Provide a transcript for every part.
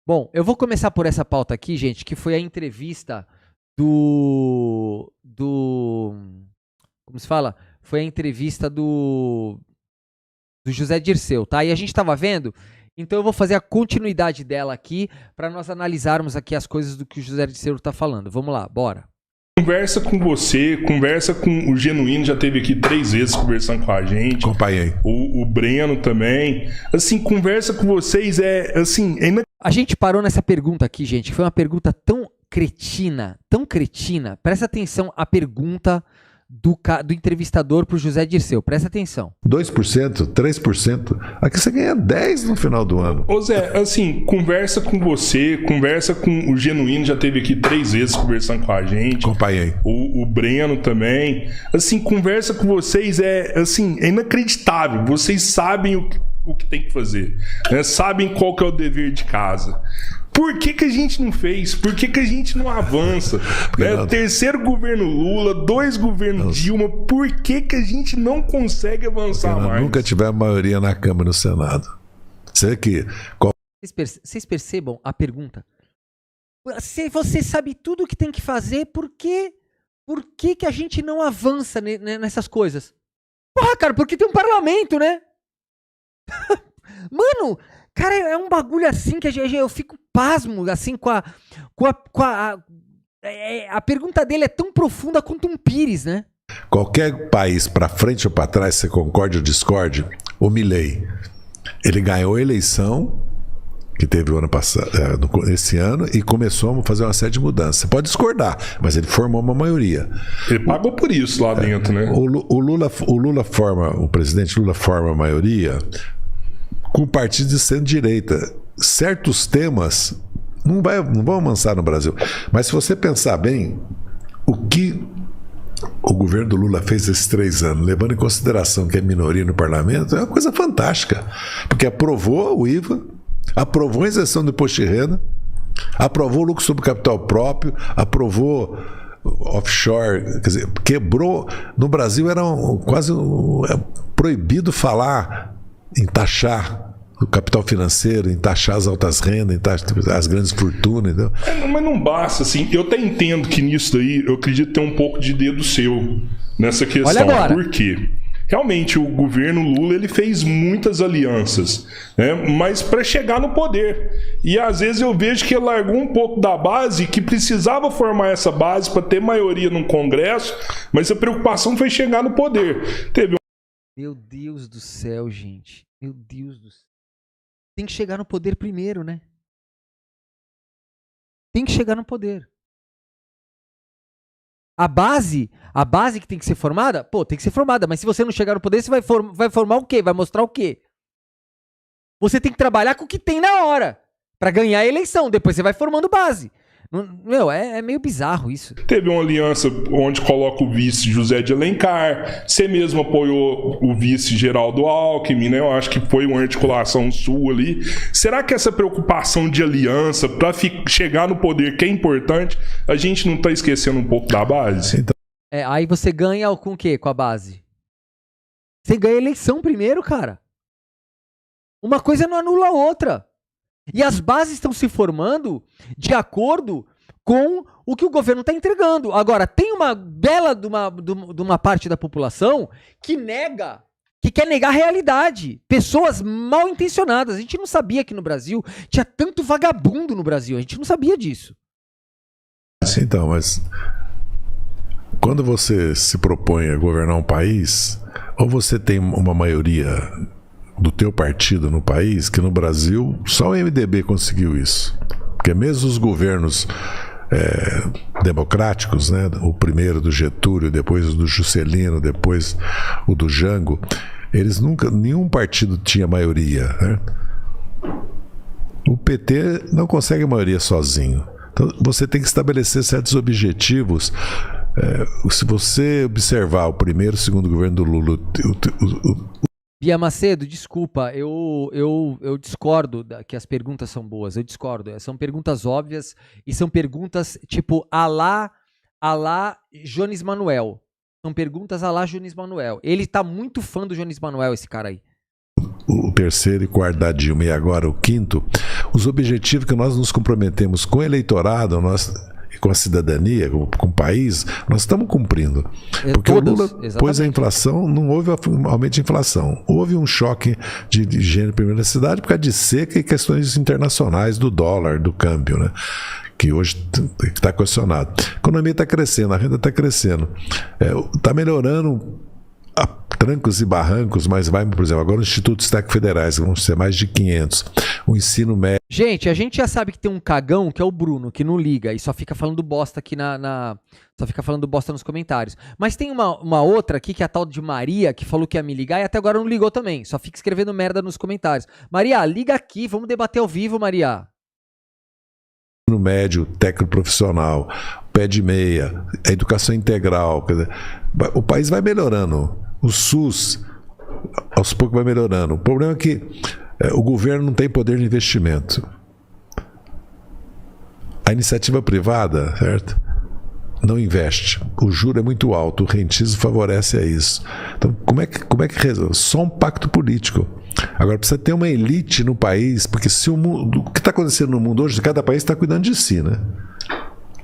Bom, eu vou começar por essa pauta aqui, gente, que foi a entrevista do como se fala? Foi a entrevista do José Dirceu, tá? E a gente tava vendo, então eu vou fazer a continuidade dela aqui para nós analisarmos aqui as coisas do que o José Dirceu tá falando. Vamos lá, bora. Conversa com você, conversa com o Genuíno, já esteve aqui 3 vezes conversando com a gente. Acompanhei. O Breno também. Assim, conversa com vocês A gente parou nessa pergunta aqui, gente, que foi uma pergunta tão cretina. Presta atenção a pergunta do entrevistador pro José Dirceu. Presta atenção. 2%, 3%. Aqui você ganha 10% no final do ano. Ô Zé, assim, conversa com você, conversa com o Genuíno, já esteve aqui 3 vezes conversando com a gente. Acompanhei. O Breno também. Assim, conversa com vocês é inacreditável. Vocês sabem o que tem que fazer, né? Sabem qual que é o dever de casa. Por que a gente não fez? Por que a gente não avança? Né? Terceiro governo Lula, 2 governos Dilma, por que a gente não consegue avançar mais? Nunca tivemos maioria na Câmara e no Senado. Você que... Vocês percebam a pergunta? Se você sabe tudo o que tem que fazer, por que a gente não avança nessas coisas? Porra, cara, porque tem um parlamento, né? Mano, cara, é um bagulho assim que eu fico pasmo, assim, a pergunta dele é tão profunda quanto um pires, né? Qualquer país para frente ou para trás, você concorde ou discorde, o Milei, ele ganhou a eleição que teve o ano passado, esse ano, e começou a fazer uma série de mudanças. Você pode discordar, mas ele formou uma maioria. Ele pagou por isso lá dentro, né? O presidente Lula forma a maioria com partidos de centro-direita. Certos temas não vão avançar no Brasil. Mas se você pensar bem, o que o governo do Lula fez esses 3 anos, levando em consideração que é minoria no parlamento, é uma coisa fantástica. Porque aprovou o IVA, aprovou a isenção do imposto de renda, aprovou o lucro sobre capital próprio, aprovou offshore, quer dizer, quebrou. No Brasil era quase proibido falar em taxar o capital financeiro, em taxar as altas rendas, em taxar as grandes fortunas. Então... mas não basta, assim. Eu até entendo que nisso daí, eu acredito ter um pouco de dedo seu nessa questão. Olha agora. Por quê? Realmente, o governo Lula ele fez muitas alianças, né? Mas para chegar no poder. E às vezes eu vejo que ele largou um pouco da base, que precisava formar essa base para ter maioria no Congresso, mas a preocupação foi chegar no poder. Meu Deus do céu, gente. Meu Deus do céu. Tem que chegar no poder primeiro, né? Tem que chegar no poder. A base que tem que ser formada, tem que ser formada, mas se você não chegar no poder, você vai formar o quê? Vai mostrar o quê? Você tem que trabalhar com o que tem na hora, pra ganhar a eleição, depois você vai formando base. Meu, é meio bizarro isso. Teve uma aliança onde coloca o vice José de Alencar, você mesmo apoiou o vice Geraldo Alckmin, né? Eu acho que foi uma articulação sua ali. Será que essa preocupação de aliança para chegar no poder, que é importante, a gente não tá esquecendo um pouco da base? Então... aí você ganha com o quê? Com a base? Você ganha a eleição primeiro, cara. Uma coisa não anula a outra. E as bases estão se formando de acordo com o que o governo está entregando. Agora, tem uma bela de uma parte da população que quer negar a realidade. Pessoas mal intencionadas. A gente não sabia que no Brasil tinha tanto vagabundo no Brasil. A gente não sabia disso. Então, mas quando você se propõe a governar um país, ou você tem uma maioria do teu partido no país, que no Brasil só o MDB conseguiu isso. Porque mesmo os governos democráticos, né, o primeiro do Getúlio, depois o do Juscelino, depois o do Jango, nenhum partido tinha maioria, né? O PT não consegue maioria sozinho. Então você tem que estabelecer certos objetivos. Se você observar o primeiro e o segundo governo do Lula, Bia Macedo, desculpa, eu discordo que as perguntas são boas, eu discordo. São perguntas óbvias e são perguntas tipo a lá Jones Manuel. São perguntas a lá Jones Manuel. Ele tá muito fã do Jones Manuel, esse cara aí. o terceiro e quarto da Dilma e agora o quinto, os objetivos que nós nos comprometemos com o eleitorado, com a cidadania, com o país, nós estamos cumprindo. Porque o Lula pôs a inflação, não houve aumento de inflação. Houve um choque de higiene primeira necessidade por causa de seca e questões internacionais do dólar, do câmbio, né? Que hoje está questionado. A economia está crescendo, a renda está crescendo. Está melhorando a trancos e barrancos, mas vai, por exemplo, agora o Instituto de Destaques Federais, vão ser mais de 500. O ensino médio... Gente, a gente já sabe que tem um cagão, que é o Bruno, que não liga e só fica falando bosta aqui só fica falando bosta nos comentários. Mas tem uma outra aqui, que é a tal de Maria, que falou que ia me ligar e até agora não ligou também. Só fica escrevendo merda nos comentários. Maria, liga aqui, vamos debater ao vivo, Maria. No médio, técnico profissional, pé de meia, a educação integral, quer dizer, o país vai melhorando. O SUS, aos poucos, vai melhorando. O problema é que o governo não tem poder de investimento. A iniciativa privada, certo? Não investe. O juro é muito alto, o rentismo favorece a isso. Então, como é que resolve? Só um pacto político. Agora, precisa ter uma elite no país, porque se o que está acontecendo no mundo hoje, cada país está cuidando de si, né?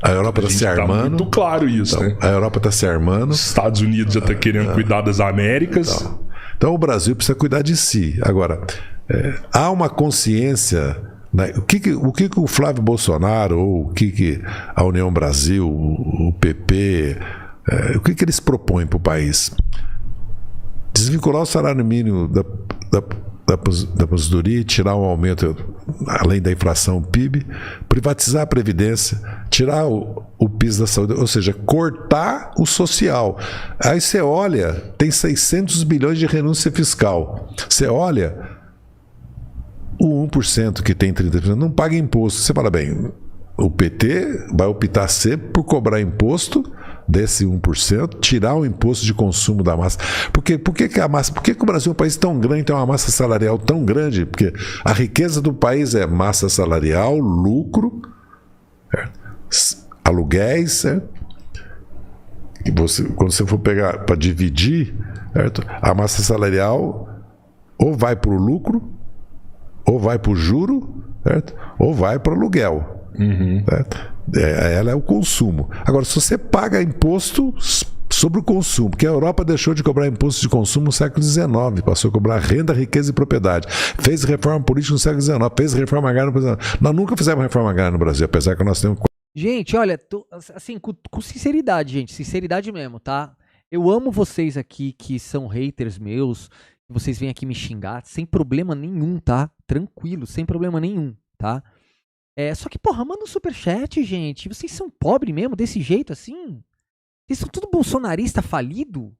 A Europa está se armando. Tá muito claro isso, então, né? A Europa está se armando. Os Estados Unidos já está querendo cuidar das Américas. Então, o Brasil precisa cuidar de si. Agora, há uma consciência... Né? O que o Flávio Bolsonaro, ou o que a União Brasil, o PP, o que eles propõem para o país? Desvincular o salário mínimo da aposentadoria, tirar um aumento além da inflação, PIB, privatizar a Previdência, tirar o piso da saúde, ou seja, cortar o social. Aí você olha, tem 600 bilhões de renúncia fiscal. Você olha, o 1% que tem 30% não paga imposto. Você fala, bem, o PT vai optar sempre por cobrar imposto desse 1%, tirar o imposto de consumo da massa. Por que o Brasil é um país tão grande, tem uma massa salarial tão grande? Porque a riqueza do país é massa salarial, lucro, aluguéis, certo? E quando você for pegar para dividir, certo? A massa salarial ou vai para o lucro, ou vai para o juro, certo? Ou vai para o aluguel. Certo? Ela é o consumo. Agora, se você paga imposto sobre o consumo, porque a Europa deixou de cobrar imposto de consumo no século XIX, passou a cobrar renda, riqueza e propriedade, fez reforma política no século XIX, fez reforma agrária no Brasil. Nós nunca fizemos reforma agrária no Brasil, apesar que nós temos... Gente, olha, assim, com sinceridade, gente, sinceridade mesmo, tá? Eu amo vocês aqui que são haters meus, que vocês vêm aqui me xingar, sem problema nenhum, tá? Tranquilo, sem problema nenhum, tá? Só que, porra, manda um superchat, gente. Vocês são pobres mesmo, desse jeito assim? Vocês são tudo bolsonarista falido?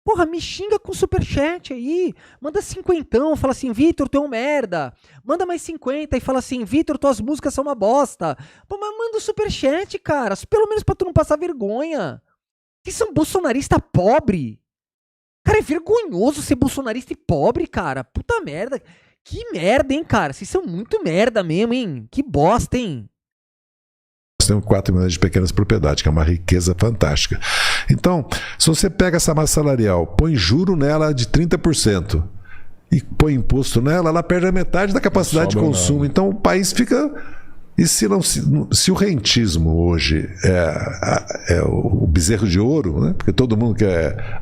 Porra, me xinga com superchat aí. Manda 50, fala assim, Vitor, tu é um merda. Manda mais 50 e fala assim, Vitor, tuas músicas são uma bosta. Pô, mas manda um superchat, cara. Pelo menos pra tu não passar vergonha. Vocês são bolsonarista pobre. Cara, é vergonhoso ser bolsonarista e pobre, cara. Puta merda. Que merda, hein, cara? Vocês são muito merda mesmo, hein? Que bosta, hein? Nós temos 4 milhões de pequenas propriedades, que é uma riqueza fantástica. Então, se você pega essa massa salarial, põe juro nela de 30% e põe imposto nela, ela perde a metade da capacidade de consumo. Não. Então, o país fica... E se o rentismo hoje é o bezerro de ouro, né? Porque todo mundo quer...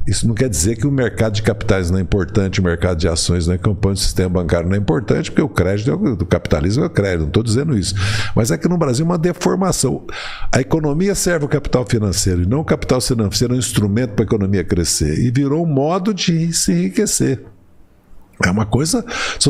Isso não quer dizer que o mercado de capitais não é importante, o mercado de ações não é importante, o sistema bancário não é importante, porque o crédito do capitalismo é o crédito, não estou dizendo isso. Mas é que no Brasil é uma deformação. A economia serve o capital financeiro, e não o capital financeiro é um instrumento para a economia crescer. E virou um modo de se enriquecer. É uma coisa, se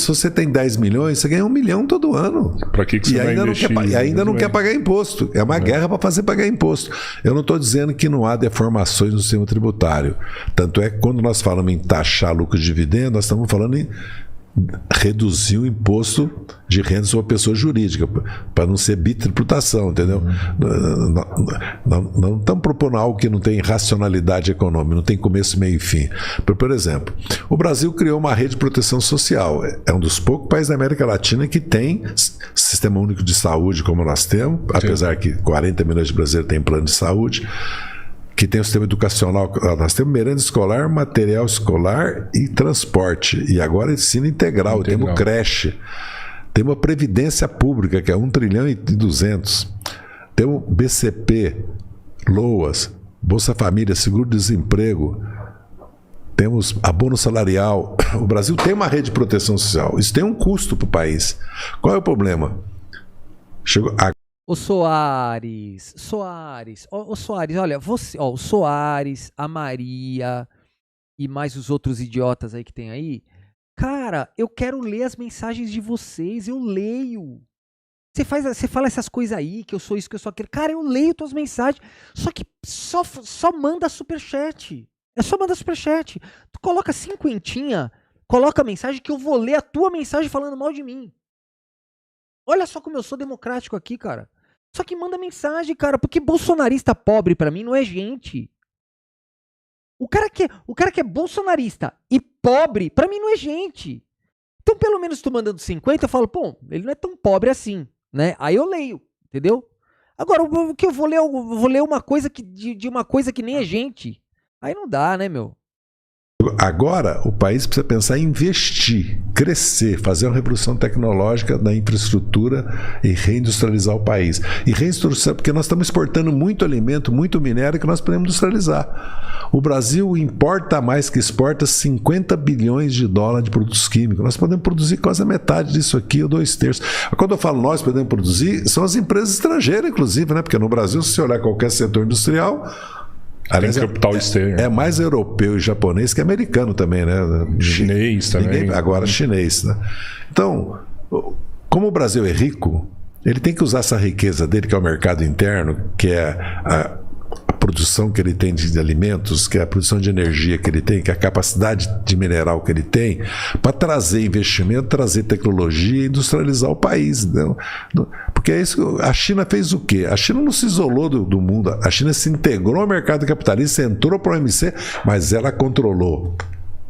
você tem 10 milhões, você ganha 1 milhão todo ano. Para que você vai investir? E ainda não quer pagar imposto. É uma guerra para fazer pagar imposto. Eu não estou dizendo que não há deformações no sistema tributário. Tanto é que quando nós falamos em taxar lucro de dividendo, nós estamos falando em reduzir o imposto de renda sobre a pessoa jurídica, para não ser bitributação, entendeu? Não estamos propondo algo que não tem racionalidade econômica, não tem começo, meio e fim. Por exemplo, o Brasil criou uma rede de proteção social. É um dos poucos países da América Latina que tem sistema único de saúde como nós temos, apesar que 40 milhões de brasileiros têm plano de saúde. que tem o sistema educacional. Nós temos merenda escolar, material escolar e transporte. E agora ensino integral. Temos creche. Temos a Previdência Pública, que é 1 trilhão e 200. Temos BCP, LOAS, Bolsa Família, Seguro-Desemprego. Temos abono salarial. O Brasil tem uma rede de proteção social. Isso tem um custo para o país. Qual é o problema? Chegou a... Ô Soares, olha, você, ó, o Soares, a Maria e mais os outros idiotas aí que tem aí, cara, eu quero ler as mensagens de vocês, eu leio. Você fala essas coisas aí, que eu sou isso, que eu sou aquilo. Cara, eu leio tuas mensagens, só que só manda superchat. É só mandar superchat. Tu coloca 50, coloca a mensagem que eu vou ler a tua mensagem falando mal de mim. Olha só como eu sou democrático aqui, cara. Só que manda mensagem, cara, porque bolsonarista pobre pra mim não é gente. O cara que é bolsonarista e pobre, pra mim não é gente. Então, pelo menos tu mandando 50, eu falo, pô, ele não é tão pobre assim, né? Aí eu leio, entendeu? Agora, o que eu vou ler uma coisa de uma coisa que nem é gente. Aí não dá, né, meu? Agora, o país precisa pensar em investir, crescer, fazer uma revolução tecnológica na infraestrutura e reindustrializar o país. E reindustrializar, porque nós estamos exportando muito alimento, muito minério que nós podemos industrializar. O Brasil importa mais que exporta 50 bilhões de dólares de produtos químicos. Nós podemos produzir quase a metade disso aqui, ou 2/3. Quando eu falo nós podemos produzir, são as empresas estrangeiras, inclusive, né? Porque no Brasil, se você olhar qualquer setor industrial... Aliás, capital externo. É mais europeu e japonês que americano também, né? Chinês também. Agora chinês, né? Então, como o Brasil é rico, ele tem que usar essa riqueza dele, que é o mercado interno, que é a produção que ele tem de alimentos, que é a produção de energia que ele tem, que é a capacidade de mineral que ele tem, para trazer investimento, trazer tecnologia e industrializar o país. Não? Porque é isso. A China fez o quê? A China não se isolou do mundo. A China se integrou ao mercado capitalista, entrou para o OMC, mas ela controlou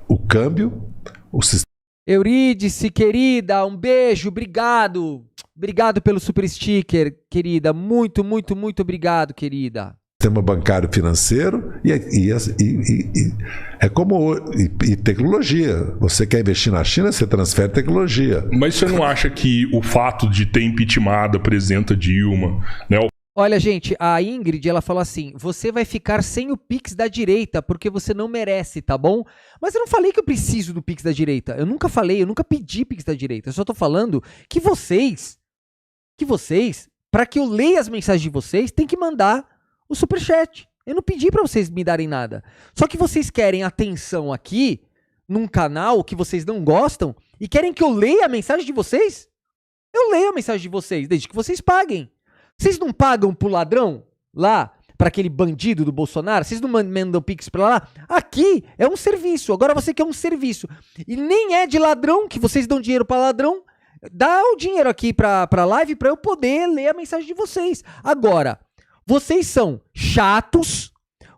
o câmbio, o sistema. Eurídice, querida, um beijo, obrigado. Obrigado pelo super sticker, querida. Muito, muito, muito obrigado, querida. Sistema bancário financeiro e é como e tecnologia. Você quer investir na China, você transfere tecnologia. Mas você não acha que o fato de ter impeachmentado a presidenta Dilma, né? Olha, gente, a Ingrid, ela falou assim, você vai ficar sem o Pix da direita porque você não merece, tá bom? Mas eu não falei que eu preciso do Pix da direita. Eu nunca falei, eu nunca pedi Pix da direita. Eu só tô falando que vocês, para que eu leia as mensagens de vocês, tem que mandar o superchat. Eu não pedi pra vocês me darem nada. Só que vocês querem atenção aqui, num canal que vocês não gostam, e querem que eu leia a mensagem de vocês? Eu leio a mensagem de vocês, desde que vocês paguem. Vocês não pagam pro ladrão lá, pra aquele bandido do Bolsonaro? Vocês não mandam pix pra lá? Aqui é um serviço. Agora você quer um serviço. E nem é de ladrão, que vocês dão dinheiro pra ladrão. Dá o dinheiro aqui pra live pra eu poder ler a mensagem de vocês. Agora, vocês são chatos,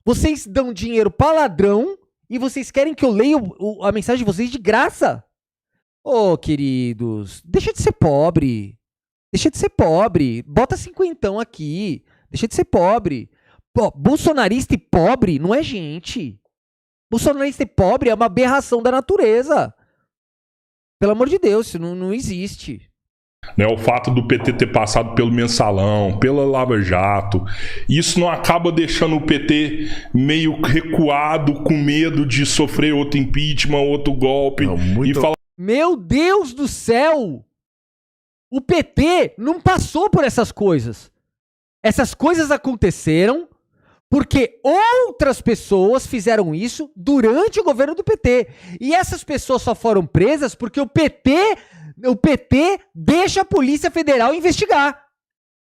vocês dão dinheiro pra ladrão e vocês querem que eu leia a mensagem de vocês de graça? Ô, queridos, deixa de ser pobre. Deixa de ser pobre. Bota 50 aqui. Deixa de ser pobre. Pô, bolsonarista e pobre não é gente. Bolsonarista e pobre é uma aberração da natureza. Pelo amor de Deus, isso não existe. Né, o fato do PT ter passado pelo Mensalão, pela Lava Jato, isso não acaba deixando o PT meio recuado, com medo de sofrer outro impeachment, outro golpe, e falar... Meu Deus do céu! O PT não passou por essas coisas. Essas coisas aconteceram porque outras pessoas fizeram isso durante o governo do PT. E essas pessoas só foram presas porque o PT deixa a Polícia Federal investigar.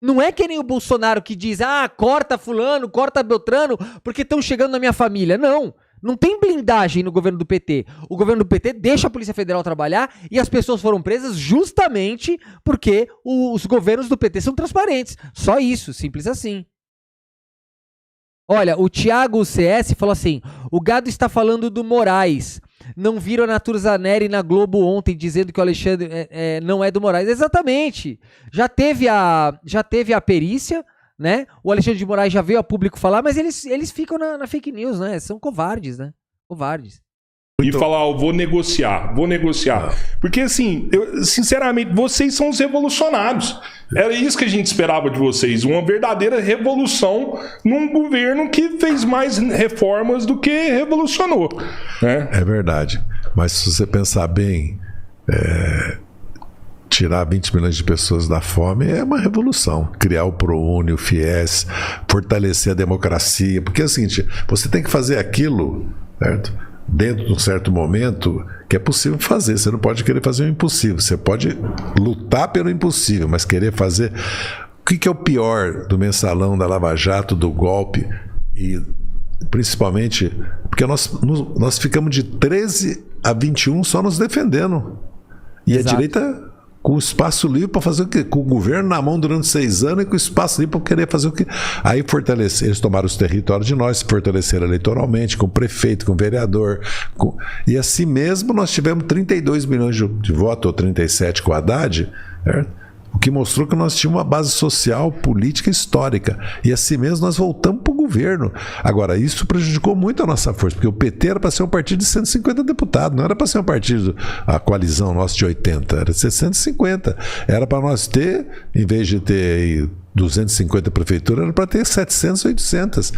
Não é que nem o Bolsonaro que diz, corta fulano, corta Beltrano, porque estão chegando na minha família. Não tem blindagem no governo do PT. O governo do PT deixa a Polícia Federal trabalhar e as pessoas foram presas justamente porque os governos do PT são transparentes. Só isso, simples assim. Olha, o Thiago CS falou assim, o gado está falando do Moraes. Não viram a Naturzaneri na Globo ontem dizendo que o Alexandre não é do Moraes. Exatamente. Já teve a perícia, né? O Alexandre de Moraes já veio a público falar, mas eles ficam na fake news, né? São covardes, né? Covardes. E falar, vou negociar. Porque, assim, sinceramente, vocês são os revolucionários. Era isso que a gente esperava de vocês. Uma verdadeira revolução num governo que fez mais reformas do que revolucionou. Né? É verdade. Mas se você pensar bem, tirar 20 milhões de pessoas da fome é uma revolução. Criar o ProUni, o FIES, fortalecer a democracia. Porque é o seguinte, você tem que fazer aquilo, certo? Dentro de um certo momento que é possível fazer. Você não pode querer fazer o impossível. Você pode lutar pelo impossível, mas querer fazer... O que é o pior do mensalão, da Lava Jato, do golpe? E principalmente... Porque nós ficamos de 13 a 21 só nos defendendo. E Exato. A direita... com espaço livre para fazer o quê? Com o governo na mão durante 6 anos e com espaço livre para querer fazer o quê? Aí fortalecer, eles tomaram os territórios de nós, se fortaleceram eleitoralmente, com o prefeito, com o vereador. E assim mesmo nós tivemos 32 milhões de votos, ou 37 com o Haddad, certo? O que mostrou que nós tínhamos uma base social, política histórica. E assim mesmo nós voltamos para o governo. Agora, isso prejudicou muito a nossa força, porque o PT era para ser um partido de 150 deputados, não era para ser um partido, a coalizão nossa de 80, era de 150. Era para nós ter, em vez de ter aí 250 prefeituras, era para ter 700, 800.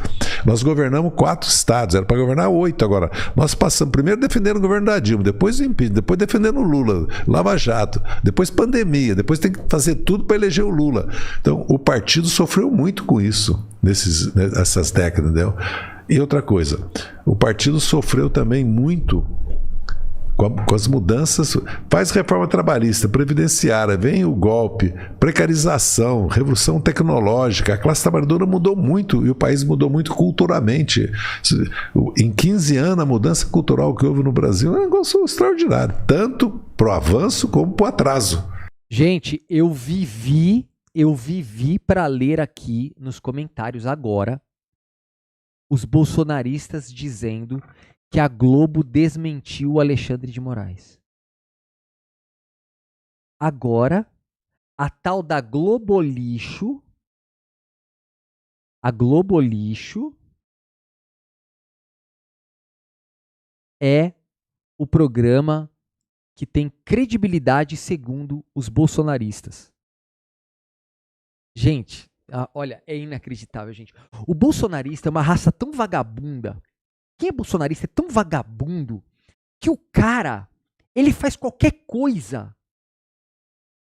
Nós governamos 4 estados, era para governar 8 agora. Nós passamos primeiro defendendo o governo da Dilma, depois impeachment, depois defendendo o Lula, Lava Jato, depois pandemia, depois tem que fazer tudo para eleger o Lula. Então, o partido sofreu muito com isso, nessas décadas, entendeu? E outra coisa, o partido sofreu também muito com as mudanças, faz reforma trabalhista, previdenciária, vem o golpe, precarização, revolução tecnológica, a classe trabalhadora mudou muito e o país mudou muito culturalmente. Em 15 anos, a mudança cultural que houve no Brasil é um negócio extraordinário, tanto para o avanço como para o atraso. Gente, eu vivi para ler aqui nos comentários agora os bolsonaristas dizendo que a Globo desmentiu o Alexandre de Moraes. Agora, a tal da Globolixo, a Globolixo é o programa que tem credibilidade segundo os bolsonaristas. Gente, olha, é inacreditável, gente. O bolsonarista é uma raça tão vagabunda. Quem é bolsonarista é tão vagabundo que o cara, ele faz qualquer coisa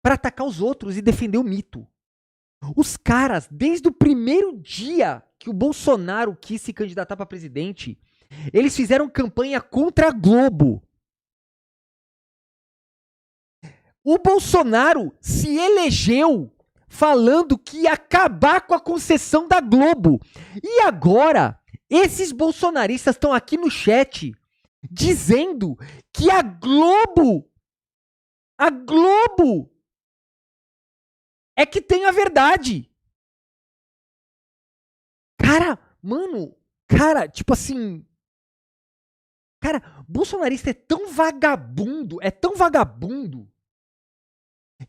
para atacar os outros e defender o mito. Os caras, desde o primeiro dia que o Bolsonaro quis se candidatar para presidente, eles fizeram campanha contra a Globo. O Bolsonaro se elegeu falando que ia acabar com a concessão da Globo. E agora, esses bolsonaristas estão aqui no chat dizendo que a Globo é que tem a verdade. Cara, mano, tipo assim, cara, bolsonarista é tão vagabundo,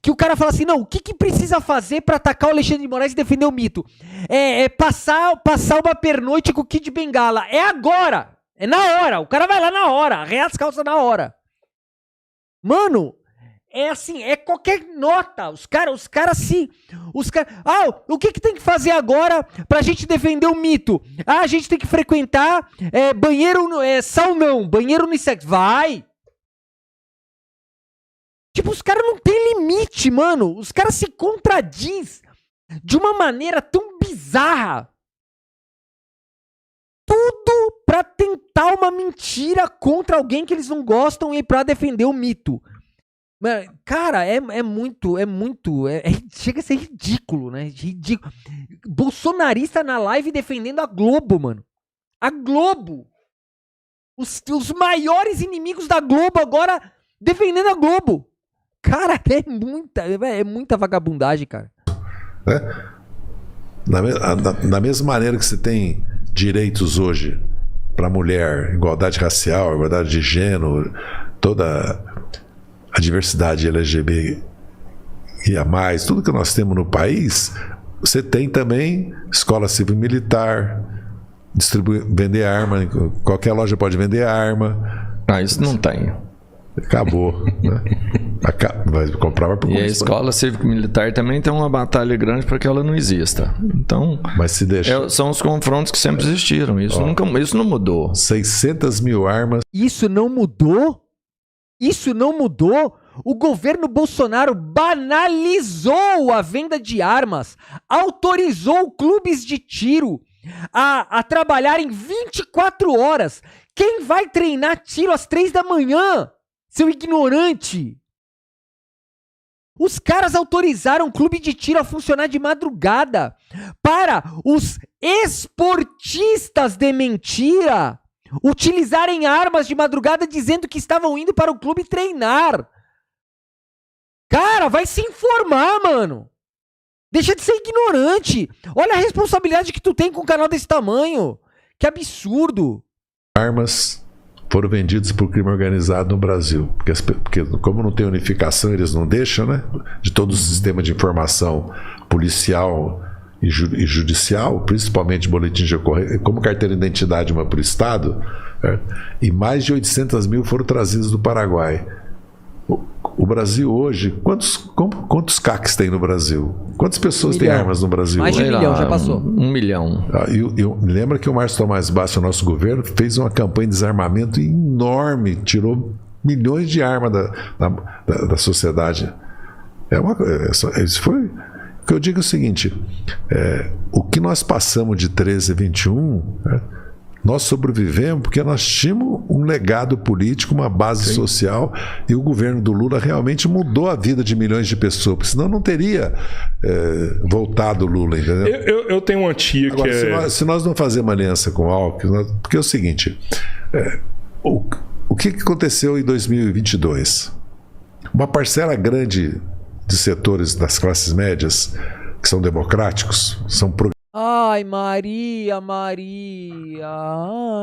que o cara fala assim, não, o que precisa fazer pra atacar o Alexandre de Moraes e defender o mito? É passar uma pernoite com o Kid Bengala. É agora! É na hora! O cara vai lá na hora, arreia as calças na hora. Mano, é assim, é qualquer nota. Os caras... o que tem que fazer agora pra gente defender o mito? A gente tem que frequentar banheiro... saunão, banheiro unissex. Vai! Tipo, os caras não têm limite, mano. Os caras se contradizem de uma maneira tão bizarra. Tudo pra tentar uma mentira contra alguém que eles não gostam e pra defender o mito. Cara, chega a ser ridículo, né? Ridículo. Bolsonarista na live defendendo a Globo, mano. A Globo. Os maiores inimigos da Globo agora defendendo a Globo. Cara, é muita vagabundagem, cara. Da mesma maneira que você tem direitos hoje para mulher, igualdade racial, igualdade de gênero, toda a diversidade LGBT e a mais, tudo que nós temos no país, você tem também escola civil militar, vender arma, qualquer loja pode vender arma. Isso não tem. Acabou, né? Vai comprar por E a escola cívico-militar também tem uma batalha grande para que ela não exista. Então, mas se deixa... são os confrontos que sempre existiram. Isso não mudou. 600 mil armas. Isso não mudou? Isso não mudou? O governo Bolsonaro banalizou a venda de armas, autorizou clubes de tiro a trabalharem 24 horas. Quem vai treinar tiro às 3 da manhã? Seu ignorante! Os caras autorizaram o clube de tiro a funcionar de madrugada para os esportistas de mentira utilizarem armas de madrugada dizendo que estavam indo para o clube treinar. Cara, vai se informar, mano. Deixa de ser ignorante. Olha a responsabilidade que tu tem com um canal desse tamanho. Que absurdo. Armas foram vendidas por crime organizado no Brasil. Porque como não tem unificação, eles não deixam, né? De todo o sistema de informação policial e judicial, principalmente boletim de ocorrência, como carteira de identidade uma para o Estado, e mais de 800 mil foram trazidas do Paraguai. O Brasil hoje, quantos CACs tem no Brasil? Quantas pessoas têm armas no Brasil? Mais de 1 milhão, já passou. 1 milhão. Lembra que o Márcio Tomás Bastos, o nosso governo, fez uma campanha de desarmamento enorme, tirou milhões de armas da sociedade. Isso foi... O que eu digo é o seguinte, o que nós passamos de 13 a 21... nós sobrevivemos porque nós tínhamos um legado político, uma base social, e o governo do Lula realmente mudou a vida de milhões de pessoas, porque senão não teria voltado o Lula, entendeu? Eu tenho uma tia agora, que é... Se nós não fazermos aliança com o Alckmin, porque é o seguinte, o que aconteceu em 2022? Uma parcela grande de setores das classes médias, que são democráticos, são Ai, Maria.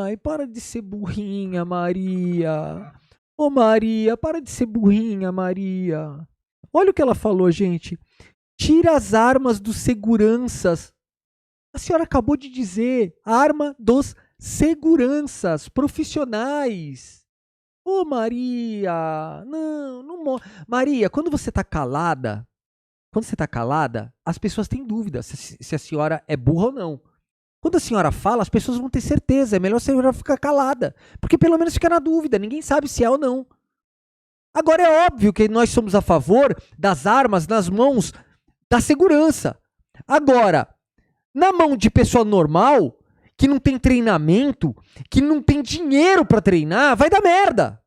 Ai, para de ser burrinha, Maria. Ô, Maria, para de ser burrinha, Maria. Olha o que ela falou, gente. Tira as armas dos seguranças. A senhora acabou de dizer. Arma dos seguranças profissionais. Ô, Maria. Não. Maria, quando você tá calada... as pessoas têm dúvida se a senhora é burra ou não. Quando a senhora fala, as pessoas vão ter certeza. É melhor a senhora ficar calada. Porque pelo menos fica na dúvida. Ninguém sabe se é ou não. Agora é óbvio que nós somos a favor das armas nas mãos da segurança. Agora, na mão de pessoa normal, que não tem treinamento, que não tem dinheiro pra treinar, vai dar merda.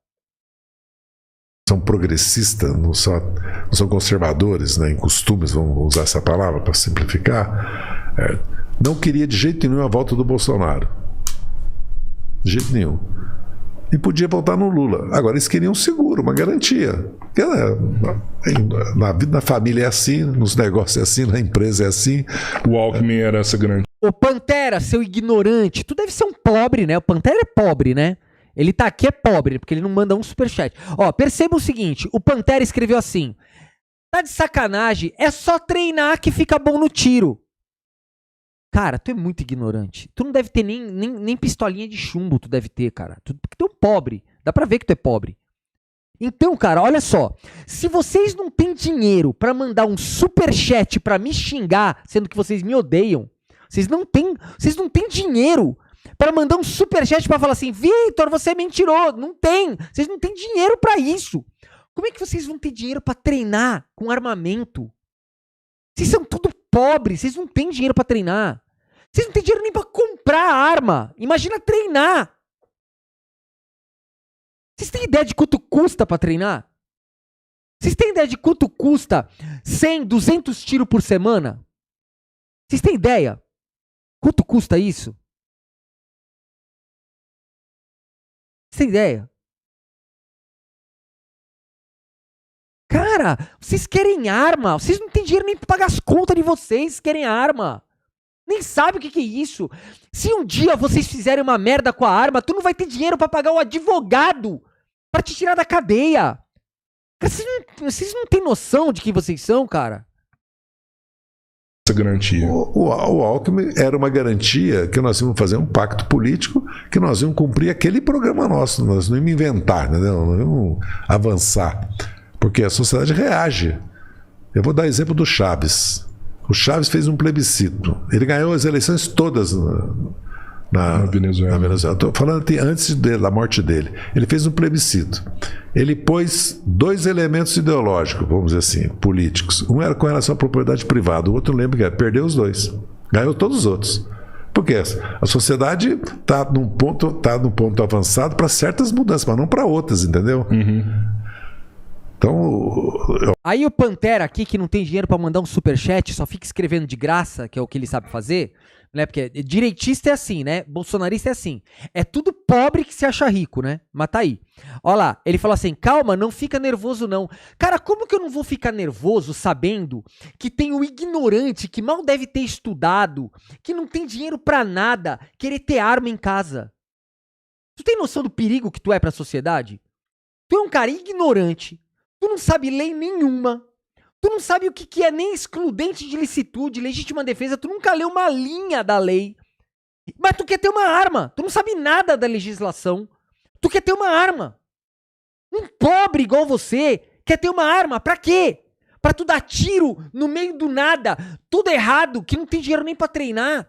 São progressistas, não são conservadores, né, em costumes, vamos usar essa palavra para simplificar, não queria de jeito nenhum a volta do Bolsonaro. De jeito nenhum. E podia voltar no Lula. Agora, eles queriam um seguro, uma garantia. Porque, na família é assim, nos negócios é assim, na empresa é assim. O Alckmin era essa garantia. Ô, Pantera, seu ignorante, tu deve ser um pobre, né? O Pantera é pobre, né? Ele tá aqui é pobre, porque ele não manda um superchat. Ó, perceba o seguinte, o Pantera escreveu assim, tá de sacanagem, é só treinar que fica bom no tiro. Cara, tu é muito ignorante. Tu não deve ter nem pistolinha de chumbo, tu deve ter, cara. Porque tu é um pobre, dá pra ver que tu é pobre. Então, cara, olha só, se vocês não têm dinheiro pra mandar um superchat pra me xingar, sendo que vocês me odeiam, vocês não têm dinheiro para mandar um superchat para falar assim, Vitor, você é mentiroso. Não tem. Vocês não têm dinheiro para isso. Como é que vocês vão ter dinheiro para treinar com armamento? Vocês são tudo pobres. Vocês não têm dinheiro para treinar. Vocês não têm dinheiro nem para comprar arma. Imagina treinar. Vocês têm ideia de quanto custa para treinar? Vocês têm ideia de quanto custa 100, 200 tiros por semana? Vocês têm ideia? Quanto custa isso? Você tem ideia? Cara, vocês querem arma. Vocês não têm dinheiro nem pra pagar as contas de vocês. Querem arma. Nem sabe o que é isso. Se um dia vocês fizerem uma merda com a arma, tu não vai ter dinheiro pra pagar o advogado pra te tirar da cadeia. Cara, vocês não têm noção de quem vocês são, cara? essa garantia? O Alckmin era uma garantia que nós íamos fazer um pacto político, que nós íamos cumprir aquele programa nosso, nós não íamos inventar, entendeu? Nós íamos avançar, porque a sociedade reage. Eu vou dar exemplo do Chaves. O Chaves fez um plebiscito, ele ganhou as eleições todas na Venezuela. Estou falando antes da morte dele. Ele fez um plebiscito. Ele pôs 2 elementos ideológicos, vamos dizer assim, políticos. Um era com relação à propriedade privada, o outro lembra que era, perdeu os 2. Ganhou todos os outros. Porque a sociedade está num ponto avançado para certas mudanças, mas não para outras, entendeu? Então, Aí o Pantera aqui, que não tem dinheiro pra mandar um superchat, só fica escrevendo de graça, que é o que ele sabe fazer, né? Porque direitista é assim, né? Bolsonarista é assim. É tudo pobre que se acha rico, né? Mas tá aí. Olha lá, ele falou assim, calma, não fica nervoso não. Cara, como que eu não vou ficar nervoso sabendo que tem o ignorante que mal deve ter estudado, que não tem dinheiro pra nada, querer ter arma em casa? Tu tem noção do perigo que tu é pra sociedade? Tu é um cara ignorante. Tu não sabe lei nenhuma. Tu não sabe o que é nem excludente de licitude, legítima defesa. Tu nunca leu uma linha da lei. Mas tu quer ter uma arma. Tu não sabe nada da legislação. Tu quer ter uma arma. Um pobre igual você quer ter uma arma. Pra quê? Pra tu dar tiro no meio do nada. Tudo errado, que não tem dinheiro nem pra treinar.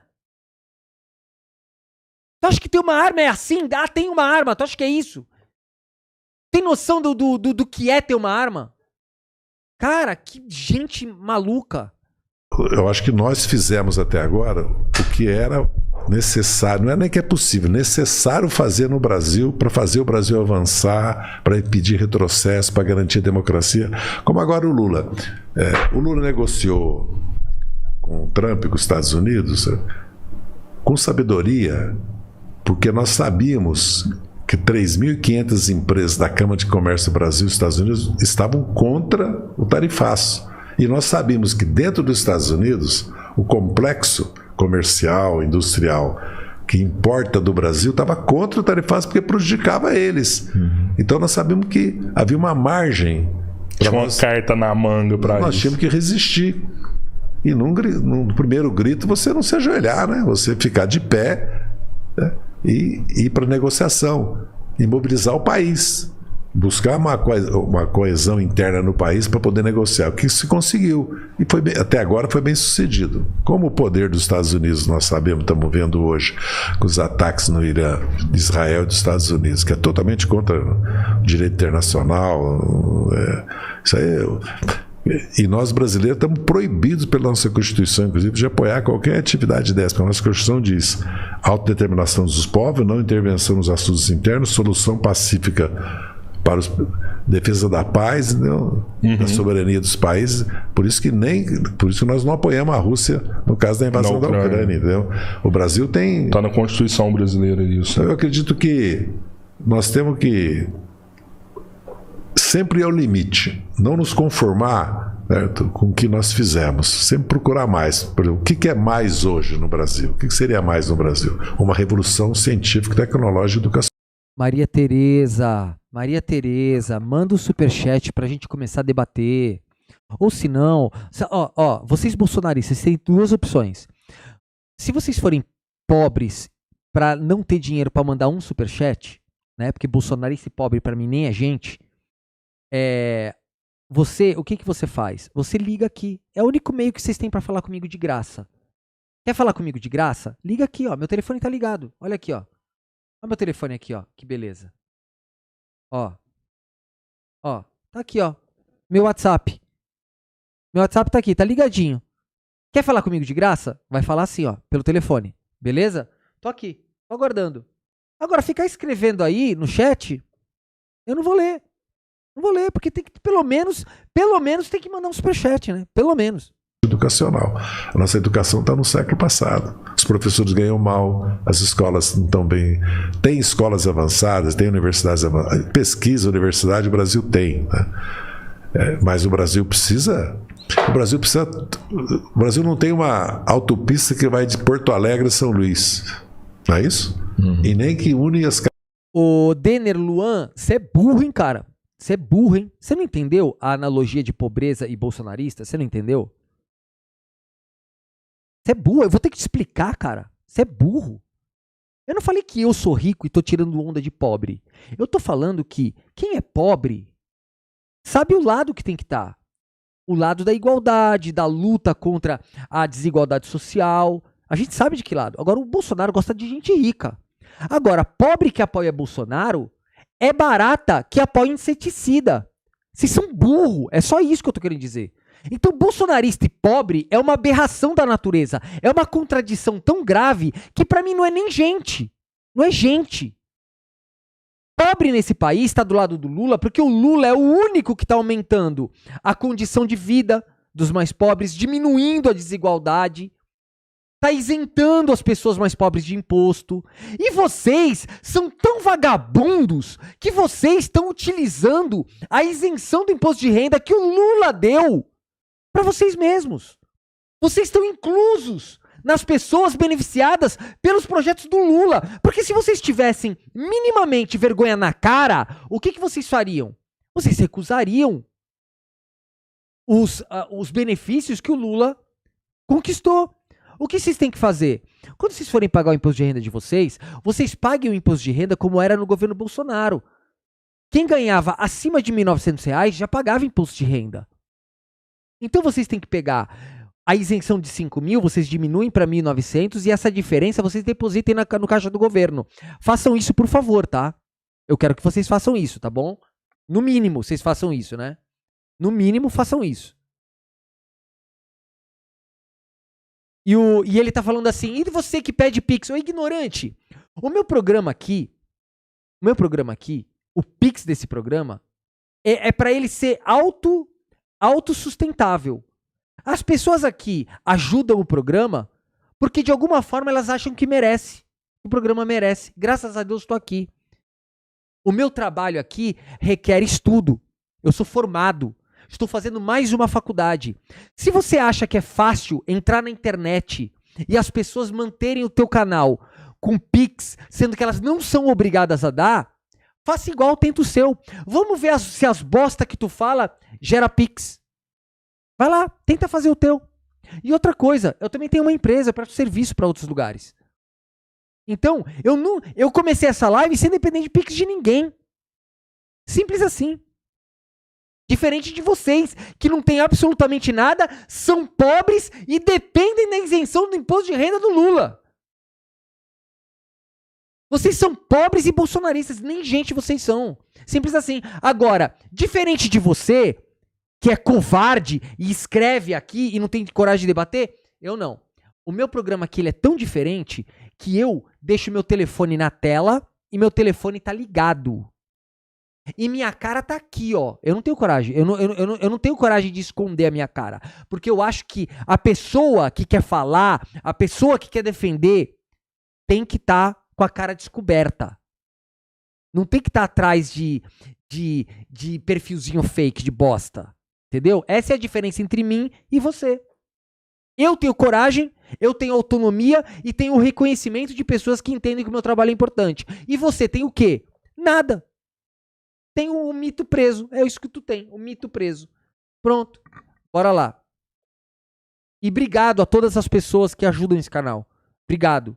Tu acha que ter uma arma é assim? Ah, tem uma arma. Tu acha que é isso? Tem noção do que é ter uma arma? Cara, que gente maluca. eu acho que nós fizemos até agora o que era necessário, não é nem que é possível, necessário fazer no Brasil para fazer o Brasil avançar, para impedir retrocesso, para garantir a democracia. Como agora o Lula. O Lula negociou com o Trump e com os Estados Unidos com sabedoria, porque nós sabíamos que 3.500 empresas da Câmara de Comércio do Brasil e dos Estados Unidos estavam contra o tarifaço. E nós sabíamos que dentro dos Estados Unidos, o complexo comercial, industrial, que importa do Brasil, estava contra o tarifaço porque prejudicava eles. Então nós sabíamos que havia uma margem. Tinha uma carta na manga para isso. Nós tínhamos que resistir. E no primeiro grito você não se ajoelhar, né? Você ficar de pé, né? E ir para negociação, e mobilizar o país, buscar uma coesão interna no país para poder negociar, o que se conseguiu, e até agora foi bem sucedido. Como o poder dos Estados Unidos, nós sabemos, estamos vendo hoje, com os ataques no Irã, de Israel e dos Estados Unidos, que é totalmente contra o direito internacional, isso aí. E nós brasileiros estamos proibidos pela nossa Constituição, inclusive, de apoiar qualquer atividade dessa, porque a nossa Constituição diz autodeterminação dos povos, não intervenção nos assuntos internos, solução pacífica para defesa da paz, da soberania dos países. Por isso que nós não apoiamos a Rússia no caso da invasão da Ucrânia. Entendeu? O Brasil tem... Está na Constituição brasileira isso. Eu acredito que nós temos que sempre ir ao limite, não nos conformar, certo, com o que nós fizemos, sempre procurar mais. Por exemplo, o que é mais hoje no Brasil? O que seria mais no Brasil? Uma revolução científica, tecnológica e educacional. Maria Tereza, manda um superchat pra gente começar a debater. Ou se não, vocês bolsonaristas têm 2 opções. Se vocês forem pobres pra não ter dinheiro pra mandar um superchat, né? Porque bolsonarista e pobre pra mim nem é gente. O que você faz? Você liga aqui. É o único meio que vocês têm pra falar comigo de graça. Quer falar comigo de graça? Liga aqui, ó. Meu telefone tá ligado. Olha aqui, ó. Olha meu telefone aqui, ó. Que beleza. Ó, tá aqui, ó. Meu WhatsApp. Meu WhatsApp tá aqui, tá ligadinho. Quer falar comigo de graça? Vai falar assim, ó, pelo telefone. Beleza? Tô aqui, tô aguardando. Agora, ficar escrevendo aí no chat, eu não vou ler. Não vou ler, porque tem que, pelo menos tem que mandar um superchat, né? Pelo menos. Educacional. A nossa educação está no século passado. Os professores ganham mal, as escolas não estão bem. Tem escolas avançadas, tem universidades avançadas. Pesquisa, universidade, o Brasil tem. Né? Mas o Brasil precisa. O Brasil não tem uma autopista que vai de Porto Alegre a São Luís. Não é isso? E nem que une as. Ô, Denner Luan, você é burro, hein, cara? Você é burro, hein? Você não entendeu a analogia de pobreza e bolsonarista? Você não entendeu? Você é burro. Eu vou ter que te explicar, cara. Você é burro. Eu não falei que eu sou rico e tô tirando onda de pobre. Eu tô falando que quem é pobre sabe o lado que tem que estar. O lado da igualdade, da luta contra a desigualdade social. A gente sabe de que lado. Agora, o Bolsonaro gosta de gente rica. Agora, pobre que apoia Bolsonaro é barata que apoia inseticida. Vocês são burro. É só isso que eu tô querendo dizer. Então, bolsonarista e pobre é uma aberração da natureza. É uma contradição tão grave que pra mim não é nem gente. Não é gente. Pobre nesse país está do lado do Lula porque o Lula é o único que está aumentando a condição de vida dos mais pobres, diminuindo a desigualdade, está isentando as pessoas mais pobres de imposto. E vocês são tão vagabundos que vocês estão utilizando a isenção do imposto de renda que o Lula deu para vocês mesmos. Vocês estão inclusos nas pessoas beneficiadas pelos projetos do Lula. Porque se vocês tivessem minimamente vergonha na cara, o que vocês fariam? Vocês recusariam os benefícios que o Lula conquistou. O que vocês têm que fazer? Quando vocês forem pagar o imposto de renda de vocês, vocês paguem o imposto de renda como era no governo Bolsonaro. Quem ganhava acima de R$ 1.900 já pagava imposto de renda. Então vocês têm que pegar a isenção de 5 mil, vocês diminuem para 1.900 e essa diferença vocês depositem no caixa do governo. Façam isso, por favor, tá? Eu quero que vocês façam isso, tá bom? No mínimo, vocês façam isso, né? No mínimo, façam isso. E ele tá falando assim, e você que pede Pix? Ô ignorante, o meu programa aqui, o Pix desse programa, é para ele ser autossustentável. As pessoas aqui ajudam o programa porque de alguma forma elas acham que merece. O programa merece. Graças a Deus estou aqui. O meu trabalho aqui requer estudo. Eu sou formado. Estou fazendo mais uma faculdade. Se você acha que é fácil entrar na internet e as pessoas manterem o teu canal com Pix, sendo que elas não são obrigadas a dar, faça igual, tenta o seu. Vamos ver se as bosta que tu fala gera Pix. Vai lá, tenta fazer o teu. E outra coisa, eu também tenho uma empresa, eu presto serviço para outros lugares. Então, eu comecei essa live sem depender de Pix de ninguém. Simples assim. Diferente de vocês, que não têm absolutamente nada, são pobres e dependem da isenção do imposto de renda do Lula. Vocês são pobres e bolsonaristas, nem gente vocês são. Simples assim. Agora, diferente de você, que é covarde e escreve aqui e não tem coragem de debater, eu não. O meu programa aqui ele é tão diferente que eu deixo meu telefone na tela e meu telefone tá ligado. E minha cara tá aqui, ó. Eu não tenho coragem. Eu não tenho coragem de esconder a minha cara. Porque eu acho que a pessoa que quer falar, a pessoa que quer defender, tem que estar com a cara descoberta. Não tem que estar atrás de perfilzinho fake, de bosta. Entendeu? Essa é a diferença entre mim e você. Eu tenho coragem, eu tenho autonomia e tenho o reconhecimento de pessoas que entendem que o meu trabalho é importante. E você tem o quê? Nada. Tem um mito preso. É isso que tu tem, um mito preso. Pronto. Bora lá. E obrigado a todas as pessoas que ajudam esse canal. Obrigado.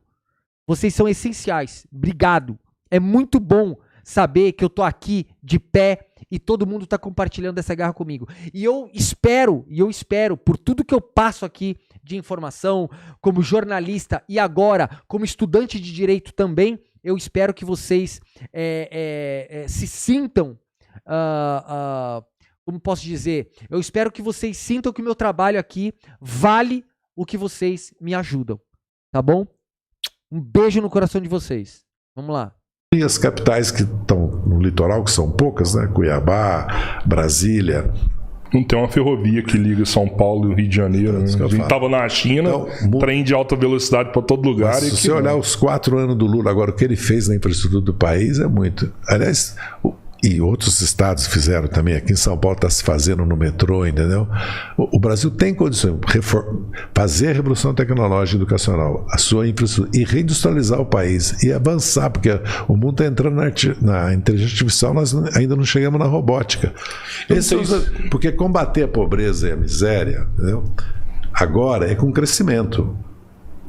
Vocês são essenciais. Obrigado. É muito bom saber que eu tô aqui de pé e todo mundo tá compartilhando essa guerra comigo. E eu espero, por tudo que eu passo aqui de informação, como jornalista e agora como estudante de direito também, eu espero que vocês se sintam, como posso dizer, eu espero que vocês sintam que o meu trabalho aqui vale o que vocês me ajudam, tá bom? Um beijo no coração de vocês. Vamos lá. E as capitais que estão no litoral, que são poucas, né? Cuiabá, Brasília. Não tem uma ferrovia que liga São Paulo e o Rio de Janeiro. Né? A gente estava na China, então, trem de alta velocidade para todo lugar. Se você olhar os 4 anos do Lula, agora o que ele fez na infraestrutura do país é muito. Aliás, e outros estados fizeram também. Aqui em São Paulo está se fazendo no metrô, entendeu? O Brasil tem condições de fazer a revolução tecnológica e educacional, a sua infraestrutura, e reindustrializar o país e avançar, porque o mundo está entrando na inteligência artificial, nós ainda não chegamos na robótica. Porque combater a pobreza e a miséria, entendeu? Agora é com crescimento.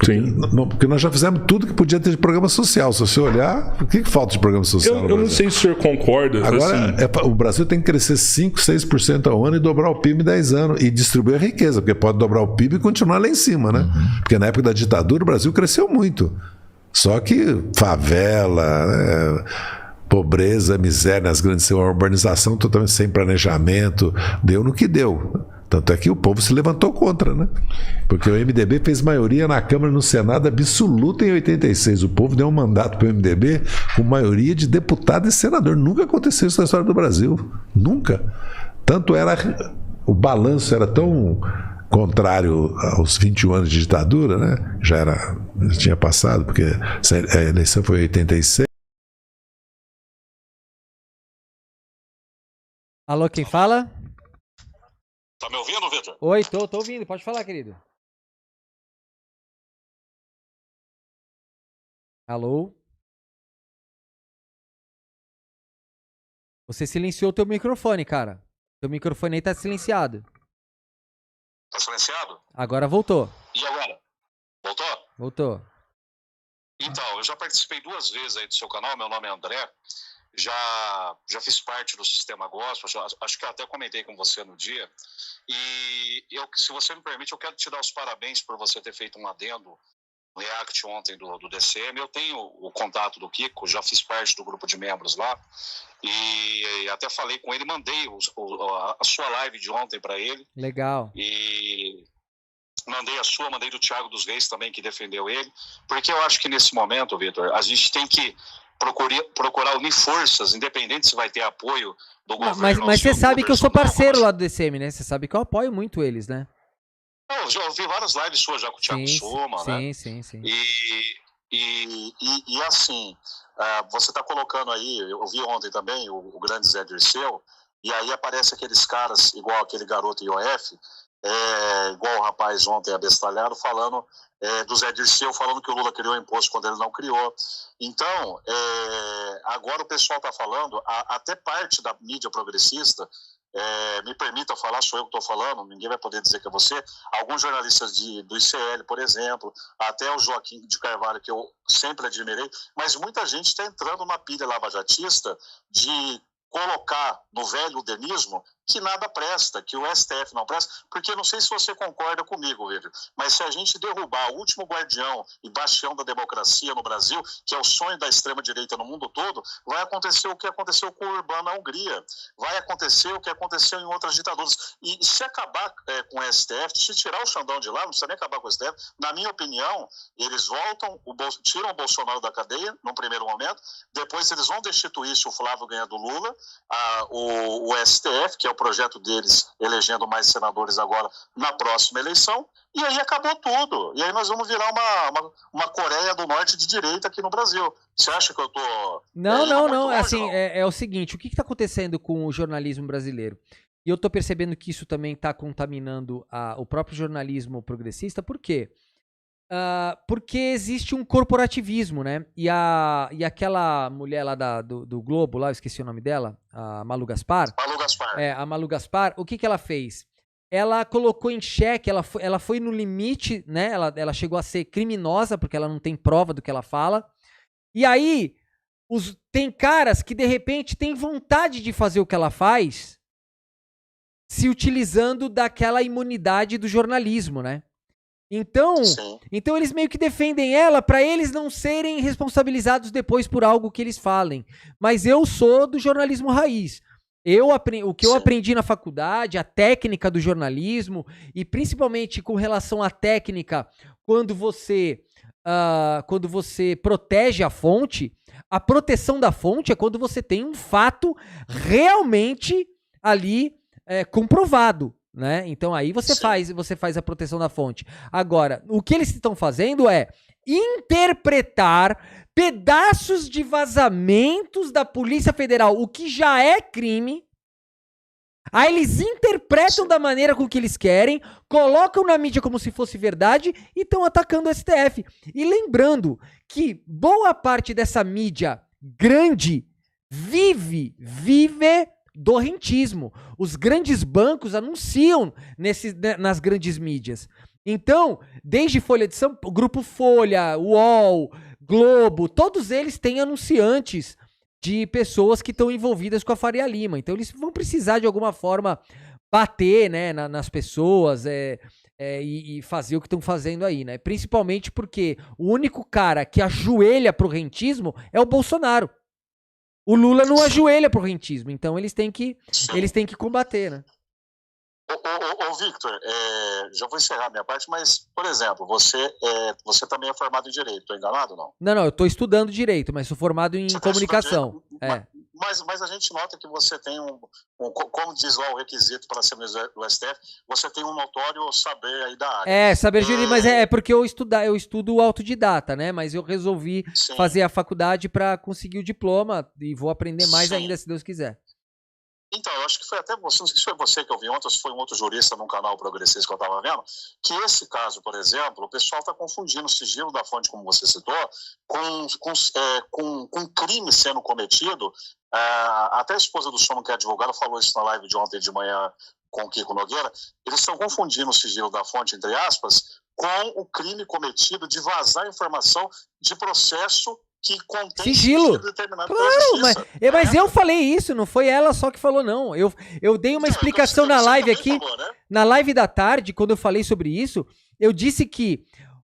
Sim. Porque nós já fizemos tudo que podia ter de programa social. Se você olhar, o que falta de programa social? Eu não sei se o senhor concorda. Agora, assim, o Brasil tem que crescer 5%, 6% ao ano e dobrar o PIB em 10 anos. E distribuir a riqueza, porque pode dobrar o PIB e continuar lá em cima, né? Porque na época da ditadura o Brasil cresceu muito. Só que favela, pobreza, miséria nas grandes cidades, urbanização totalmente sem planejamento, deu no que deu. Tanto é que o povo se levantou contra, né? Porque o MDB fez maioria na Câmara e no Senado absoluta em 86. O povo deu um mandato para o MDB com maioria de deputado e senador. Nunca aconteceu isso na história do Brasil. Nunca. Tanto era... O balanço era tão contrário aos 21 anos de ditadura, né? Já tinha passado, porque a eleição foi em 86. Alô, quem fala? Tá me ouvindo, Vitor? Oi, tô ouvindo. Pode falar, querido. Alô? Você silenciou o teu microfone, cara. Teu microfone aí tá silenciado. Tá silenciado? Agora voltou. E agora? Voltou? Voltou. Então, eu já participei 2 vezes aí do seu canal, meu nome é André. Já fiz parte do Sistema Gospel, acho que eu até comentei com você no dia. E se você me permite, eu quero te dar os parabéns por você ter feito um adendo no React ontem do DCM. Eu tenho o contato do Kiko, já fiz parte do grupo de membros lá. E até falei com ele, mandei a sua live de ontem para ele. Legal. E mandei a sua, mandei do Thiago dos Reis também, que defendeu ele. Porque eu acho que nesse momento, Vitor, a gente tem que procurar unir forças, independente se vai ter apoio do governo. Mas você sabe que eu sou parceiro lá do DCM, né? Você sabe que eu apoio muito eles, né? Eu já ouvi várias lives suas já com o Thiago Soma, né? Sim. E assim, você está colocando aí, eu vi ontem também o grande Zé Dirceu, e aí aparece aqueles caras, igual aquele garoto IOF, igual o rapaz ontem abestalhado, falando do Zé Dirceu, falando que o Lula criou o imposto quando ele não criou. Então, agora o pessoal está falando, até parte da mídia progressista, me permita falar, sou eu que estou falando, ninguém vai poder dizer que é você, alguns jornalistas do ICL, por exemplo, até o Joaquim de Carvalho, que eu sempre admirei, mas muita gente está entrando na pilha lavajatista de colocar no velho udenismo que nada presta, que o STF não presta, porque não sei se você concorda comigo, Vitor, mas se a gente derrubar o último guardião e bastião da democracia no Brasil, que é o sonho da extrema-direita no mundo todo, vai acontecer o que aconteceu com o Orbán na Hungria, vai acontecer o que aconteceu em outras ditaduras. E se acabar com o STF, se tirar o Xandão de lá, não precisa nem acabar com o STF, na minha opinião, eles voltam, tiram o Bolsonaro da cadeia, num primeiro momento, depois eles vão destituir, se o Flávio ganhar do Lula, o STF, que é o projeto deles, elegendo mais senadores agora na próxima eleição, e aí acabou tudo. E aí nós vamos virar uma Coreia do Norte de direita aqui no Brasil. Você acha que eu tô... Não. Assim, é o seguinte, o que está acontecendo com o jornalismo brasileiro? E eu estou percebendo que isso também está contaminando o próprio jornalismo progressista. Por quê? Porque existe um corporativismo, né? E aquela mulher lá do Globo, lá, eu esqueci o nome dela, a Malu Gaspar. A Malu Gaspar, o que ela fez? Ela colocou em xeque, ela foi no limite, né? Ela chegou a ser criminosa, porque ela não tem prova do que ela fala. E aí, tem caras que de repente têm vontade de fazer o que ela faz, se utilizando daquela imunidade do jornalismo, né? Então eles meio que defendem ela para eles não serem responsabilizados depois por algo que eles falem. Mas eu sou do jornalismo raiz. O que eu aprendi na faculdade, a técnica do jornalismo, e principalmente com relação à técnica, quando você protege a fonte, a proteção da fonte é quando você tem um fato realmente ali comprovado. Né? Então aí você faz a proteção da fonte. Agora, o que eles estão fazendo é interpretar pedaços de vazamentos da Polícia Federal, o que já é crime. Aí eles interpretam da maneira com que eles querem, colocam na mídia como se fosse verdade e estão atacando o STF. E lembrando que boa parte dessa mídia grande vive do rentismo. Os grandes bancos anunciam nas grandes mídias. Então, desde Folha de São Paulo, Grupo Folha, UOL, Globo, todos eles têm anunciantes de pessoas que estão envolvidas com a Faria Lima. Então, eles vão precisar, de alguma forma, bater, né, nas pessoas e fazer o que estão fazendo aí, né? Principalmente porque o único cara que ajoelha pro rentismo é o Bolsonaro. O Lula não ajoelha pro rentismo, então eles têm que combater, né? Ô Victor, já vou encerrar a minha parte, mas, por exemplo, você também é formado em Direito, estou enganado ou não? Não, eu estou estudando Direito, mas sou formado em Comunicação. Mas a gente nota que você tem como diz lá o requisito para ser ministro do STF, você tem um notório saber aí da área. Saber jurídico, mas é porque eu estudo autodidata, né? Mas eu resolvi fazer a faculdade para conseguir o diploma e vou aprender mais ainda, se Deus quiser. Então, eu acho que foi até você, não sei se foi você que eu vi ontem, ou se foi um outro jurista num canal progressista que eu estava vendo, que esse caso, por exemplo, o pessoal está confundindo o sigilo da fonte, como você citou, com crime sendo cometido. Até a esposa do Somo, que é advogada, falou isso na live de ontem de manhã com o Kiko Nogueira. Eles estão confundindo o sigilo da fonte, entre aspas, com o crime cometido de vazar informação de processo que contém sigilo determinado. Claro, mas eu falei isso, não foi ela só que falou, não. Eu dei uma explicação na live aqui, falou, né? Na live da tarde, quando eu falei sobre isso, eu disse que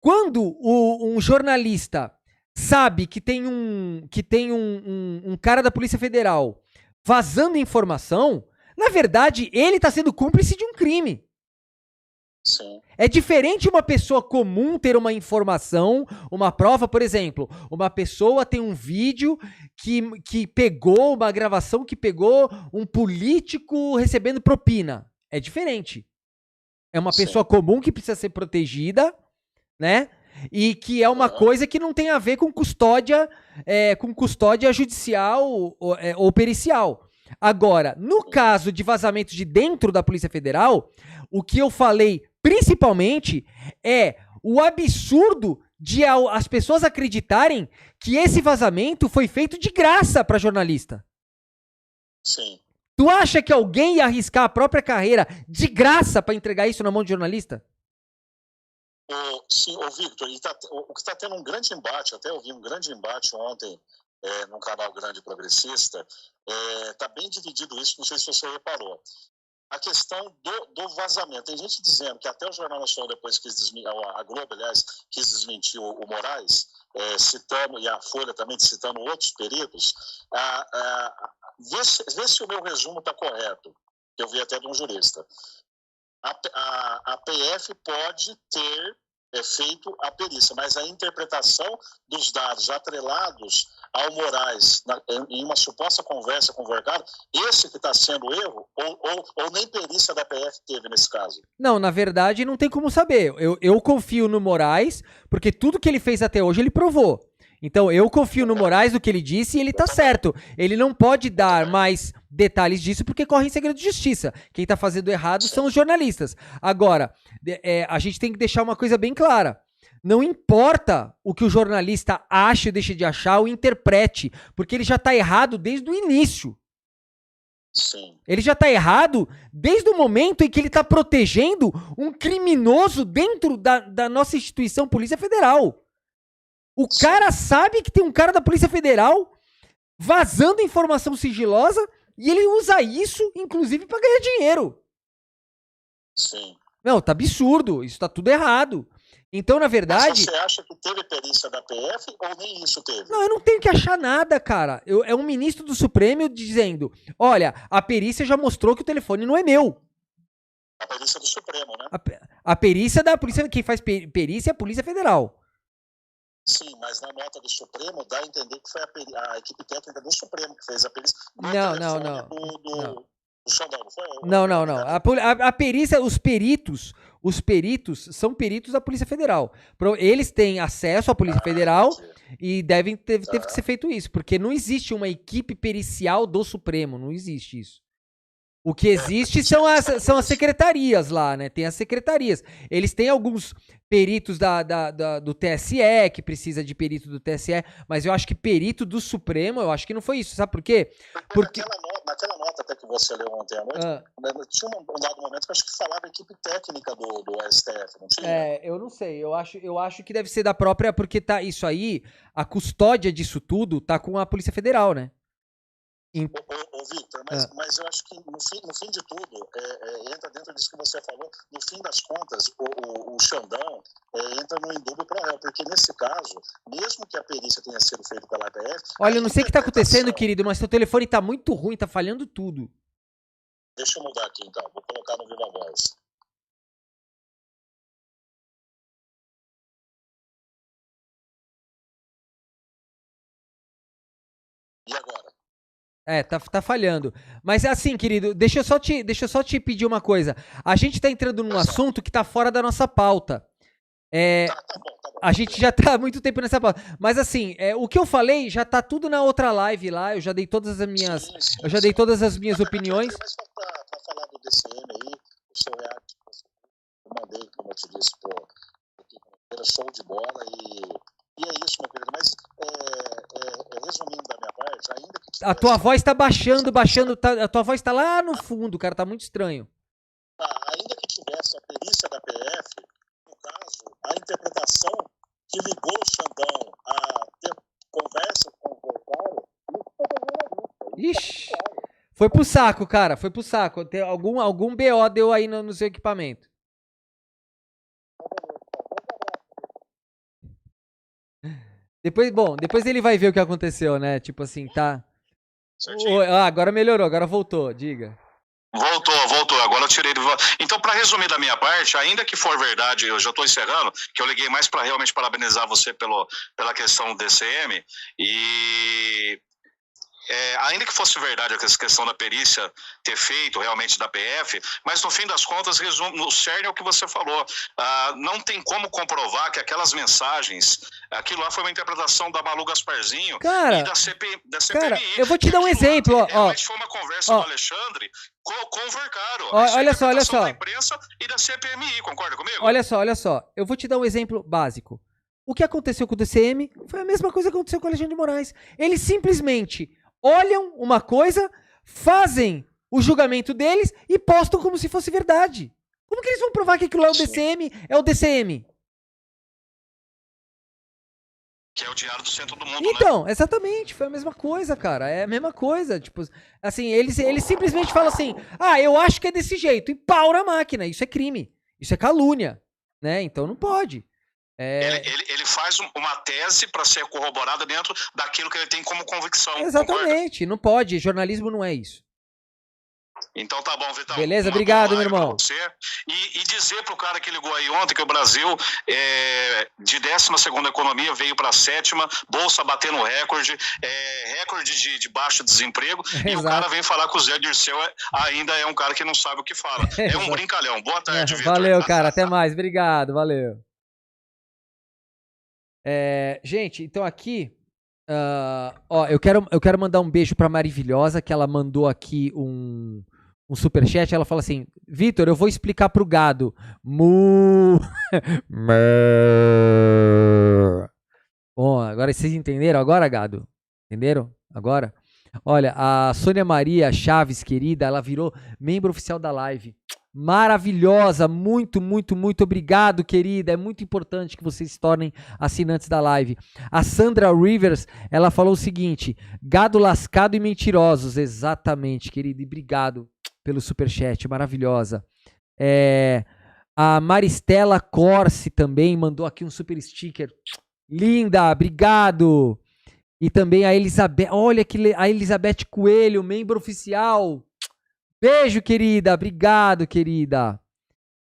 quando um jornalista sabe que tem um cara da Polícia Federal vazando informação, na verdade, ele está sendo cúmplice de um crime. Sim. É diferente uma pessoa comum ter uma informação, uma prova, por exemplo, uma pessoa tem um vídeo que pegou, uma gravação que pegou um político recebendo propina. É diferente. É uma pessoa comum que precisa ser protegida, né? E que é uma coisa que não tem a ver com custódia judicial ou pericial. Agora, no caso de vazamento de dentro da Polícia Federal, o que eu falei principalmente é o absurdo de as pessoas acreditarem que esse vazamento foi feito de graça para jornalista. Sim. Tu acha que alguém ia arriscar a própria carreira de graça para entregar isso na mão de jornalista? Sim, Victor, o que está tendo um grande embate, até eu vi um grande embate ontem num canal grande progressista, está bem dividido isso, não sei se você reparou. A questão do vazamento. Tem gente dizendo que até o Jornal Nacional depois quis desmentir, a Globo, aliás, quis desmentir o Moraes, citando, e a Folha também citando outros peritos. Vê se o meu resumo está correto, que eu vi até de um jurista. A PF pode ter feito a perícia, mas a interpretação dos dados atrelados ao Moraes em uma suposta conversa com o Vergara, esse que está sendo erro, ou nem perícia da PF teve nesse caso? Não, na verdade não tem como saber. Eu confio no Moraes, porque tudo que ele fez até hoje ele provou. Então eu confio no Moraes, do que ele disse, e ele tá certo. Ele não pode dar mais detalhes disso porque corre em segredo de justiça. Quem tá fazendo errado são os jornalistas. Agora, a gente tem que deixar uma coisa bem clara. Não importa o que o jornalista ache ou deixe de achar ou interprete, porque ele já tá errado desde o início. Sim. Ele já tá errado desde o momento em que ele tá protegendo um criminoso dentro da nossa instituição Polícia Federal. O cara sabe que tem um cara da Polícia Federal vazando informação sigilosa e ele usa isso, inclusive, pra ganhar dinheiro. Sim. Não, tá absurdo. Isso tá tudo errado. Então, na verdade... Mas você acha que teve perícia da PF ou nem isso teve? Não, eu não tenho que achar nada, cara. É um ministro do Supremo dizendo, olha, a perícia já mostrou que o telefone não é meu. A perícia do Supremo, né? A perícia da Polícia... Quem faz perícia é a Polícia Federal. Sim, mas na nota do Supremo dá a entender que foi a equipe técnica do Supremo que fez a perícia. Não. Do Xandão, não foi? Não. A perícia, os peritos são peritos da Polícia Federal. Eles têm acesso à Polícia Federal e teve que ser feito isso, porque não existe uma equipe pericial do Supremo, não existe isso. O que existe são as secretarias lá, né? Tem as secretarias. Eles têm alguns peritos do TSE, que precisa de perito do TSE, mas eu acho que perito do Supremo, eu acho que não foi isso. Sabe por quê? Porque... Naquela nota até que você leu ontem à noite, tinha um dado momento que eu acho que falava equipe técnica do STF, não tinha? Eu não sei. Eu acho que deve ser da própria, porque tá isso aí, a custódia disso tudo tá com a Polícia Federal, né? Ô Victor, mas eu acho que no fim de tudo, entra dentro disso que você falou, no fim das contas, o Xandão entra no indúbio pro réu, porque nesse caso, mesmo que a perícia tenha sido feita pela APF... Olha, eu não sei o que tá acontecendo, querido, mas seu telefone tá muito ruim, tá falhando tudo. Deixa eu mudar aqui então, vou colocar no Viva Voz. E agora? Tá falhando. Mas assim, querido, deixa eu só te pedir uma coisa. A gente tá entrando num assunto que tá fora da nossa pauta. Tá bom. A gente já tá há muito tempo nessa pauta. Mas assim, o que eu falei já tá tudo na outra live lá. Eu já dei todas as minhas. Eu já dei todas as minhas opiniões. Mas pra falar do DCM aí, o seu react, eu mandei, como eu te disse, era show de bola e é isso, meu querido. Mas resumindo da minha parte, ainda que... A tua voz tá baixando. A tua voz tá lá no fundo, cara. Tá muito estranho. Ainda que tivesse a perícia da PF, no caso, a interpretação que ligou o Xandão a ter conversa com o Voltaire, Ixi, foi pro saco, cara. Foi pro saco. Tem algum BO deu aí no seu equipamento. Depois ele vai ver o que aconteceu, né? Tipo assim, tá. Agora melhorou, agora voltou, diga. Voltou. Agora eu tirei do... Então, para resumir da minha parte, ainda que for verdade, eu já estou encerrando, que eu liguei mais para realmente parabenizar você pela questão do DCM e... ainda que fosse verdade essa questão da perícia ter feito realmente da PF, mas no fim das contas, o cerne é o que você falou. Não tem como comprovar que aquelas mensagens, aquilo lá foi uma interpretação da Malu Gasparzinho cara, e da CPMI. Cara, eu vou te dar um exemplo. Realmente foi uma conversa do Alexandre com o Vercaro. Olha só. Da imprensa e da CPMI, concorda comigo? Olha só. Eu vou te dar um exemplo básico. O que aconteceu com o DCM foi a mesma coisa que aconteceu com o Alexandre de Moraes. Eles simplesmente olham uma coisa, fazem o julgamento deles e postam como se fosse verdade. Como que eles vão provar que aquilo é o DCM? É o DCM. Que é o diário do centro do mundo, então, né? Exatamente, foi a mesma coisa, cara. É a mesma coisa. Tipo, assim, eles simplesmente falam assim: eu acho que é desse jeito. E pau na máquina. Isso é crime. Isso é calúnia. Né? Então não pode. Ele faz uma tese para ser corroborada dentro daquilo que ele tem como convicção. Exatamente, concorda? Não pode. Jornalismo não é isso. Então tá bom, Vitão. Beleza, obrigado, meu irmão. E dizer pro cara que ligou aí ontem que o Brasil de 12ª economia veio pra 7ª, bolsa batendo recorde, recorde de baixo desemprego, e o cara vem falar que o Zé Dirceu ainda é um cara que não sabe o que fala. É um brincalhão. Boa tarde, Vitor. Valeu, cara. Até mais. Obrigado, valeu. Gente, então aqui... eu quero mandar um beijo pra Maravilhosa, que ela mandou aqui um superchat. Ela fala assim: Vitor, eu vou explicar pro gado. Mu. Bom, agora vocês entenderam agora, gado? Entenderam? Agora? Olha, a Sônia Maria Chaves, querida, ela virou membro oficial da live. Maravilhosa, muito obrigado, querida. É muito importante que vocês se tornem assinantes da live. A Sandra Rivers, ela falou o seguinte: gado lascado e mentirosos. Exatamente, querida, e obrigado pelo superchat, maravilhosa. A Maristela Corsi também mandou aqui um super sticker. Linda, obrigado. E também a Elizabeth, olha que a Elizabeth Coelho, membro oficial. Beijo, querida. Obrigado, querida.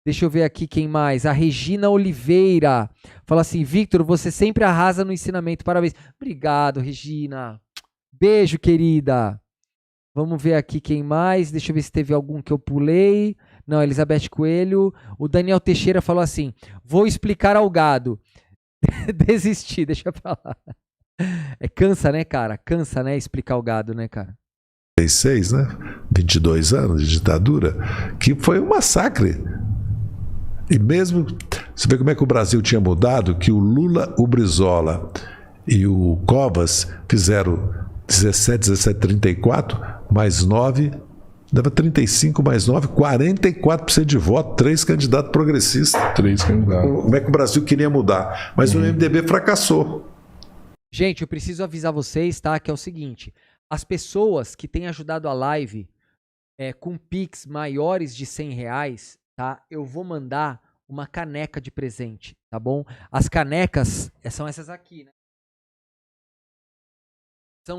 Deixa eu ver aqui quem mais. A Regina Oliveira. Fala assim: Victor, você sempre arrasa no ensinamento. Parabéns. Obrigado, Regina. Beijo, querida. Vamos ver aqui quem mais. Deixa eu ver se teve algum que eu pulei. Não, Elizabeth Coelho. O Daniel Teixeira falou assim: vou explicar ao gado. Desisti, deixa pra lá. Cansa, né, cara? Cansa, né, explicar o gado, né, cara? 36, né? 22 anos de ditadura, que foi um massacre. E mesmo, você vê como é que o Brasil tinha mudado, que o Lula, o Brizola e o Covas fizeram 17, 34, mais 9, dava 35 mais 9, 44% de voto, 3 candidatos progressistas. 3 candidatos. Como é que o Brasil queria mudar? Mas o MDB fracassou. Gente, eu preciso avisar vocês, tá? Que é o seguinte, as pessoas que têm ajudado a live com Pix maiores de R$100, tá? Eu vou mandar uma caneca de presente, tá bom? As canecas são essas aqui, né?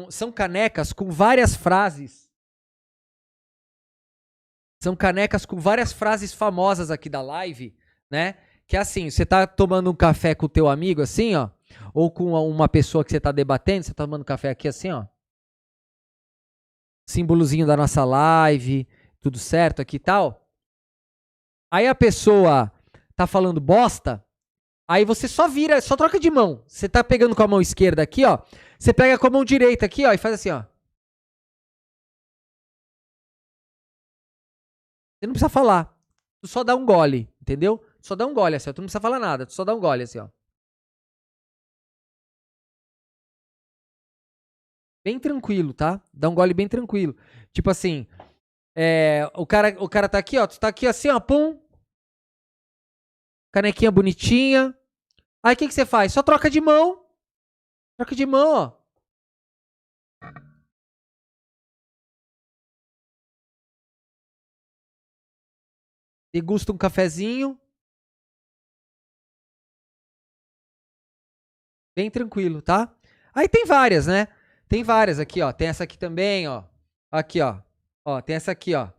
São canecas com várias frases. São canecas com várias frases famosas aqui da live, né? Que é assim, você tá tomando um café com o teu amigo assim, ó, ou com uma pessoa que você tá debatendo, você tá tomando café aqui assim, ó. Símbolozinho da nossa live, tudo certo aqui e tal. Aí a pessoa tá falando bosta, aí você só vira, só troca de mão. Você tá pegando com a mão esquerda aqui, ó. Você pega com a mão direita aqui, ó, e faz assim, ó. Você não precisa falar. Tu só dá um gole, entendeu? Só dá um gole assim, ó. Tu não precisa falar nada, tu só dá um gole assim, ó. Bem tranquilo, tá? Dá um gole bem tranquilo. Tipo assim, o cara tá aqui, ó. Tu tá aqui assim, ó, pum. Canequinha bonitinha. Aí o que você faz? Só troca de mão. Troca de mão, ó. Degusta um cafezinho. Bem tranquilo, tá? Aí tem várias, né? Tem várias aqui, ó. Tem essa aqui também, ó. Aqui, ó. Ó, tem essa aqui, ó.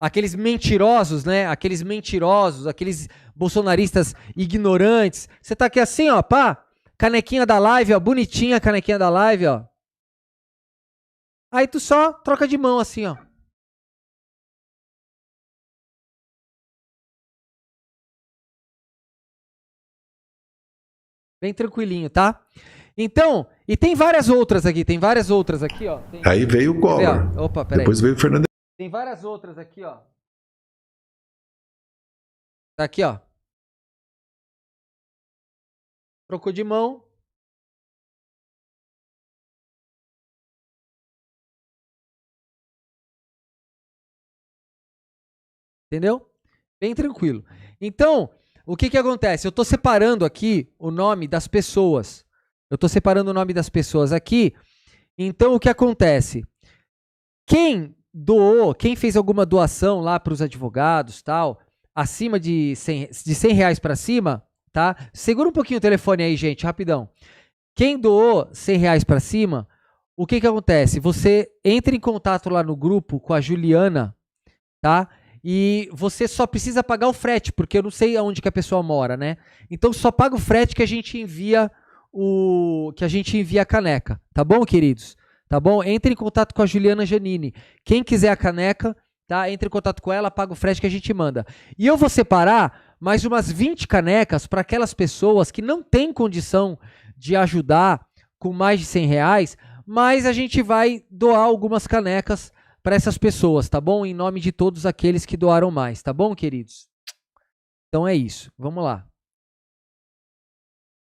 Aqueles mentirosos, né? Aqueles mentirosos, aqueles bolsonaristas ignorantes. Você tá aqui assim, ó, pá. Canequinha da live, ó. Bonitinha a canequinha da live, ó. Aí tu só troca de mão assim, ó. Bem tranquilinho, tá? Então, e tem várias outras aqui, ó. Aí veio o Collor. Opa, peraí. Depois veio o Fernando. Tem várias outras aqui, ó. Tá aqui, ó. Trocou de mão. Entendeu? Bem tranquilo. Então, o que acontece? Eu tô separando aqui o nome das pessoas. Eu tô separando o nome das pessoas aqui. Então, o que acontece? Quem doou, quem fez alguma doação lá para os advogados, tal, acima de R$100 para cima, tá? Segura um pouquinho o telefone aí, gente, rapidão. Quem doou R$100 para cima, o que acontece? Você entra em contato lá no grupo com a Juliana, tá? E você só precisa pagar o frete, porque eu não sei aonde que a pessoa mora, né? Então só paga o frete que a gente envia a caneca, tá bom, queridos? Tá bom? Entre em contato com a Juliana Janini. Quem quiser a caneca, tá? Entre em contato com ela, paga o frete que a gente manda. E eu vou separar mais umas 20 canecas para aquelas pessoas que não têm condição de ajudar com mais de R$100, mas a gente vai doar algumas canecas para essas pessoas, tá bom? Em nome de todos aqueles que doaram mais, tá bom, queridos? Então é isso. Vamos lá.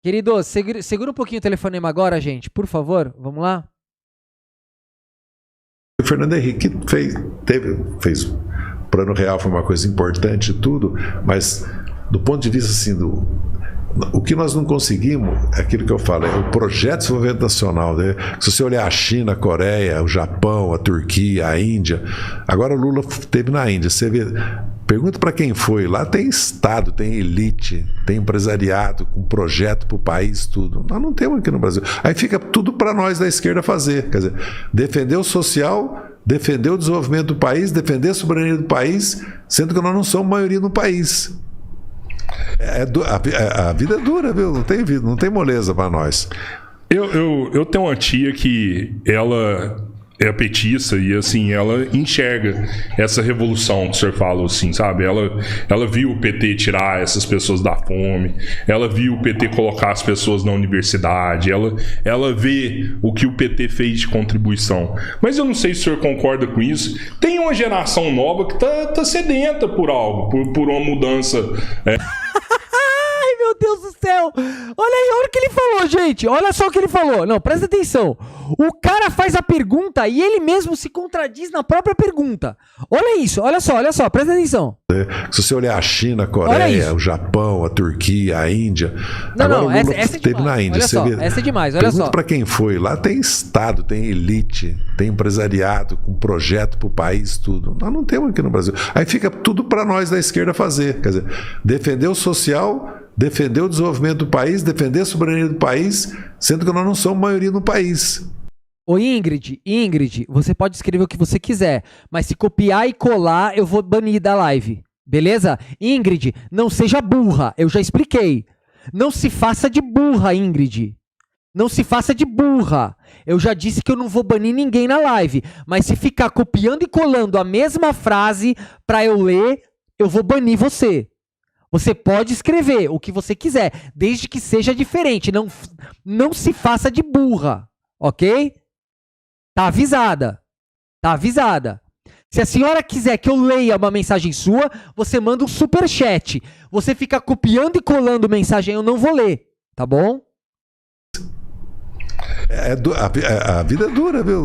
Queridos, segura um pouquinho o telefonema agora, gente, por favor. Vamos lá? O Fernando Henrique fez o Plano Real, foi uma coisa importante e tudo, mas do ponto de vista assim, o que nós não conseguimos, é aquilo que eu falo, é o projeto de desenvolvimento nacional, né? Se você olhar a China, a Coreia, o Japão, a Turquia, a Índia, agora o Lula esteve na Índia, você vê, pergunta para quem foi, lá tem Estado, tem elite, tem empresariado, com projeto para o país, tudo. Nós não temos aqui no Brasil. Aí fica tudo para nós da esquerda fazer, quer dizer, defender o social, defender o desenvolvimento do país, defender a soberania do país, sendo que nós não somos maioria no país. A vida é dura, viu? Não tem vida, não tem moleza para nós. Eu tenho uma tia que ela é petista e, assim, ela enxerga essa revolução que o senhor falou, assim, sabe? Ela viu o PT tirar essas pessoas da fome, ela viu o PT colocar as pessoas na universidade, ela vê o que o PT fez de contribuição. Mas eu não sei se o senhor concorda com isso. Tem uma geração nova que tá sedenta por algo, por uma mudança. Ai, meu Deus do céu! Olha aí, olha o que ele falou, gente! Olha só o que ele falou. Não, presta atenção. O cara faz a pergunta e ele mesmo se contradiz na própria pergunta. Olha isso, olha só, presta atenção. Se você olhar a China, a Coreia, o Japão, a Turquia, a Índia... Não, Lula essa é teve demais. na Índia. Olha só, essa é demais, olha Pergunta só. para quem foi. Lá tem Estado, tem elite, tem empresariado, com projeto para o país, tudo. Nós não temos aqui no Brasil. Aí fica tudo para nós da esquerda fazer. Quer dizer, defender o social, defender o desenvolvimento do país, defender a soberania do país, sendo que nós não somos maioria no país. Ô Ingrid, você pode escrever o que você quiser, mas se copiar e colar, eu vou banir da live. Beleza? Ingrid, não seja burra, eu já expliquei. Não se faça de burra, Ingrid. Não se faça de burra. Eu já disse que eu não vou banir ninguém na live, mas se ficar copiando e colando a mesma frase pra eu ler, eu vou banir você. Você pode escrever o que você quiser, desde que seja diferente. Não se faça de burra, ok? Tá avisada. Tá avisada. Se a senhora quiser que eu leia uma mensagem sua, você manda um superchat. Você fica copiando e colando mensagem, eu não vou ler. Tá bom? A vida é dura, viu?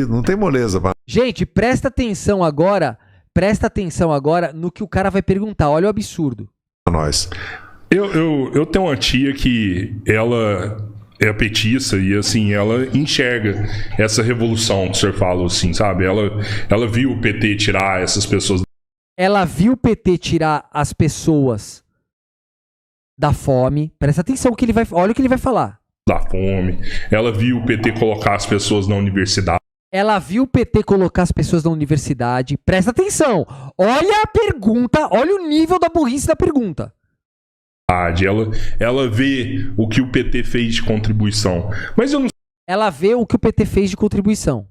Não tem moleza. Gente, presta atenção agora no que o cara vai perguntar. Olha o absurdo. Nós. Eu tenho uma tia que ela é petista e, assim, ela enxerga essa revolução que o senhor falou, assim, sabe? Ela viu o PT tirar essas pessoas. Ela viu o PT tirar as pessoas da fome. Presta atenção que ele vai, olha o que ele vai falar. Da fome. Ela viu o PT colocar as pessoas na universidade. Ela viu o PT colocar as pessoas na universidade. Presta atenção. Olha a pergunta, olha o nível da burrice da pergunta. Ela vê o que o PT fez de contribuição. Mas eu não... Ela vê o que o PT fez de contribuição.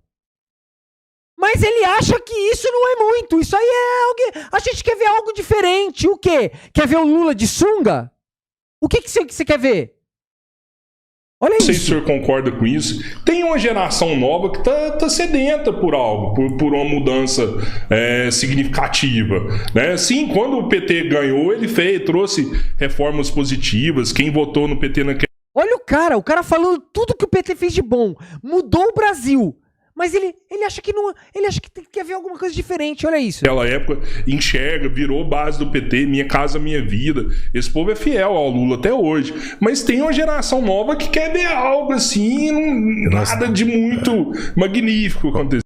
Mas ele acha que isso não é muito. Isso aí é algo... A gente quer ver algo diferente. O quê? Quer ver o Lula de sunga? O que você quer ver? Olha isso. Não sei se o senhor concorda com isso. Tem uma geração nova que tá sedenta por algo, por uma mudança significativa, né? Sim, quando o PT ganhou, ele trouxe reformas positivas. Quem votou no PT naquele... Olha o cara falando tudo que o PT fez de bom. Mudou o Brasil. Mas ele acha que não, ele acha que quer ver alguma coisa diferente, olha isso. Naquela época, enxerga, virou base do PT, Minha Casa Minha Vida. Esse povo é fiel ao Lula até hoje. Mas tem uma geração nova que quer ver algo assim, nada de muito magnífico acontecer.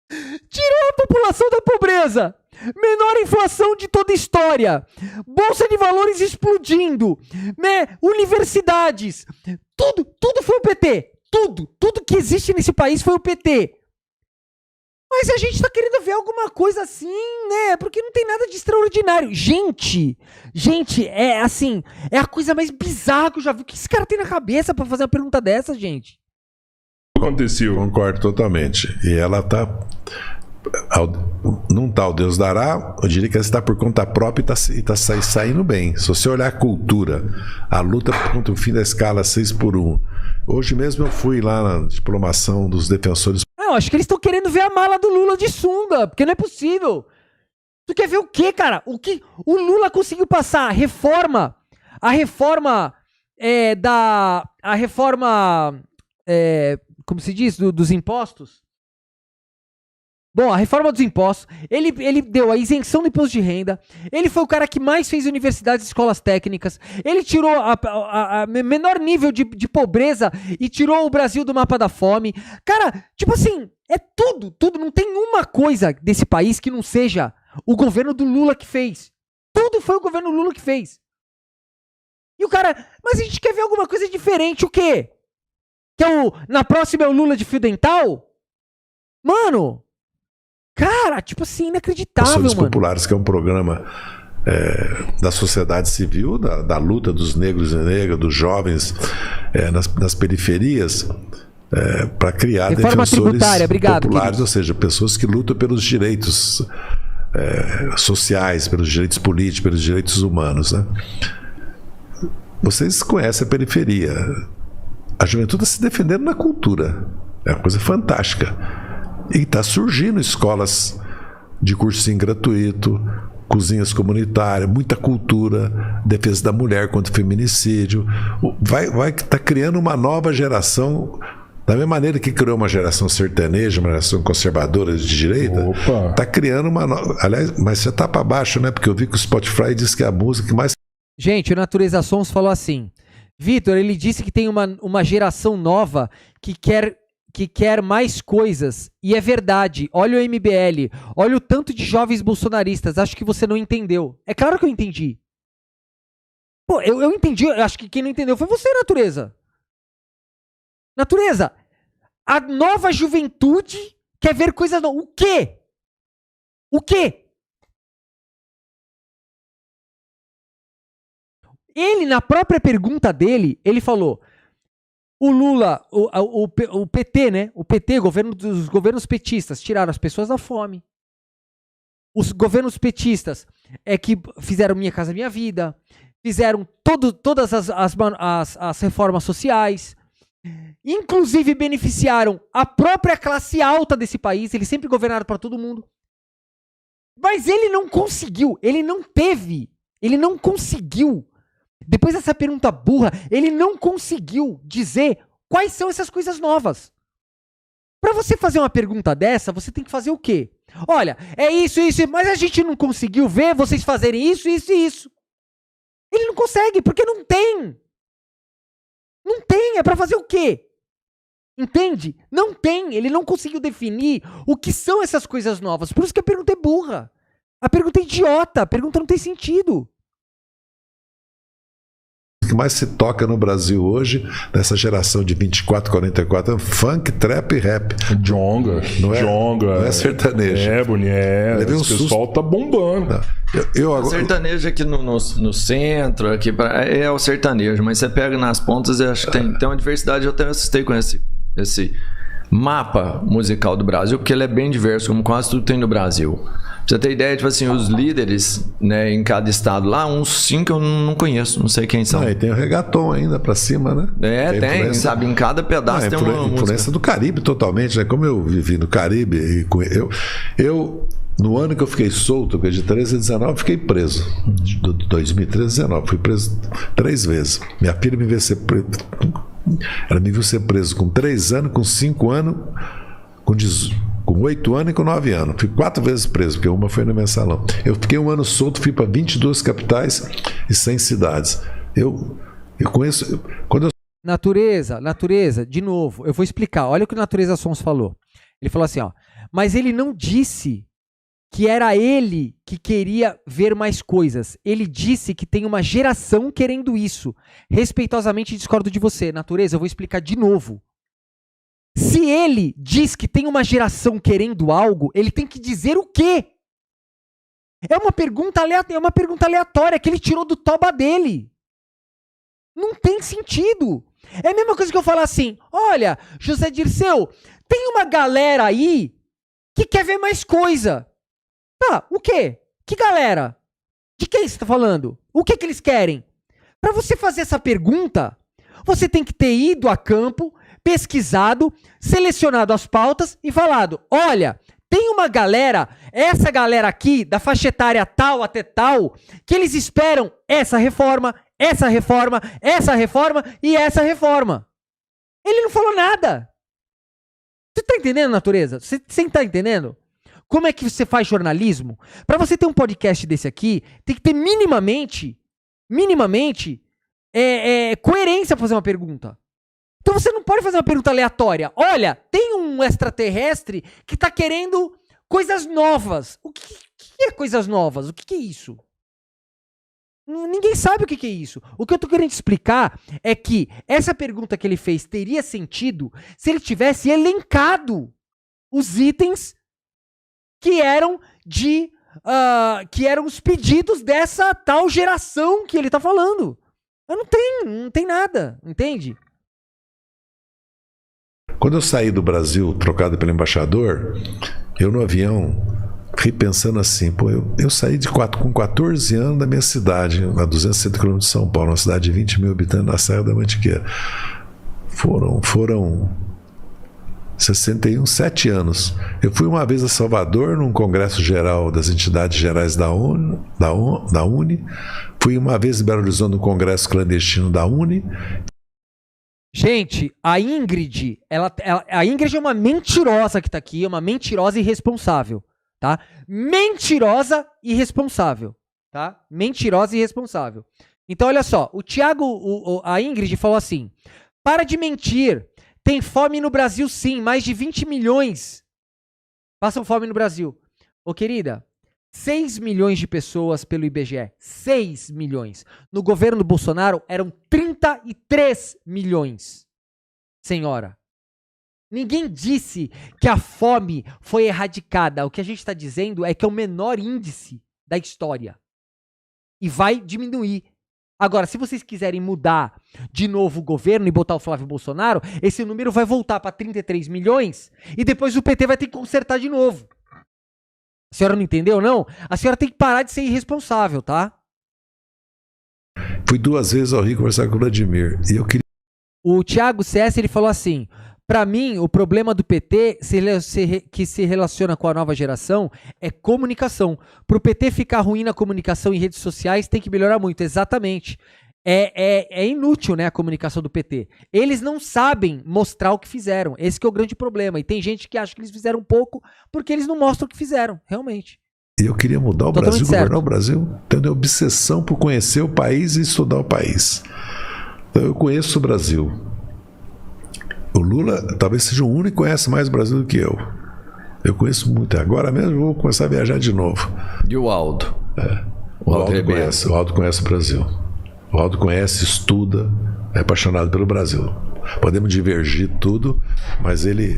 Tirou a população da pobreza. Menor inflação de toda a história. Bolsa de valores explodindo. Universidades. Tudo foi o PT. Tudo que existe nesse país foi o PT. Mas a gente tá querendo ver alguma coisa assim, né? Porque não tem nada de extraordinário. Gente, é assim, é a coisa mais bizarra que eu já vi. O que esse cara tem na cabeça pra fazer uma pergunta dessa, gente? Aconteceu. Concordo totalmente. E ela tá... Num tal Deus dará, eu diria que ela está por conta própria e tá saindo bem. Se você olhar a cultura, a luta contra o fim da escala 6x1. Hoje mesmo eu fui lá na diplomação dos defensores. Eu acho que eles estão querendo ver a mala do Lula de sunga, porque não é possível. Tu quer ver o quê, cara? O que o Lula conseguiu passar? A reforma como se diz, dos impostos? Bom, a reforma dos impostos, ele deu a isenção do imposto de renda, ele foi o cara que mais fez universidades e escolas técnicas, ele tirou a menor nível de pobreza e tirou o Brasil do mapa da fome. Cara, tipo assim, é tudo, não tem uma coisa desse país que não seja o governo do Lula que fez. Tudo foi o governo Lula que fez. E o cara, mas a gente quer ver alguma coisa diferente, o quê? Na próxima é o Lula de fio dental? Mano... Cara, tipo assim, inacreditável, Ações mano. Populares, que é um programa da sociedade civil, da luta dos negros e negras, dos jovens nas periferias. para criar Reforma defensores tributária, obrigado, populares, querido. ou seja, pessoas que lutam pelos direitos sociais, pelos direitos políticos, pelos direitos humanos, né? Vocês conhecem a periferia. A juventude está se defendendo na cultura. É uma coisa fantástica. E está surgindo escolas de cursinho gratuito, cozinhas comunitárias, muita cultura, defesa da mulher contra o feminicídio. Vai tá criando uma nova geração, da mesma maneira que criou uma geração sertaneja, uma geração conservadora de direita. Está criando uma nova. Aliás, mas você tá para baixo, né? Porque eu vi que o Spotify diz que é a música que mais. Gente, o Natureza Sons falou assim: Vitor, ele disse que tem uma geração nova que quer mais coisas. E é verdade. Olha o MBL. Olha o tanto de jovens bolsonaristas. Acho que você não entendeu. É claro que eu entendi. Pô, eu entendi. Eu acho que quem não entendeu foi você, Natureza. Natureza, a nova juventude quer ver coisas novas. O quê? O quê? Ele, na própria pergunta dele, ele falou: o Lula, o PT, né? O PT, os governos petistas, tiraram as pessoas da fome. Os governos petistas é que fizeram Minha Casa Minha Vida, fizeram todas as reformas sociais, inclusive beneficiaram a própria classe alta desse país. Eles sempre governaram para todo mundo. Mas ele não conseguiu, ele não conseguiu. Depois dessa pergunta burra, ele não conseguiu dizer quais são essas coisas novas. Para você fazer uma pergunta dessa, você tem que fazer o quê? Olha, é isso, mas a gente não conseguiu ver vocês fazerem isso, isso e isso. Ele não consegue, porque não tem. Não tem, é para fazer o quê? Entende? Não tem, ele não conseguiu definir o que são essas coisas novas. Por isso que a pergunta é burra. A pergunta é idiota, a pergunta não tem sentido. Que mais se toca no Brasil hoje, nessa geração de 24, 44 anos, funk, trap e rap. Jonga. Não é, Jonga. não é sertanejo. É, Boninho. Levei um O pessoal tá bombando. Agora... sertanejo aqui no centro, aqui é o sertanejo, mas você pega nas pontas e acho que tem uma diversidade. Eu até assustei com esse mapa musical do Brasil, porque ele é bem diverso, como quase tudo tem no Brasil. Pra você ter ideia, tipo assim, os líderes, né, em cada estado lá, uns 5 eu não conheço, não sei quem são. E tem o reggaeton ainda pra cima, né? Tem, sabe? Em cada pedaço tem uma influência música. do Caribe totalmente, né? Como eu vivi no Caribe, e eu no ano que eu fiquei solto, porque de 13 a 19 eu fiquei preso. De 2013 a 19, fui preso 3 vezes. Minha filha me viu ser preso. Ela me viu ser preso com 3 anos, com 5 anos, com 8 anos e com 9 anos. Fui 4 vezes preso, porque uma foi no mensalão. Eu fiquei 1 ano solto, fui para 22 capitais e 100 cidades. Eu conheço... Natureza, de novo, eu vou explicar. Olha o que o Natureza Sons falou. Ele falou assim, ó, mas ele não disse que era ele que queria ver mais coisas. Ele disse que tem uma geração querendo isso. Respeitosamente discordo de você. Natureza, eu vou explicar de novo. Se ele diz que tem uma geração querendo algo, ele tem que dizer o quê? É uma pergunta aleatória que ele tirou do toba dele. Não tem sentido. É a mesma coisa que eu falar assim, olha, José Dirceu, tem uma galera aí que quer ver mais coisa. Tá, o quê? Que galera? De quem você tá falando? O que eles querem? Para você fazer essa pergunta, você tem que ter ido a campo, pesquisado, selecionado as pautas e falado, olha, tem uma galera, essa galera aqui, da faixa etária tal até tal, que eles esperam essa reforma, essa reforma, essa reforma e essa reforma. Ele não falou nada. Você tá entendendo, Natureza? Você tá entendendo? Como é que você faz jornalismo? Para você ter um podcast desse aqui, tem que ter minimamente coerência para fazer uma pergunta. Então você não pode fazer uma pergunta aleatória. Olha, tem um extraterrestre que tá querendo coisas novas. O que é coisas novas? O que é isso? Ninguém sabe o que é isso. O que eu tô querendo explicar é que essa pergunta que ele fez teria sentido se ele tivesse elencado os itens que eram que eram os pedidos dessa tal geração que ele tá falando. Não tem nada, entende? Quando eu saí do Brasil, trocado pelo embaixador, eu no avião, fiquei pensando assim, pô, eu saí com 14 anos da minha cidade, a 260 km de São Paulo, uma cidade de 20 mil habitantes, na Serra da Mantiqueira. Foram 61, 7 anos. Eu fui uma vez a Salvador, num congresso geral das entidades gerais da Uni. Fui uma vez em Belo Horizonte, no congresso clandestino da Uni. Gente, a Ingrid, a Ingrid é uma mentirosa que tá aqui, é uma mentirosa irresponsável, tá? Mentirosa e irresponsável, tá? Mentirosa e irresponsável. Então, olha só, o Thiago, a Ingrid falou assim, para de mentir, tem fome no Brasil sim, mais de 20 milhões passam fome no Brasil. Ô querida, 6 milhões de pessoas pelo IBGE, 6 milhões. No governo do Bolsonaro eram 33 milhões. Senhora, ninguém disse que a fome foi erradicada. O que a gente está dizendo é que é o menor índice da história. E vai diminuir. Agora, se vocês quiserem mudar de novo o governo e botar o Flávio Bolsonaro, esse número vai voltar para 33 milhões e depois o PT vai ter que consertar de novo. A senhora não entendeu, não? A senhora tem que parar de ser irresponsável, tá? Fui 2 vezes ao Rio conversar com o Vladimir. E eu queria... O Thiago CS, ele falou assim, para mim, o problema do PT que se relaciona com a nova geração é comunicação. Para o PT ficar ruim na comunicação em redes sociais, tem que melhorar muito. Exatamente. É inútil, né, a comunicação do PT. Eles não sabem mostrar o que fizeram. Esse que é o grande problema. E tem gente que acha que eles fizeram pouco porque eles não mostram o que fizeram, realmente. E eu queria mudar o Totalmente Brasil, certo. governar o Brasil. Tenho obsessão por conhecer o país e estudar o país. Então eu conheço o Brasil. O Lula talvez seja o único que conhece mais o Brasil do que eu. Eu conheço muito. Agora mesmo eu vou começar a viajar de novo. E o Aldo? O Aldo conhece o Brasil. O Aldo conhece, estuda, é apaixonado pelo Brasil. Podemos divergir tudo, mas ele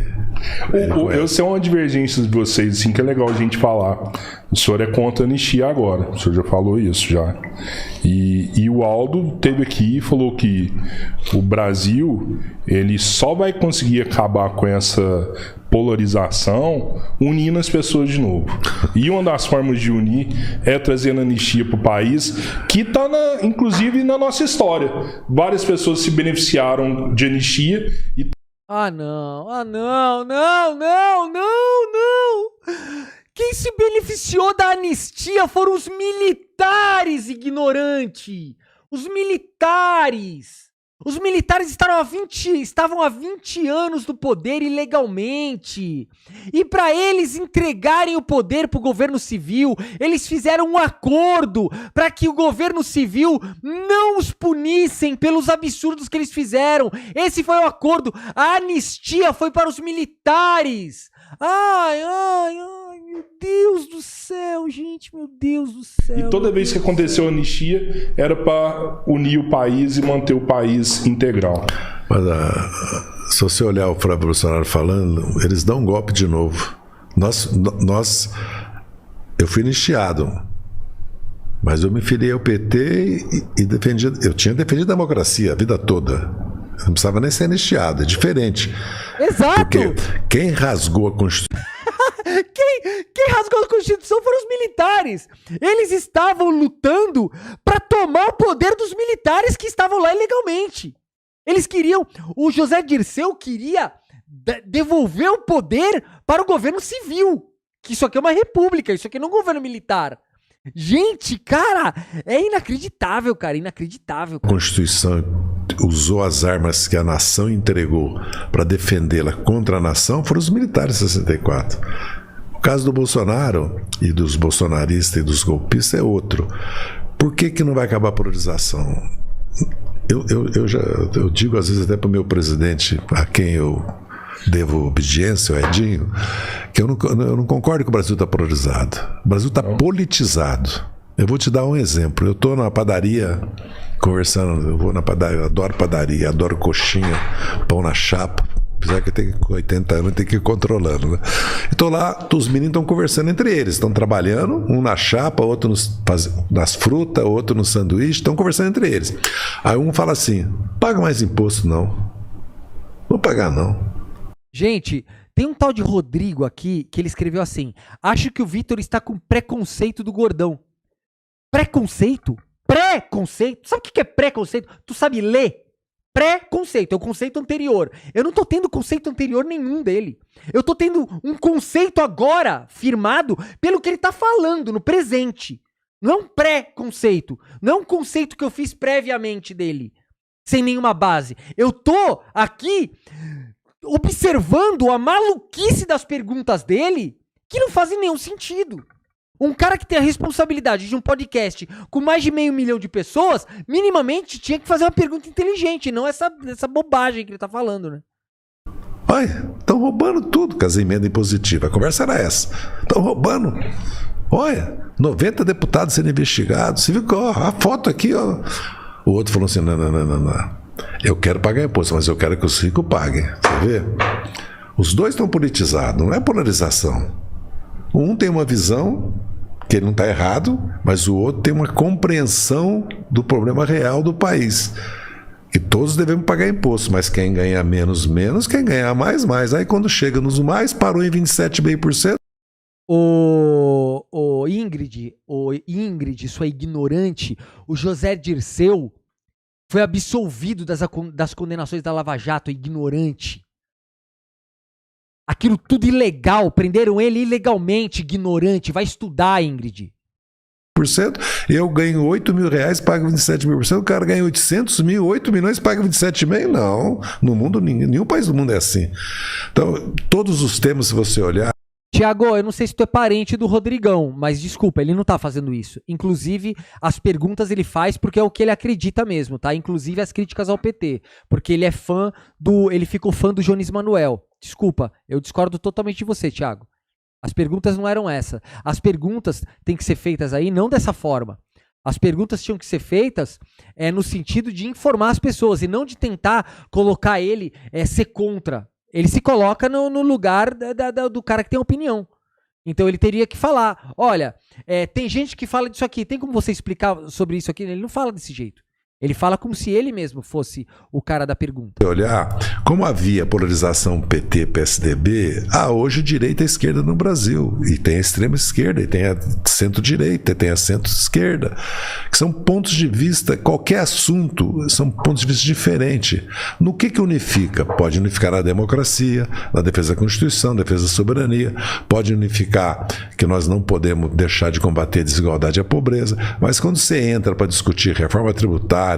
Eu sei uma divergência de vocês, assim, que é legal a gente falar. O senhor é contra a anistia agora. O senhor já falou isso, já. E o Aldo teve aqui e falou que o Brasil, ele só vai conseguir acabar com essa polarização unindo as pessoas de novo. E uma das formas de unir é trazendo anistia para o país, que está, inclusive, na nossa história. Várias pessoas se beneficiaram de anistia e Não. Quem se beneficiou da anistia foram os militares, ignorante. Os militares. Os militares estavam há 20 anos no poder ilegalmente. E para eles entregarem o poder para o governo civil, eles fizeram um acordo para que o governo civil não os punissem pelos absurdos que eles fizeram. Esse foi o acordo. A anistia foi para os militares. Ai, meu Deus do céu, gente, meu Deus do céu. E toda vez que aconteceu a anistia, era para unir o país e manter o país integral. Mas se você olhar o Flávio Bolsonaro falando, eles dão um golpe de novo. Eu fui anistiado, mas eu me filiei ao PT e eu tinha defendido a democracia a vida toda. Eu não precisava nem ser anistiado, é diferente. Exato! Porque quem rasgou a Constituição... Quem rasgou a Constituição foram os militares. Eles estavam lutando para tomar o poder dos militares que estavam lá ilegalmente. Eles queriam... O José Dirceu queria devolver o poder para o governo civil. Que isso aqui é uma república, isso aqui não é um governo militar. Gente, cara, é inacreditável, cara, inacreditável. A Constituição usou as armas que a nação entregou para defendê-la contra a nação, foram os militares em 64. O caso do Bolsonaro e dos bolsonaristas e dos golpistas é outro. Por que não vai acabar a polarização? Eu digo às vezes até para o meu presidente, a quem eu devo obediência, o Edinho, que eu não concordo que o Brasil está polarizado. O Brasil está politizado. Eu vou te dar um exemplo. Eu estou na padaria conversando, eu vou na padaria, eu adoro padaria, adoro coxinha, pão na chapa. Apesar que eu tenho 80 anos, eu tenho que ir controlando, né? Estou lá, os meninos estão conversando entre eles, estão trabalhando, um na chapa, outro nas frutas, outro no sanduíche, estão conversando entre eles. Aí um fala assim: paga mais imposto não. Vou pagar não. Gente, tem um tal de Rodrigo aqui que ele escreveu assim: acho que o Vitor está com preconceito do gordão. Preconceito? Preconceito? Sabe o que é preconceito? Tu sabe ler? Pré-conceito, é o conceito anterior. Eu não tô tendo conceito anterior nenhum dele. Eu tô tendo um conceito agora firmado pelo que ele tá falando no presente. Não é um pré-conceito. Não é um conceito que eu fiz previamente dele, sem nenhuma base. Eu tô aqui observando a maluquice das perguntas dele que não fazem nenhum sentido. Um cara que tem a responsabilidade de um podcast com mais de 500 mil de pessoas, minimamente tinha que fazer uma pergunta inteligente, não essa bobagem que ele tá falando, né? Olha, estão roubando tudo com as emendas impositivas. A conversa era essa. Estão roubando. Olha, 90 deputados sendo investigados. Você viu que, ó, a foto aqui, ó. O outro falou assim, não. Eu quero pagar imposto, mas eu quero que os ricos paguem. Você vê? Os dois estão politizados, não é polarização. Um tem uma visão que ele não está errado, mas o outro tem uma compreensão do problema real do país. E todos devemos pagar imposto, mas quem ganha menos, quem ganhar mais. Aí quando chega nos mais, parou em 27,5%. Ingrid, sua ignorante, o José Dirceu foi absolvido das condenações da Lava Jato, ignorante. Aquilo tudo ilegal, prenderam ele ilegalmente, ignorante. Vai estudar, Ingrid. Eu ganho 8 mil reais, pago 27,5%. O cara ganha 800 mil, 8 milhões, paga 27,5%. Não, no mundo, nenhum país do mundo é assim. Então, todos os temas, se você olhar... Tiago, eu não sei se tu é parente do Rodrigão, mas desculpa, ele não tá fazendo isso. Inclusive, as perguntas ele faz porque é o que ele acredita mesmo, tá? Inclusive as críticas ao PT. Porque ele é ele ficou fã do Jones Manuel. Desculpa, eu discordo totalmente de você, Tiago. As perguntas não eram essa. As perguntas têm que ser feitas aí não dessa forma. As perguntas tinham que ser feitas no sentido de informar as pessoas e não de tentar colocar ele ser contra. Ele se coloca no lugar do cara que tem opinião. Então ele teria que falar, olha, tem gente que fala disso aqui, tem como você explicar sobre isso aqui? Ele não fala desse jeito. Ele fala como se ele mesmo fosse o cara da pergunta. Olhar, como havia polarização PT-PSDB, há hoje direita e esquerda no Brasil. E tem a extrema esquerda, e tem a centro-direita, e tem a centro-esquerda. Que são pontos de vista, qualquer assunto, são pontos de vista diferentes. No que unifica? Pode unificar na democracia, na defesa da Constituição, na defesa da soberania. Pode unificar que nós não podemos deixar de combater a desigualdade e a pobreza. Mas quando você entra para discutir reforma tributária,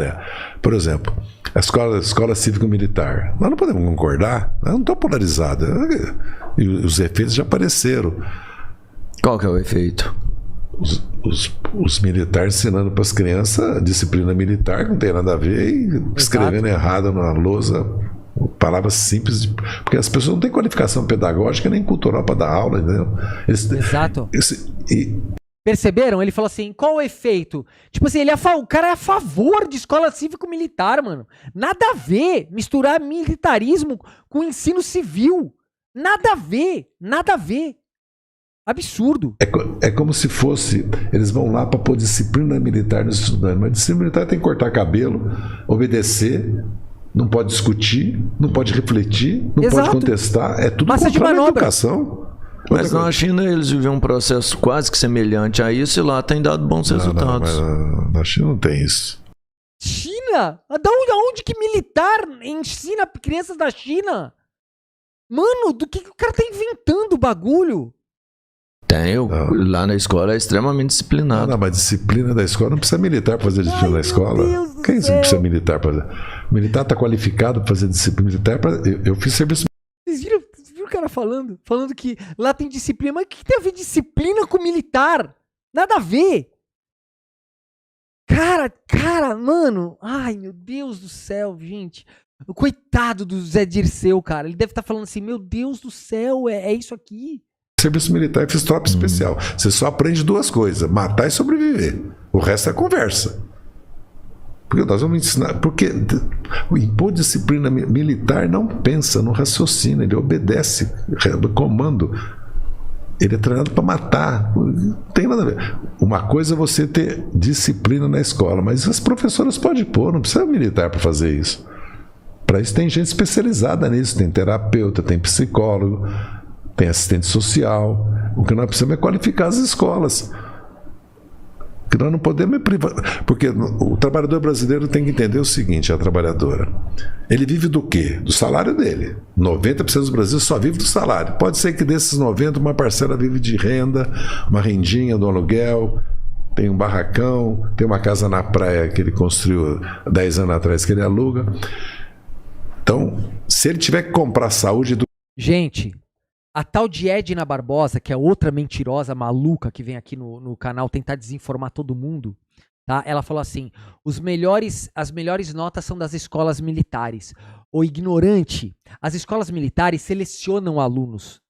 por exemplo, a escola cívico-militar, nós não podemos concordar, ela não está polarizada, e os efeitos já apareceram. Qual que é o efeito? Os militares ensinando para as crianças disciplina militar, que não tem nada a ver, e escrevendo errado na lousa palavras simples, porque as pessoas não têm qualificação pedagógica nem cultural para dar aula, entendeu? Exato. Perceberam? Ele falou assim, qual o efeito? Tipo assim, o cara é a favor de escola cívico-militar, mano. Nada a ver misturar militarismo com ensino civil. Nada a ver. Absurdo. É como se fosse, eles vão lá para pôr disciplina militar nos estudantes, mas disciplina militar tem que cortar cabelo, obedecer, não pode discutir, não pode refletir, não pode contestar, é tudo massa de manobra. Educação. Mas na China eles vivem um processo quase que semelhante a isso e lá tem dado bons resultados. Não, na China não tem isso. China? Aonde que militar ensina crianças da China? Mano, do que o cara tá inventando o bagulho? Lá na escola é extremamente disciplinado. Não, mas disciplina da escola não precisa militar para fazer disciplina da escola. Quem precisa militar para fazer? Militar tá qualificado para fazer disciplina militar. Eu fiz serviço. Vocês viram o cara falando que lá tem disciplina, mas o que tem a ver disciplina com militar? Nada a ver. Cara, mano, ai meu Deus do céu, gente. O coitado do Zé Dirceu, cara, ele deve estar falando assim, meu Deus do céu, é isso aqui. Serviço militar e fiz tropa especial. Você só aprende duas coisas, matar e sobreviver. O resto é conversa. Porque nós vamos ensinar. Porque o impor disciplina militar não pensa, não raciocina, ele obedece comando. Ele é treinado para matar. Não tem nada a ver. Uma coisa é você ter disciplina na escola, mas as professoras podem pôr, não precisa militar para fazer isso. Para isso tem gente especializada nisso, tem terapeuta, tem psicólogo, tem assistente social. O que nós precisamos é qualificar as escolas. Que nós não podemos porque o trabalhador brasileiro tem que entender o seguinte, a trabalhadora, ele vive do quê? Do salário dele. 90% dos brasileiros só vive do salário. Pode ser que desses 90, uma parcela vive de renda, uma rendinha do aluguel, tem um barracão, tem uma casa na praia que ele construiu 10 anos atrás que ele aluga. Então, se ele tiver que comprar saúde do... Gente, a tal de Edna Barbosa, que é outra mentirosa maluca que vem aqui no canal tentar desinformar todo mundo, tá? Ela falou assim, as melhores notas são das escolas militares. O ignorante, as escolas militares selecionam alunos.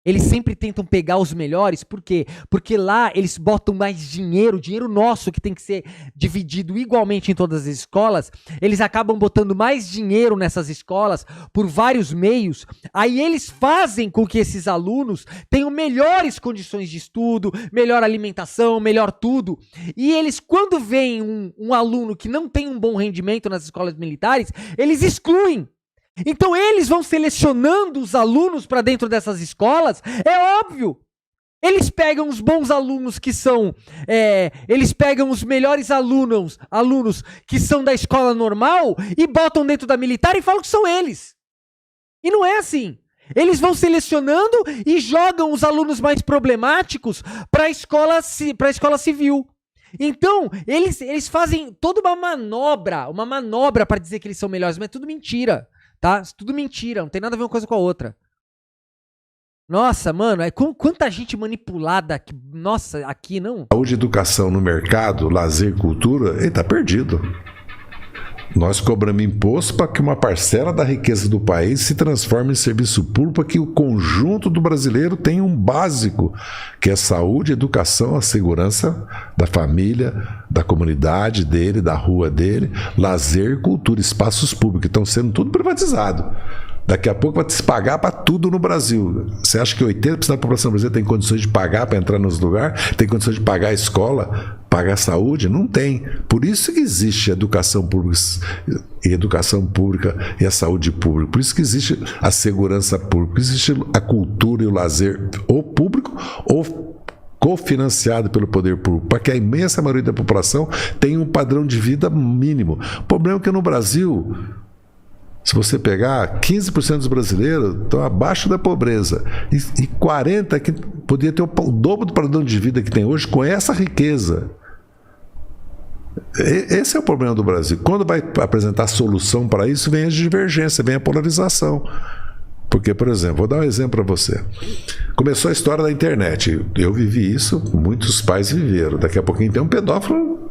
Eles sempre tentam pegar os melhores, por quê? Porque lá eles botam mais dinheiro nosso que tem que ser dividido igualmente em todas as escolas, eles acabam botando mais dinheiro nessas escolas por vários meios, aí eles fazem com que esses alunos tenham melhores condições de estudo, melhor alimentação, melhor tudo, e eles, quando veem um aluno que não tem um bom rendimento nas escolas militares, eles excluem. Então eles vão selecionando os alunos para dentro dessas escolas, é óbvio. Eles pegam os bons alunos que são, eles pegam os melhores alunos que são da escola normal e botam dentro da militar e falam que são eles. E não é assim. Eles vão selecionando e jogam os alunos mais problemáticos para a escola civil. Então, eles fazem toda uma manobra para dizer que eles são melhores, mas é tudo mentira. Tá? Tudo mentira, não tem nada a ver uma coisa com a outra. Nossa, mano, quanta gente manipulada aqui, nossa, aqui não. Saúde, educação no mercado, lazer, cultura, ele tá perdido. Nós cobramos imposto para que uma parcela da riqueza do país se transforme em serviço público, para que o conjunto do brasileiro tenha um básico, que é saúde, educação, a segurança da família, da comunidade dele, da rua dele, lazer, cultura, espaços públicos, que estão sendo tudo privatizado. Daqui a pouco vai se pagar para tudo no Brasil. Você acha que 80% da população brasileira tem condições de pagar para entrar nos lugares? Tem condições de pagar a escola, pagar a saúde? Não tem. Por isso que existe a educação pública e a saúde pública. Por isso que existe a segurança pública. Por isso que existe a cultura e o lazer ou público ou cofinanciado pelo poder público, para que a imensa maioria da população tenha um padrão de vida mínimo. O problema é que no Brasil, se você pegar 15% dos brasileiros estão abaixo da pobreza e 40% que podia ter o dobro do padrão de vida que tem hoje com essa riqueza. Esse é o problema do Brasil. Quando vai apresentar solução para isso, vem a divergência, vem a polarização. Porque, por exemplo, vou dar um exemplo para você. Começou a história da internet. Eu vivi isso, muitos pais viveram. Daqui a pouquinho tem um pedófilo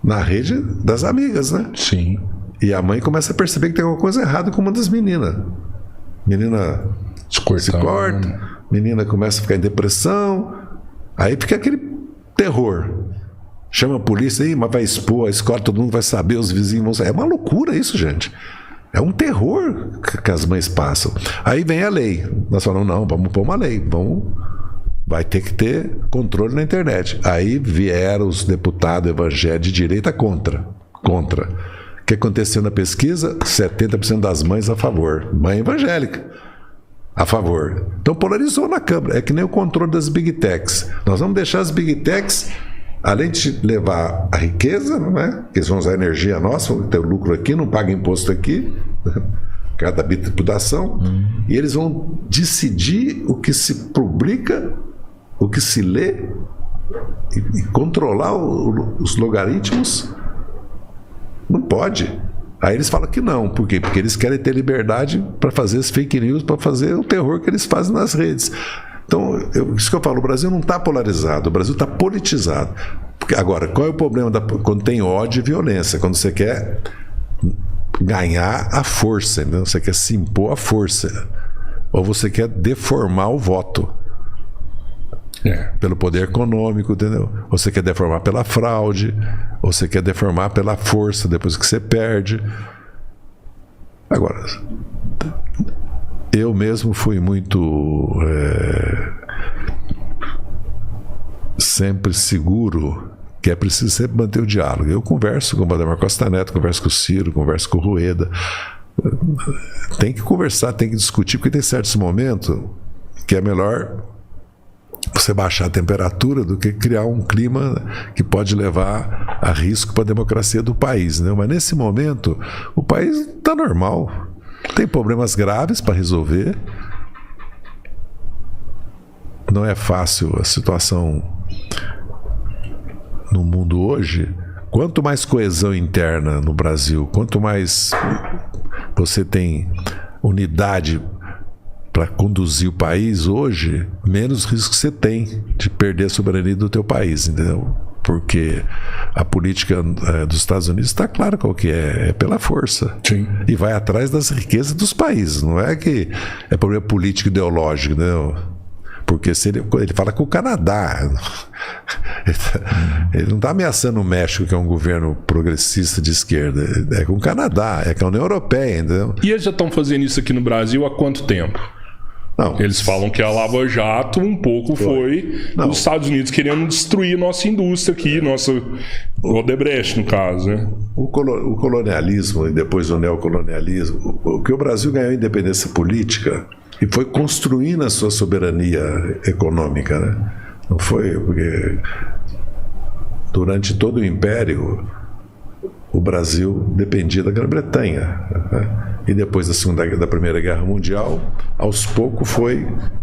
na rede das amigas, né? Sim. E a mãe começa a perceber que tem alguma coisa errada com uma das meninas. Menina se corta, menina começa a ficar em depressão, aí fica aquele terror. Chama a polícia aí, mas vai expor a escola, todo mundo vai saber, os vizinhos vão saber. É uma loucura isso, gente. É um terror que as mães passam. Aí vem a lei. Nós falamos, não, vamos pôr uma lei, vai ter que ter controle na internet. Aí vieram os deputados evangélicos de direita contra. O que aconteceu na pesquisa? 70% das mães a favor. Mãe evangélica a favor. Então polarizou na Câmara. É que nem o controle das Big Techs. Nós vamos deixar as Big Techs, além de levar a riqueza, não é? Eles vão usar a energia nossa, vão ter o lucro aqui, não paga imposto aqui, cada tributação, e eles vão decidir o que se publica, o que se lê, e controlar os logaritmos. Não pode. Aí eles falam que não. Por quê? Porque eles querem ter liberdade para fazer as fake news, para fazer o terror que eles fazem nas redes. Então, isso que eu falo, o Brasil não está polarizado, o Brasil está politizado. Agora, qual é o problema quando tem ódio e violência? Quando você quer ganhar a força, entendeu? Você quer se impor a força. Ou você quer deformar o voto. Pelo poder econômico, entendeu? Ou você quer deformar pela fraude, ou você quer deformar pela força depois que você perde. Agora, eu mesmo fui muito sempre seguro que é preciso sempre manter o diálogo. Eu converso com o Valdemar Costa Neto, converso com o Ciro, converso com o Rueda, Tem que conversar, tem que discutir, porque tem certos momentos que é melhor você baixar a temperatura do que criar um clima que pode levar a risco para a democracia do país, né? Mas nesse momento o país está normal, tem problemas graves para resolver, não é fácil a situação no mundo hoje. Quanto mais coesão interna no Brasil, quanto mais você tem unidade para conduzir o país hoje, menos risco você tem de perder a soberania do teu país, entendeu? Porque a política dos Estados Unidos está clara qual que é pela força. Sim. E vai atrás das riquezas dos países, não é que é problema político ideológico, não. Porque se ele fala com o Canadá, ele não está ameaçando o México, que é um governo progressista de esquerda, é com o Canadá, é com a União Europeia, entendeu? E eles já estão fazendo isso aqui no Brasil há quanto tempo? Não. Eles falam que a Lava Jato um pouco foi os Estados Unidos querendo destruir nossa indústria aqui, nossa Odebrecht, no caso, né? O colonialismo e depois o neocolonialismo, o que o Brasil ganhou independência política e foi construindo a sua soberania econômica, né? Não foi porque durante todo o Império o Brasil dependia da Grã-Bretanha, né? E depois da Primeira Guerra Mundial, aos poucos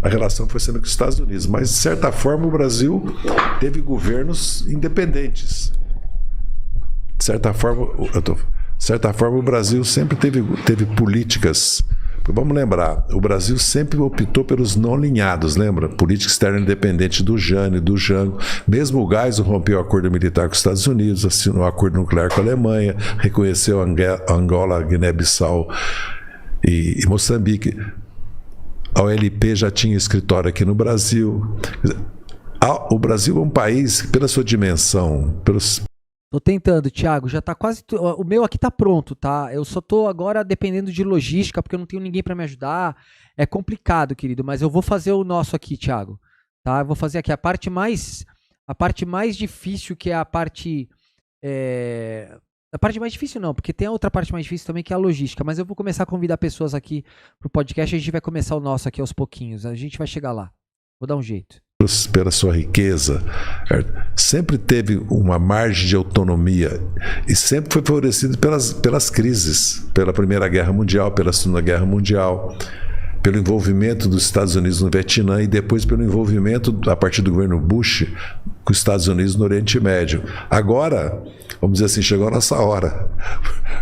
a relação foi sendo com os Estados Unidos, mas de certa forma o Brasil teve governos independentes. De certa forma o Brasil sempre teve políticas. Vamos lembrar, o Brasil sempre optou pelos não alinhados, lembra? Política externa independente do Jânio, do Jango. Mesmo o Geisel rompeu o acordo militar com os Estados Unidos, assinou um acordo nuclear com a Alemanha, reconheceu Angola, Guiné-Bissau e Moçambique. A OLP já tinha escritório aqui no Brasil. O Brasil é um país, pela sua dimensão, Tô tentando, Thiago, já tá quase... O meu aqui tá pronto, tá? Eu só tô agora dependendo de logística, porque eu não tenho ninguém pra me ajudar. É complicado, querido, mas eu vou fazer o nosso aqui, Thiago. Tá? Eu vou fazer aqui a parte mais difícil, que é a parte... A parte mais difícil não, porque tem a outra parte mais difícil também, que é a logística. Mas eu vou começar a convidar pessoas aqui pro podcast, a gente vai começar o nosso aqui aos pouquinhos. A gente vai chegar lá. Vou dar um jeito. Pela sua riqueza, sempre teve uma margem de autonomia e sempre foi favorecido pelas crises, pela Primeira Guerra Mundial, pela Segunda Guerra Mundial, pelo envolvimento dos Estados Unidos no Vietnã e depois pelo envolvimento, a partir do governo Bush, com os Estados Unidos no Oriente Médio. Agora, vamos dizer assim, chegou a nossa hora,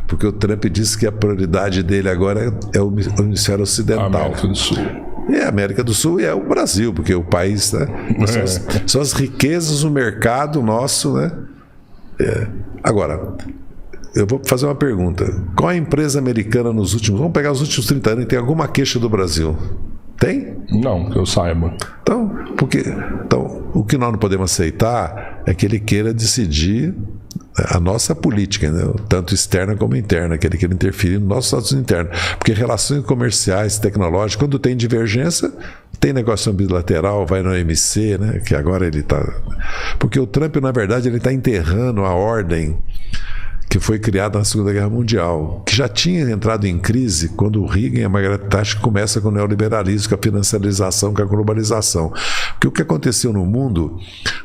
porque o Trump disse que a prioridade dele agora é o hemisfério ocidental. América do Sul. É a América do Sul e é o Brasil, porque o país, né? São as riquezas, o mercado nosso, né? Agora, eu vou fazer uma pergunta. Qual a empresa americana vamos pegar os últimos 30 anos e tem alguma queixa do Brasil? Tem? Não, que eu saiba. Então, o que nós não podemos aceitar é que ele queira decidir a nossa política, né? Tanto externa como interna, que ele queira interferir no nosso status interno. Porque relações comerciais, tecnológicas, quando tem divergência, tem negócio bilateral, vai no OMC, né? Que agora ele está... Porque o Trump, na verdade, ele está enterrando a ordem que foi criada na Segunda Guerra Mundial, que já tinha entrado em crise quando o Reagan e a Margaret Thatcher começam com o neoliberalismo, com a financiarização, com a globalização. Porque o que aconteceu no mundo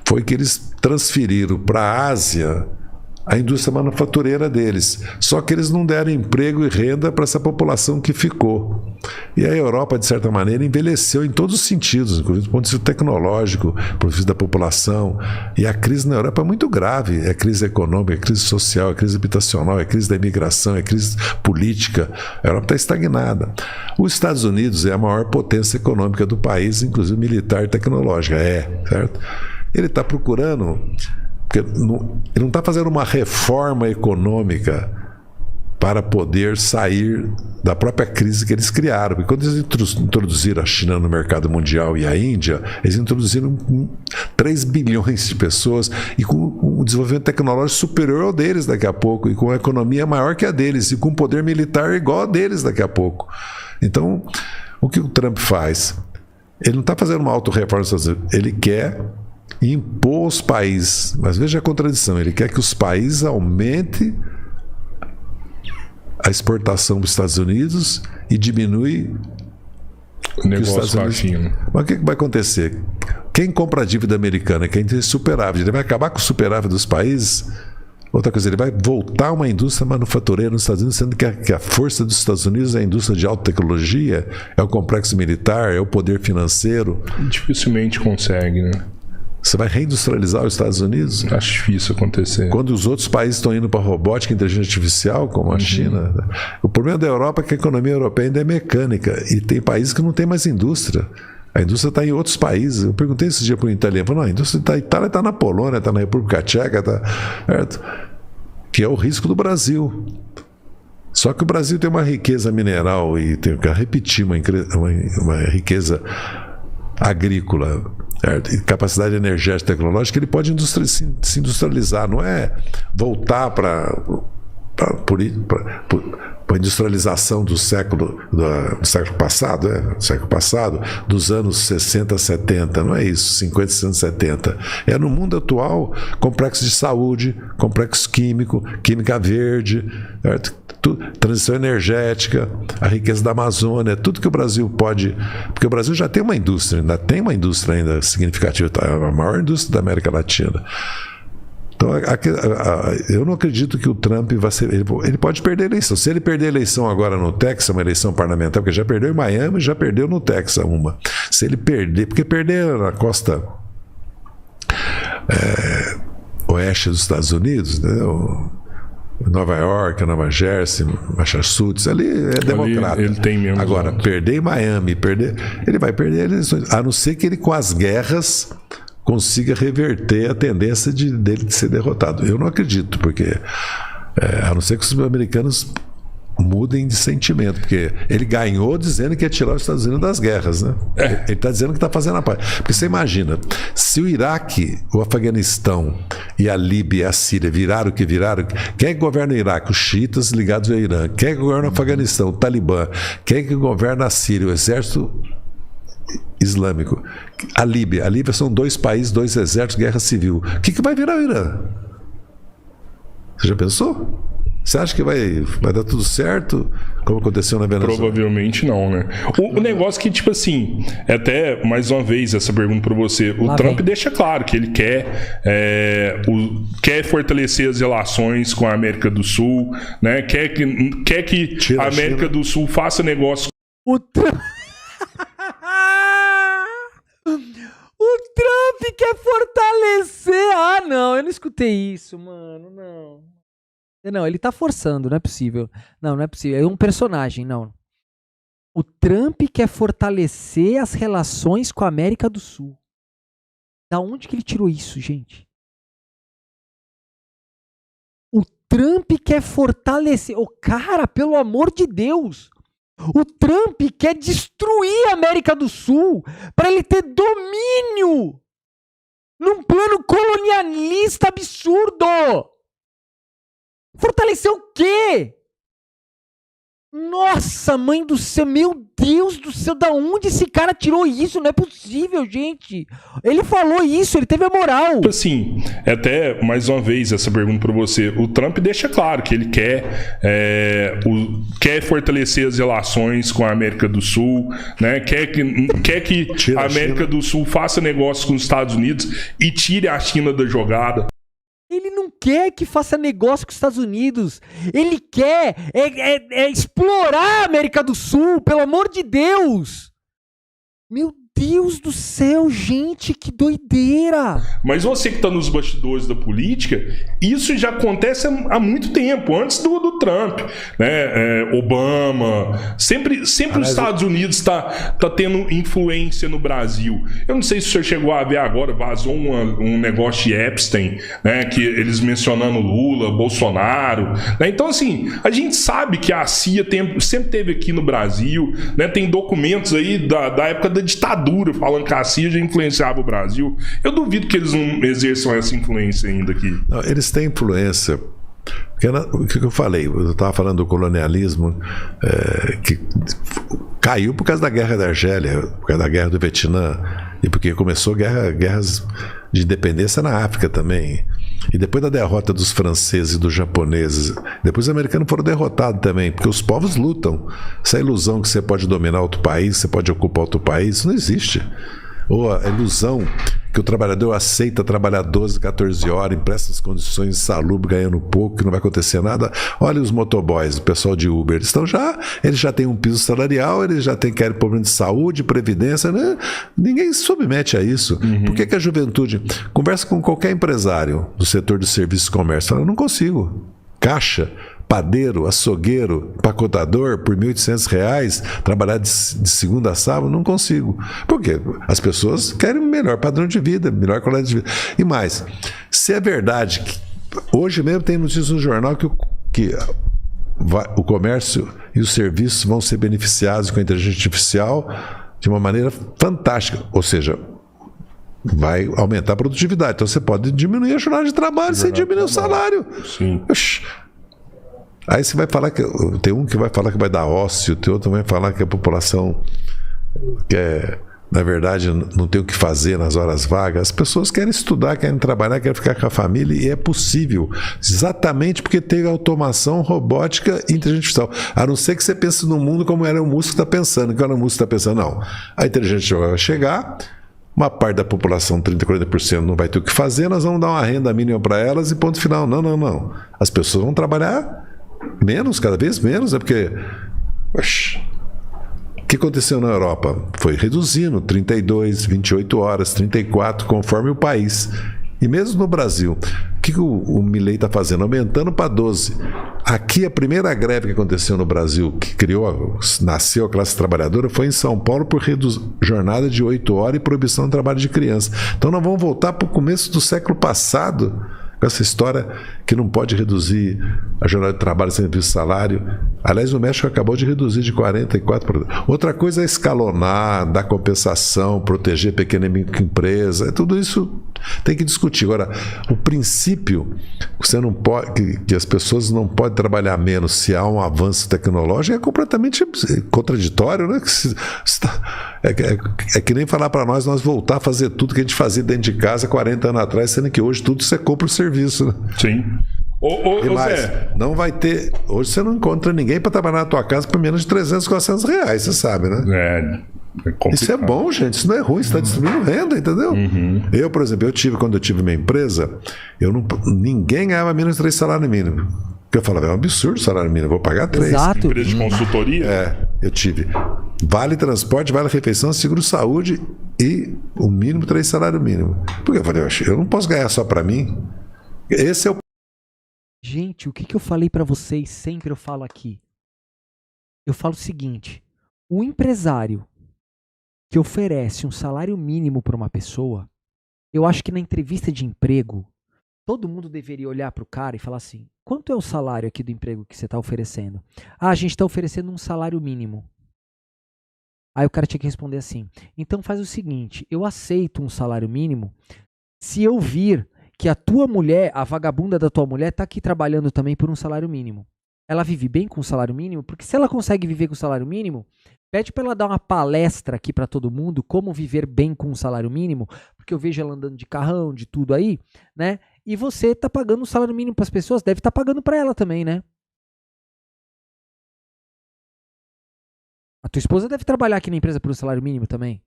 foi que eles transferiram para a Ásia a indústria manufatureira deles. Só que eles não deram emprego e renda para essa população que ficou. E a Europa, de certa maneira, envelheceu em todos os sentidos, inclusive do ponto de vista tecnológico, do ponto de vista da população. E a crise na Europa é muito grave. É crise econômica, é crise social, é crise habitacional, é crise da imigração, é crise política. A Europa está estagnada. Os Estados Unidos é a maior potência econômica do país, inclusive militar e tecnológica. Certo? Ele está procurando... Porque ele não está fazendo uma reforma econômica para poder sair da própria crise que eles criaram. Porque quando eles introduziram a China no mercado mundial e a Índia, eles introduziram 3 bilhões de pessoas e com um desenvolvimento tecnológico superior ao deles daqui a pouco, e com uma economia maior que a deles, e com um poder militar igual a deles daqui a pouco. Então, o que o Trump faz? Ele não está fazendo uma auto-reforma, ele quer impor os países, mas veja a contradição, ele quer que os países aumentem a exportação para os Estados Unidos e diminui O negócio com a China. Mas o que vai acontecer? Quem compra a dívida americana, quem tem superávit, ele vai acabar com o superávit dos países. Outra coisa, ele vai voltar uma indústria manufatureira nos Estados Unidos, sendo que a força dos Estados Unidos é a indústria de alta tecnologia, é o complexo militar, é o poder financeiro. Dificilmente consegue, né? Você vai reindustrializar os Estados Unidos? Acho difícil acontecer. Quando os outros países estão indo para robótica e inteligência artificial, como a China. O problema da Europa é que a economia europeia ainda é mecânica. E tem países que não tem mais indústria. A indústria está em outros países. Eu perguntei esse dia para um italiano. Falei, não, a indústria da Itália está na Polônia, está na República Tcheca, certo? Que é o risco do Brasil. Só que o Brasil tem uma riqueza mineral e tem que repetir uma riqueza agrícola, certo? E capacidade energética e tecnológica, ele pode se industrializar, não é voltar para a industrialização do século passado, dos anos 60, 70, não é isso, 50, 60, 70. É no mundo atual, complexo de saúde, complexo químico, química verde, certo? Transição energética, a riqueza da Amazônia, tudo que o Brasil pode... Porque o Brasil já tem uma indústria, ainda significativa, a maior indústria da América Latina. Então, eu não acredito que o Trump vai ser... Ele pode perder a eleição. Se ele perder a eleição agora no Texas, uma eleição parlamentar, porque já perdeu em Miami, já perdeu no Texas uma. Se ele perder... Porque perder na costa oeste dos Estados Unidos, né? Nova York, Nova Jersey, Massachusetts, ali é democrata. Ele tem mesmo. Agora, perder em Miami, ele vai perder eleições. A não ser que ele, com as guerras, consiga reverter a tendência dele de ser derrotado. Eu não acredito, porque a não ser que os americanos mudem de sentimento, porque ele ganhou dizendo que ia tirar os Estados Unidos das guerras, né? Ele está dizendo que está fazendo a paz. Porque você imagina, se o Iraque, o Afeganistão e a Líbia e a Síria viraram o que viraram, quem é que governa o Iraque? Os xiitas ligados ao Irã. Quem é que governa o Afeganistão? O Talibã. Quem é que governa a Síria? O exército islâmico. A Líbia são 2 países, 2 exércitos, guerra civil. O que vai virar o Irã? Você já pensou? Você acha que vai dar tudo certo, como aconteceu na Venezuela? Provavelmente não, né? O negócio que, tipo assim, até mais uma vez essa pergunta para você, o Trump deixa claro que ele quer fortalecer as relações com a América do Sul, né? Quer que a América do Sul faça negócio. O Trump quer fortalecer. Ah, não, eu não escutei isso, mano, não. Não, ele tá forçando, não é possível. Não é possível. É um personagem, não. O Trump quer fortalecer as relações com a América do Sul. Da onde que ele tirou isso, gente? O Trump quer fortalecer... cara, pelo amor de Deus! O Trump quer destruir a América do Sul para ele ter domínio num plano colonialista absurdo! Fortalecer o quê? Nossa, mãe do céu, meu Deus do céu, da onde esse cara tirou isso? Não é possível, gente. Ele falou isso, ele teve a moral. Assim, até mais uma vez essa pergunta para você. O Trump deixa claro que ele quer fortalecer as relações com a América do Sul, né? Quer que a América do Sul faça negócio com os Estados Unidos e tire a China da jogada. Ele não quer que faça negócio com os Estados Unidos. Ele quer explorar a América do Sul, pelo amor de Deus. Meu Deus do céu, gente, que doideira. Mas você que está nos bastidores da política, isso já acontece há muito tempo, antes do Trump, né? Obama, sempre os Estados Unidos tá tendo influência no Brasil. Eu não sei se o senhor chegou a ver agora, vazou um negócio de Epstein, né? Que eles mencionando Lula, Bolsonaro, né? Então, assim, a gente sabe que a CIA sempre teve aqui no Brasil, né? Tem documentos aí da época da ditadura falando que a CIA já influenciava o Brasil. Eu duvido que eles não exerçam essa influência ainda aqui. Não, eles têm influência. O que eu falei? Eu estava falando do colonialismo que caiu por causa da guerra da Argélia, por causa da guerra do Vietnã, e porque começou guerras de independência na África também. E depois da derrota dos franceses e dos japoneses, depois os americanos foram derrotados também, porque os povos lutam. Essa ilusão que você pode dominar outro país, você pode ocupar outro país, isso não existe. Ou a ilusão que o trabalhador aceita trabalhar 12, 14 horas, empresta as condições insalubres, ganhando pouco, que não vai acontecer nada. Olha os motoboys, o pessoal de Uber, eles já têm um piso salarial, eles já querem problema de saúde, previdência, né? Ninguém se submete a isso. Por que a juventude conversa com qualquer empresário do setor de serviços e comércio? Fala, eu não consigo. Caixa, padeiro, açougueiro, empacotador por R$ 1.800, trabalhar de segunda a sábado, não consigo. Por quê? As pessoas querem um melhor padrão de vida, melhor qualidade de vida. E mais, se é verdade que hoje mesmo tem notícia no jornal que o comércio e os serviços vão ser beneficiados com a inteligência artificial de uma maneira fantástica, ou seja, vai aumentar a produtividade. Então você pode diminuir a jornada de trabalho sem diminuir o salário. Sim. Aí você vai falar que tem um que vai falar que vai dar ócio, tem outro que vai falar que a população na verdade não tem o que fazer nas horas vagas. As pessoas querem estudar, querem trabalhar, querem ficar com a família, e é possível, exatamente porque tem automação, robótica e inteligência artificial. A não ser que você pense no mundo como era o músico está pensando, que o músico está pensando, não. A inteligência artificial vai chegar, uma parte da população, 30%, 40%, não vai ter o que fazer, nós vamos dar uma renda mínima para elas e ponto final. Não. As pessoas vão trabalhar menos, cada vez menos, porque o que aconteceu na Europa? Foi reduzindo 32, 28 horas, 34, conforme o país. E mesmo no Brasil, o que o Milei está fazendo? Aumentando para 12. Aqui, a primeira greve que aconteceu no Brasil, que nasceu a classe trabalhadora, foi em São Paulo por jornada de 8 horas e proibição do trabalho de criança. Então nós vamos voltar para o começo do século passado, com essa história que não pode reduzir a jornada de trabalho sem reduzir salário. Aliás, o México acabou de reduzir de 44%. Outra coisa é escalonar, dar compensação, proteger pequena e microempresa. Tudo isso tem que discutir. Agora, o princípio você não pode, que as pessoas não podem trabalhar menos se há um avanço tecnológico, é completamente contraditório, né? É que nem falar para nós voltar a fazer tudo que a gente fazia dentro de casa 40 anos atrás, sendo que hoje tudo você compra o serviço, né? Sim. E mais, Zé, não vai ter. Hoje você não encontra ninguém para trabalhar na tua casa por menos de 300, 400 reais, você sabe, né? Isso é bom, gente. Isso não é ruim. Você está distribuindo renda, entendeu? Eu, por exemplo, quando eu tive minha empresa, ninguém ganhava menos de 3 salários mínimos. Porque eu falava, é um absurdo o salário mínimo, eu vou pagar 3. Exato. Empresa de consultoria? Eu tive vale transporte, vale refeição, seguro saúde e o mínimo 3 salários mínimos. Porque eu falei, eu não posso ganhar só para mim. Esse é o. Gente, o que eu falei pra vocês, sempre eu falo aqui. Eu falo o seguinte, o empresário que oferece um salário mínimo para uma pessoa, eu acho que na entrevista de emprego, todo mundo deveria olhar pro cara e falar assim, quanto é o salário aqui do emprego que você está oferecendo? Ah, a gente está oferecendo um salário mínimo. Aí o cara tinha que responder assim, então faz o seguinte, eu aceito um salário mínimo se eu vir que a tua mulher, a vagabunda da tua mulher, tá aqui trabalhando também por um salário mínimo. Ela vive bem com o salário mínimo? Porque se ela consegue viver com o salário mínimo, pede para ela dar uma palestra aqui para todo mundo, como viver bem com o salário mínimo, porque eu vejo ela andando de carrão, de tudo aí, né? E você tá pagando o salário mínimo para as pessoas, deve estar pagando para ela também, né? A tua esposa deve trabalhar aqui na empresa por um salário mínimo também.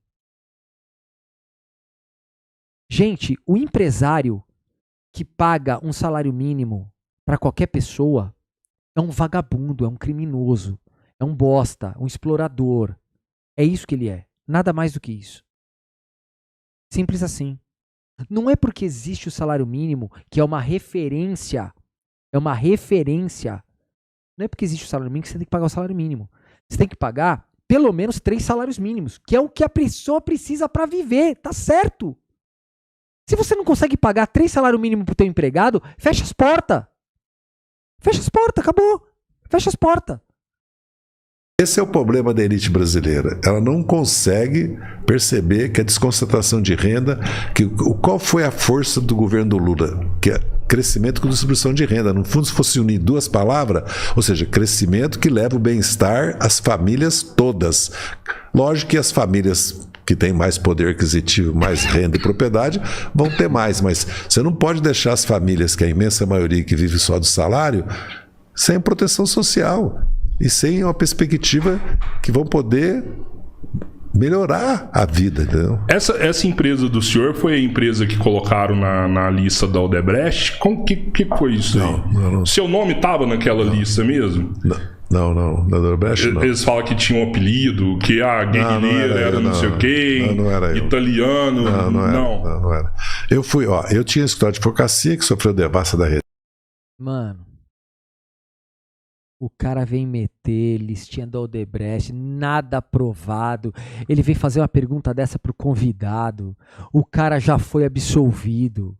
Gente, o empresário que paga um salário mínimo para qualquer pessoa é um vagabundo, é um criminoso, é um bosta, um explorador. É isso que ele é. Nada mais do que isso. Simples assim. Não é porque existe o salário mínimo que é uma referência. É uma referência. Não é porque existe o salário mínimo que você tem que pagar o salário mínimo. Você tem que pagar pelo menos 3 salários mínimos, que é o que a pessoa precisa para viver. Tá certo. Se você não consegue pagar 3 salários mínimos pro teu empregado, fecha as portas. Fecha as portas, acabou. Fecha as portas. Esse é o problema da elite brasileira. Ela não consegue perceber que a desconcentração de renda, qual foi a força do governo do Lula? Que é crescimento com distribuição de renda. No fundo, se fosse unir 2 palavras, ou seja, crescimento que leva o bem-estar às famílias todas. Lógico que as famílias que têm mais poder aquisitivo, mais renda e propriedade, vão ter mais. Mas você não pode deixar as famílias, que é a imensa maioria que vive só do salário, sem proteção social e sem uma perspectiva que vão poder melhorar a vida, entendeu? Essa empresa do senhor foi a empresa que colocaram na lista da Odebrecht? Que foi isso aí? Não. Seu nome estava naquela lista mesmo? Não, da Odebrecht não. Eles falam que tinha um apelido, que a guerrilheira era não sei o quê, não era eu. Italiano. Não era. Eu tinha escritório de advocacia que sofreu devassa da rede. Mano, o cara vem meter listinha da Odebrecht, nada aprovado. Ele vem fazer uma pergunta dessa pro convidado. O cara já foi absolvido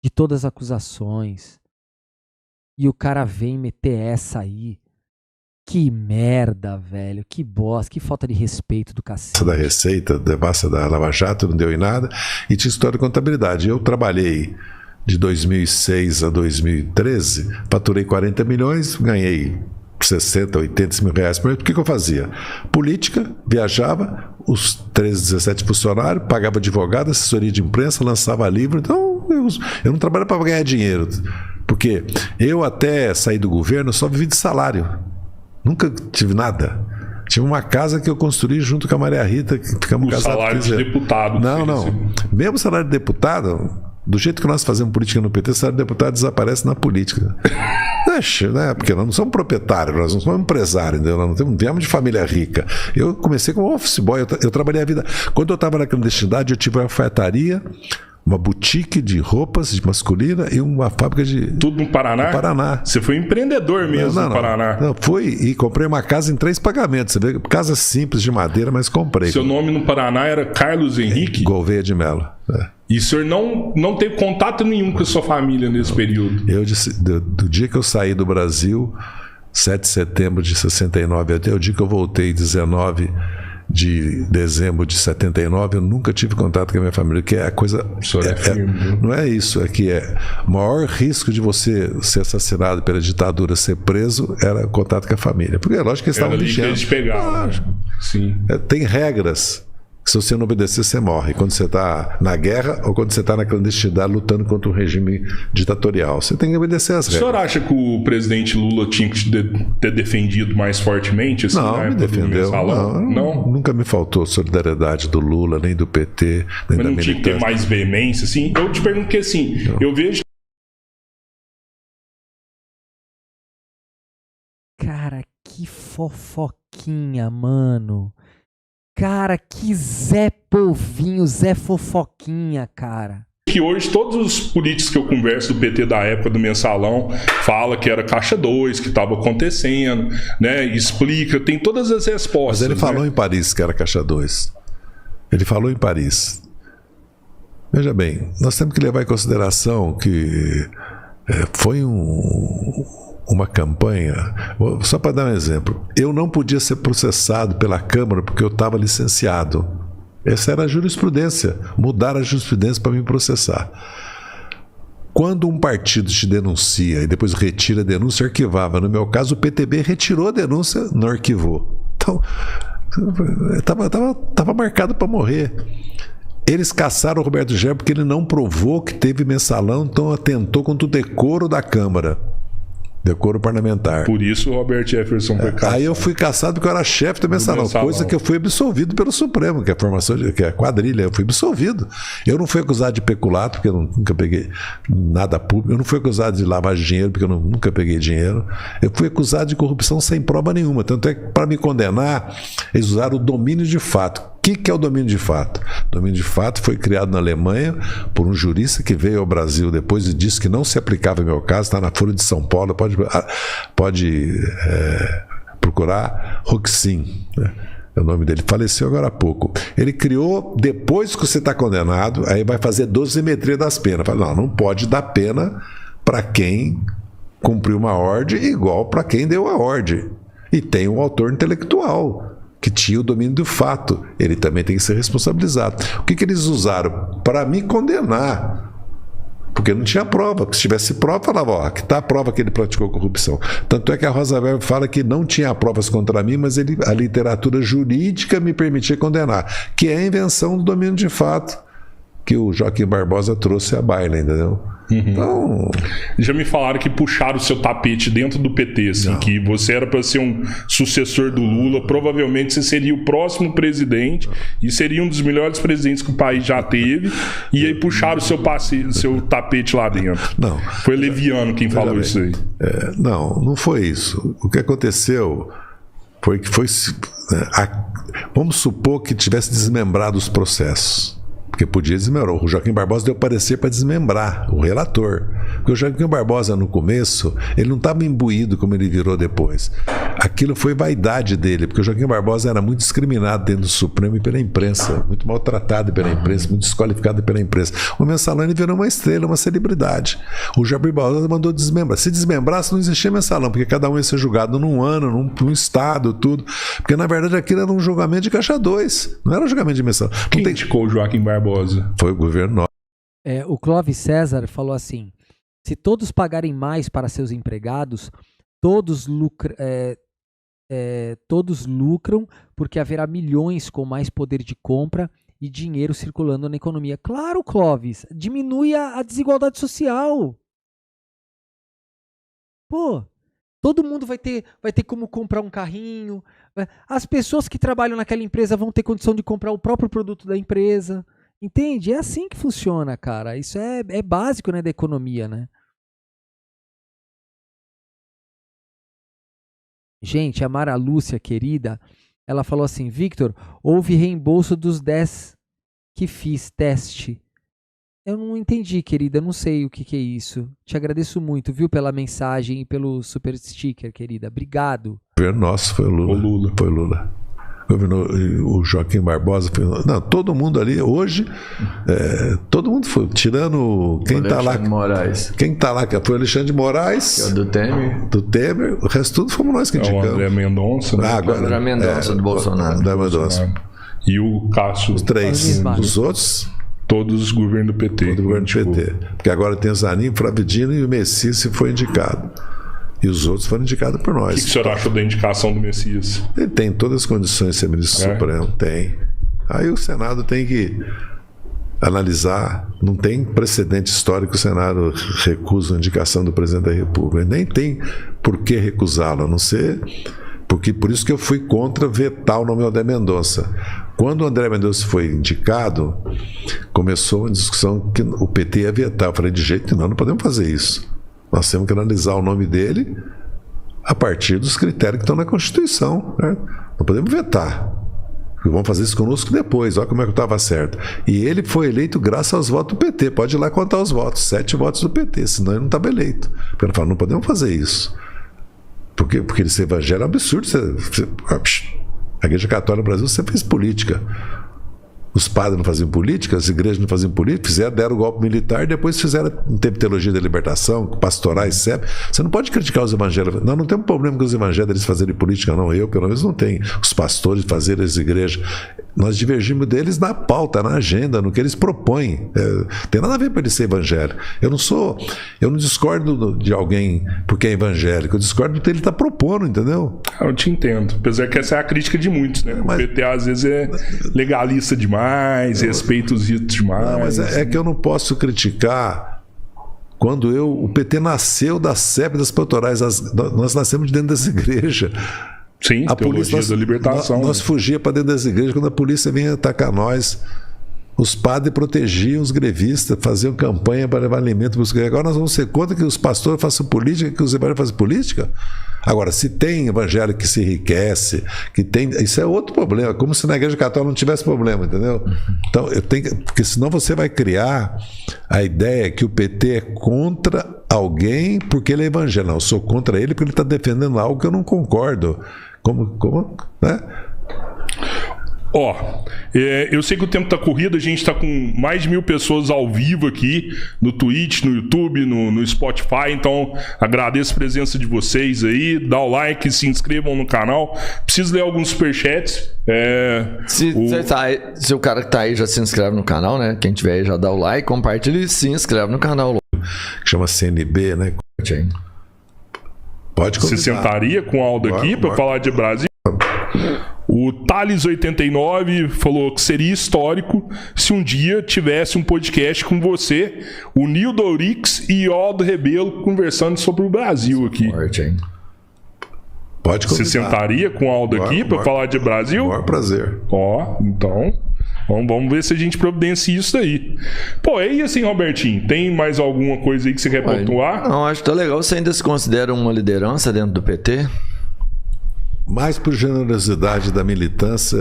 de todas as acusações. E o cara vem meter essa aí. Que merda, velho. Que bosta, que falta de respeito do cacete. Da Receita, devassa da Lava Jato, não deu em nada. E tinha história de contabilidade. Eu trabalhei de 2006 a 2013, faturei 40 milhões, ganhei 60, 80 mil reais por mês. O que eu fazia? Política, viajava, os 13, 17 funcionários, pagava advogado, assessoria de imprensa, lançava livro. Então, eu não trabalhava para ganhar dinheiro. Porque eu, até sair do governo, só vivi de salário. Nunca tive nada. Tive uma casa que eu construí junto com a Maria Rita, que ficamos casados. O salário de deputado. Não. Mesmo salário de deputado, do jeito que nós fazemos política no PT, o salário de deputado desaparece na política. Deixa, né? Porque nós não somos proprietários, nós não somos empresários, entendeu? Nós não viemos de família rica. Eu comecei como office boy, eu trabalhei a vida. Quando eu estava na clandestinidade, eu tive uma alfaiataria, uma boutique de roupas de masculina e uma fábrica de... Tudo no Paraná? No Paraná. Você foi empreendedor mesmo no Paraná? Não, fui e comprei uma casa em 3 pagamentos. Você vê, casa simples de madeira, mas comprei. Seu nome no Paraná era Carlos Henrique? Gouveia de Mello. E o senhor não teve contato nenhum com a sua família nesse período? Eu disse, do dia que eu saí do Brasil, 7 de setembro de 69, até o dia que eu voltei, 19 de dezembro de 79, eu nunca tive contato com a minha família, que é a coisa... não é isso, é que o maior risco de você ser assassinado pela ditadura, ser preso, era contato com a família. Porque é lógico que eles estavam vigiando. Eles pegavam, né? Sim. Tem regras. Se você não obedecer, você morre. Quando você está na guerra ou quando você está na clandestinidade lutando contra um regime ditatorial. Você tem que obedecer às regras. O senhor acha que o presidente Lula tinha que ter defendido mais fortemente? Assim, não, me defendeu. Não? Nunca me faltou solidariedade do Lula, nem do PT, nem Mas da não tinha que ter mais veemência? Assim? Eu te pergunto que assim, eu vejo... Cara, que fofoquinha, mano. Cara, que Zé Povinho, Zé Fofoquinha, cara. Que hoje todos os políticos que eu converso do PT da época do Mensalão fala que era Caixa 2, que estava acontecendo, né? Explica, tem todas as respostas. Mas ele falou, né? Em Paris que era Caixa 2. Ele falou em Paris. Veja bem, nós temos que levar em consideração que foi uma campanha, só para dar um exemplo, eu não podia ser processado pela Câmara porque eu estava licenciado. Essa era a jurisprudência, mudar a jurisprudência para me processar. Quando um partido te denuncia e depois retira a denúncia, arquivava. No meu caso, o PTB retirou a denúncia, não arquivou. Então, estava marcado para morrer. Eles caçaram o Roberto Jefferson porque ele não provou que teve mensalão, então atentou contra o decoro da Câmara. Decoro parlamentar. Por isso o Roberto Jefferson foi caçado. Aí eu fui caçado porque eu era chefe do mensalão, coisa que eu fui absolvido pelo Supremo, que é a formação, que é a quadrilha. Eu fui absolvido. Eu não fui acusado de peculato, porque eu nunca peguei nada público. Eu não fui acusado de lavagem de dinheiro, porque eu nunca peguei dinheiro. Eu fui acusado de corrupção sem prova nenhuma. Tanto é que, para me condenar, eles usaram o domínio de fato. O que é o domínio de fato? O domínio de fato foi criado na Alemanha por um jurista que veio ao Brasil depois e disse que não se aplicava em meu caso, está na Folha de São Paulo, pode procurar, Roxin, né? É o nome dele, faleceu agora há pouco. Ele criou, depois que você está condenado, aí vai fazer dosimetria das penas. Fala, não pode dar pena para quem cumpriu uma ordem igual para quem deu a ordem. E tem um autor intelectual que tinha o domínio do fato, ele também tem que ser responsabilizado. O que eles usaram? Para me condenar. Porque não tinha prova. Porque se tivesse prova, falava, ó, aqui está a prova que ele praticou corrupção. Tanto é que a Rosa Weber fala que não tinha provas contra mim, mas a literatura jurídica me permitia condenar, que é a invenção do domínio de fato que o Joaquim Barbosa trouxe à baila, entendeu? Então... Já me falaram que puxaram o seu tapete dentro do PT, assim, que você era para ser um sucessor do Lula, provavelmente você seria o próximo presidente e seria um dos melhores presidentes que o país já teve, e aí puxaram o seu tapete lá dentro. Não. Foi Leviano quem falou isso aí. Não foi isso. O que aconteceu foi que vamos supor que tivesse desmembrado os processos. Porque podia desmembrar. O Joaquim Barbosa deu parecer para desmembrar, o relator. Porque o Joaquim Barbosa, no começo, ele não estava imbuído como ele virou depois. Aquilo foi vaidade dele, porque o Joaquim Barbosa era muito discriminado dentro do Supremo e pela imprensa, muito maltratado pela imprensa, muito desqualificado pela imprensa. O Mensalão virou uma estrela, uma celebridade. O Joaquim Barbosa mandou desmembrar. Se desmembrasse, não existia Mensalão, porque cada um ia ser julgado num ano, num estado, tudo. Porque, na verdade, aquilo era um julgamento de caixa 2, não era um julgamento de Mensalão. Quem indicou o Joaquim Barbosa? Foi o governo nosso. O Clóvis César falou assim: se todos pagarem mais para seus empregados, todos lucram, porque haverá milhões com mais poder de compra e dinheiro circulando na economia. Claro, Clóvis, diminui a desigualdade social. Pô, todo mundo vai ter como comprar um carrinho. As pessoas que trabalham naquela empresa vão ter condição de comprar o próprio produto da empresa. Entende? É assim que funciona, cara. Isso é básico, né, da economia, né? Gente, a Mara Lúcia, querida, ela falou assim: Victor, houve reembolso dos 10 que fiz teste. Eu não entendi, querida, eu não sei o que é isso. Te agradeço muito, viu, pela mensagem e pelo super sticker, querida. Obrigado. O governo nosso foi o Lula. Foi o Lula. O Joaquim Barbosa foi... Não, todo mundo ali hoje, todo mundo foi, tirando quem está lá. Moraes. Quem está lá, que foi o Alexandre de Moraes, que é do Temer. O resto tudo fomos nós que indicamos. O André Mendonça, né? André Mendonça do Bolsonaro. André Mendonça. E o Cássio. Os três. Os outros, todos governo do PT. Todo governo do PT. Porque agora tem o Zanin, o Flavidino e o Messias foi indicado. E os outros foram indicados por nós. O que o senhor achou da indicação do Messias? Ele tem todas as condições de ser ministro Supremo. Tem. Aí o Senado tem que analisar. Não tem precedente histórico que o Senado recusa a indicação do presidente da República. Nem tem por que recusá-lo, a não ser... Porque, por isso que eu fui contra vetar o nome do André Mendonça. Quando o André Mendonça foi indicado, começou uma discussão que o PT ia vetar. Eu falei, de jeito nenhum, não podemos fazer isso. Nós temos que analisar o nome dele a partir dos critérios que estão na Constituição. Né? Não podemos vetar. Vamos fazer isso conosco depois. Olha como é que eu estava certo. E ele foi eleito graças aos votos do PT. Pode ir lá contar os votos. 7 votos do PT, senão ele não estava eleito. Porque ele fala, não podemos fazer isso. Porque ele ser evangélico é um absurdo. A Igreja Católica no Brasil sempre fez política. Os padres não faziam política, as igrejas não faziam política, deram o golpe militar, depois não teve teologia da libertação, pastorais, CEP. Você não pode criticar os evangélicos. Nós não temos problema com os evangélicos fazerem política, não. Eu, pelo menos, não tenho. Os pastores fazerem as igrejas. Nós divergimos deles na pauta, na agenda, no que eles propõem. Tem nada a ver para ele ser evangélico. Eu não discordo de alguém porque é evangélico, eu discordo do que ele está propondo, entendeu? Eu te entendo. Apesar que essa é a crítica de muitos, né? O PT às vezes é legalista demais, respeita os ritos demais. Não, mas é que eu não posso criticar quando o PT nasceu da CEP das pastorais. Nós nascemos de dentro das igrejas. Sim, a teologia da libertação. Nós fugíamos para dentro das igrejas quando a polícia vinha atacar nós. Os padres protegiam os grevistas, faziam campanha para levar alimento para os grevistas. Agora nós vamos ser contra que os pastores façam política, que os evangélicos façam política? Agora, se tem evangélico que se enriquece, isso é outro problema, como se na Igreja Católica não tivesse problema, entendeu? Então, porque senão você vai criar a ideia que o PT é contra alguém porque ele é evangélico. Não, eu sou contra ele porque ele está defendendo algo que eu não concordo. Como? Né? Eu sei que o tempo está corrido, a gente está com mais de 1000 pessoas ao vivo aqui no Twitch, no YouTube, no Spotify, então agradeço a presença de vocês aí, dá o like, se inscrevam no canal. Preciso ler alguns superchats. Se o cara que tá aí já se inscreve no canal, né? Quem tiver aí já dá o like, compartilha e se inscreve no canal. que chama CNB, né? Pode Você convidar. sentaria com o Aldo aqui para falar de Brasil? O Thales89 falou que seria histórico se um dia tivesse um podcast com você, o Nildo Aurix e o Aldo Rebelo conversando sobre o Brasil aqui. Forte, hein? Pode convidar. Você sentaria com o Aldo aqui para falar de Brasil? Maior prazer. Ó, então, vamos ver se a gente providencia isso daí. Pô, e assim, Robertinho, tem mais alguma coisa aí que você quer pontuar? Não, acho que tá legal. Você ainda se considera uma liderança dentro do PT? Mais por generosidade da militância,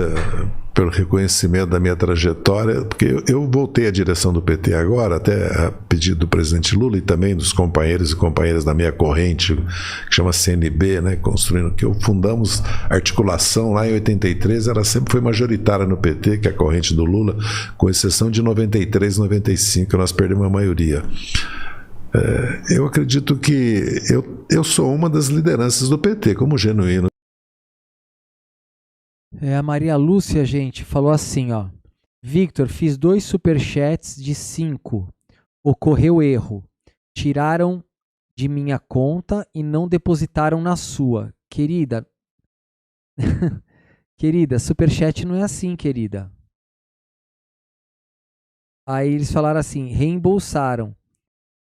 pelo reconhecimento da minha trajetória, porque eu voltei à direção do PT agora, até a pedido do presidente Lula e também dos companheiros e companheiras da minha corrente, que chama CNB, né, construindo, que fundamos articulação lá em 83, ela sempre foi majoritária no PT, que é a corrente do Lula, com exceção de 93 e 95, nós perdemos a maioria. Eu acredito que eu sou uma das lideranças do PT, como genuíno. A Maria Lúcia, gente, falou assim, ó. Victor, fiz 2 superchats de 5. Ocorreu erro. Tiraram de minha conta e não depositaram na sua. Querida. Querida, superchat não é assim, querida. Aí eles falaram assim, reembolsaram.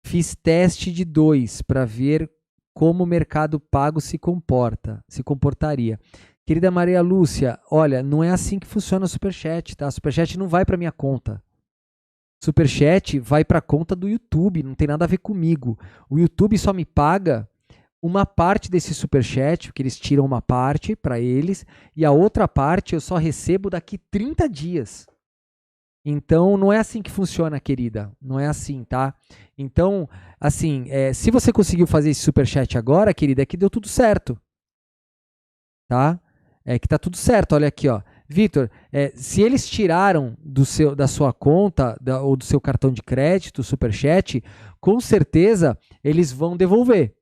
Fiz teste de 2 para ver como o Mercado Pago se comportaria. Querida Maria Lúcia, olha, não é assim que funciona o Superchat, tá? Superchat não vai para minha conta. Superchat vai para a conta do YouTube, não tem nada a ver comigo. O YouTube só me paga uma parte desse Superchat, porque eles tiram uma parte para eles, e a outra parte eu só recebo daqui 30 dias. Então, não é assim que funciona, querida. Não é assim, tá? Então, assim, se você conseguiu fazer esse Superchat agora, querida, é que deu tudo certo. Tá? É que tá tudo certo, olha aqui, ó. Vitor, se eles tiraram da sua conta ou do seu cartão de crédito, o Superchat, com certeza eles vão devolver.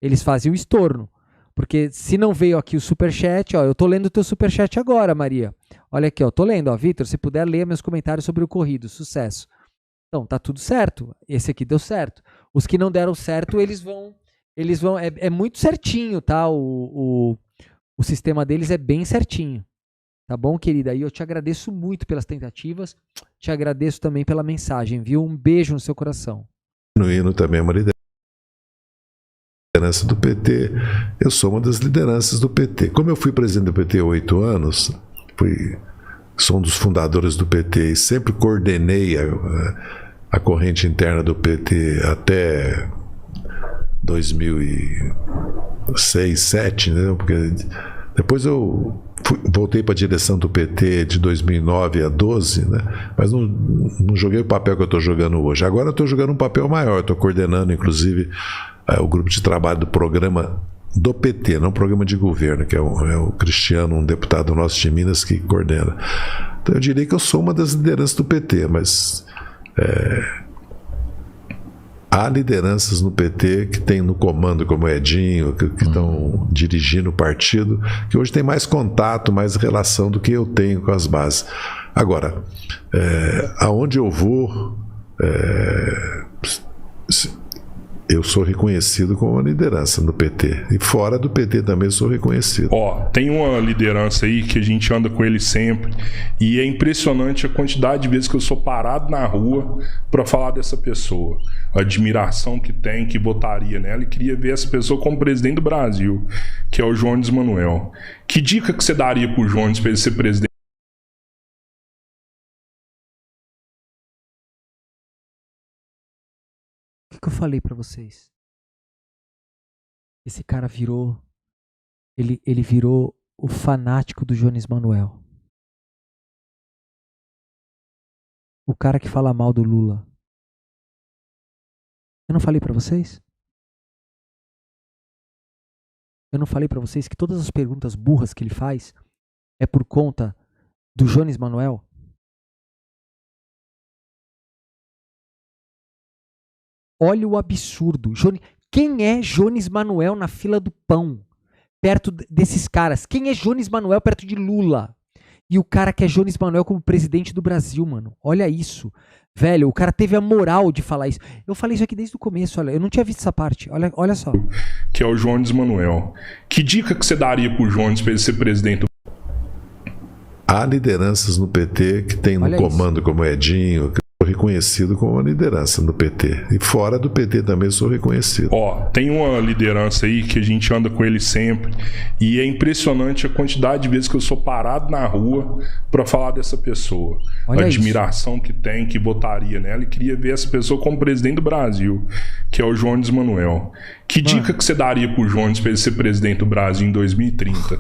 Eles fazem o estorno. Porque se não veio aqui o Superchat, ó, eu tô lendo o teu Superchat agora, Maria. Olha aqui, ó, tô lendo, ó, Vitor, se puder ler meus comentários sobre o ocorrido, sucesso. Então, tá tudo certo. Esse aqui deu certo. Os que não deram certo, eles vão, é muito certinho, tá? O sistema deles é bem certinho. Tá bom, querida? E eu te agradeço muito pelas tentativas. Te agradeço também pela mensagem, viu? Um beijo no seu coração. Genuíno também é uma liderança do PT. Eu sou uma das lideranças do PT. Como eu fui presidente do PT há 8 anos, sou um dos fundadores do PT e sempre coordenei a corrente interna do PT até 2006, 2007, né? Porque depois eu voltei para a direção do PT de 2009 a 2012, né? Mas não joguei o papel que eu estou jogando hoje. Agora eu estou jogando um papel maior, estou coordenando, inclusive, o grupo de trabalho do programa do PT, não programa de governo, que é o Cristiano, um deputado nosso de Minas, que coordena. Então eu diria que eu sou uma das lideranças do PT, mas há lideranças no PT que tem no comando, como o Edinho, que estão dirigindo o partido, que hoje tem mais contato, mais relação do que eu tenho com as bases. Agora, aonde eu vou, eu sou reconhecido como uma liderança no PT. E fora do PT também sou reconhecido. Ó, tem uma liderança aí que a gente anda com ele sempre. E é impressionante a quantidade de vezes que eu sou parado na rua para falar dessa pessoa. A admiração que tem, que votaria nela e queria ver essa pessoa como presidente do Brasil, que é o Jones Manuel. Que dica que você daria pro Jones para ele ser presidente? O que eu falei pra vocês? Esse cara virou... Ele virou o fanático do Jones Manuel. O cara que fala mal do Lula. Eu não falei pra vocês? Eu não falei pra vocês que todas as perguntas burras que ele faz é por conta do Jones Manuel? Olha o absurdo. Quem é Jones Manuel na fila do pão? Perto desses caras. Quem é Jones Manuel perto de Lula? E o cara que é Jones Manuel como presidente do Brasil, mano. Olha isso. Velho, o cara teve a moral de falar isso. Eu falei isso aqui desde o começo, olha. Eu não tinha visto essa parte. Olha só. Que é o Jones Manuel. Que dica que você daria pro Jones pra ele ser presidente? Há lideranças no PT que tem no Olha comando, como Edinho, que eu sou reconhecido como uma liderança no PT. E fora do PT também sou reconhecido. Ó, tem uma liderança aí que a gente anda com ele sempre. E é impressionante a quantidade de vezes que eu sou parado na rua pra falar dessa pessoa. Olha A admiração que tem, que votaria nela. E queria ver essa pessoa como presidente do Brasil, que é o Jones Manuel. Que dica que você daria pro Jones pra ele ser presidente do Brasil em 2030?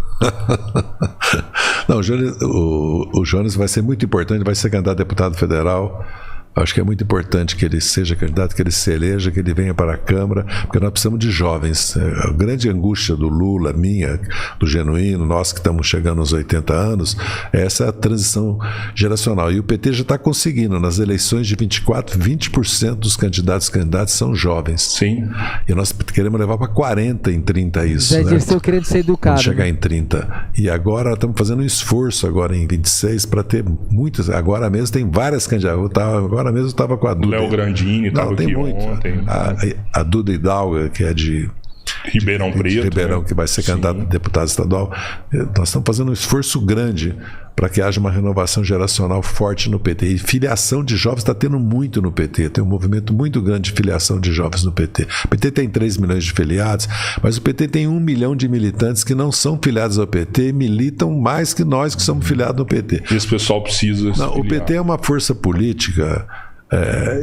Não, o Jones vai ser muito importante, vai ser candidato a deputado federal. Acho que é muito importante que ele seja candidato, que ele se eleja, que ele venha para a Câmara, porque nós precisamos de jovens. A grande angústia do Lula, minha, do Genuíno, nós que estamos chegando aos 80 anos, é essa transição geracional. E o PT já está conseguindo. Nas eleições de 24, 20% dos candidatos são jovens. Sim. E nós queremos levar para 40 em 30 isso. Zé Né? Dirceu querendo ser educado. Quando chegar né? em 30. E agora estamos fazendo um esforço agora em 26 para ter muitas. Agora mesmo tem várias candidatas. Agora mesmo eu estava com a Duda. Léo Grandini estava aqui muito. ontem. A Duda Hidalgo, que é de Ribeirão Preto. Ribeirão, né? que vai ser candidato a deputado estadual. Nós estamos fazendo um esforço grande para que haja uma renovação geracional forte no PT. E filiação de jovens está tendo muito no PT. Tem um movimento muito grande de filiação de jovens no PT. O PT tem 3 milhões de filiados, mas o PT tem 1 milhão de militantes que não são filiados ao PT e militam mais que nós que somos filiados no PT. Esse pessoal precisa. Não, o PT é uma força política.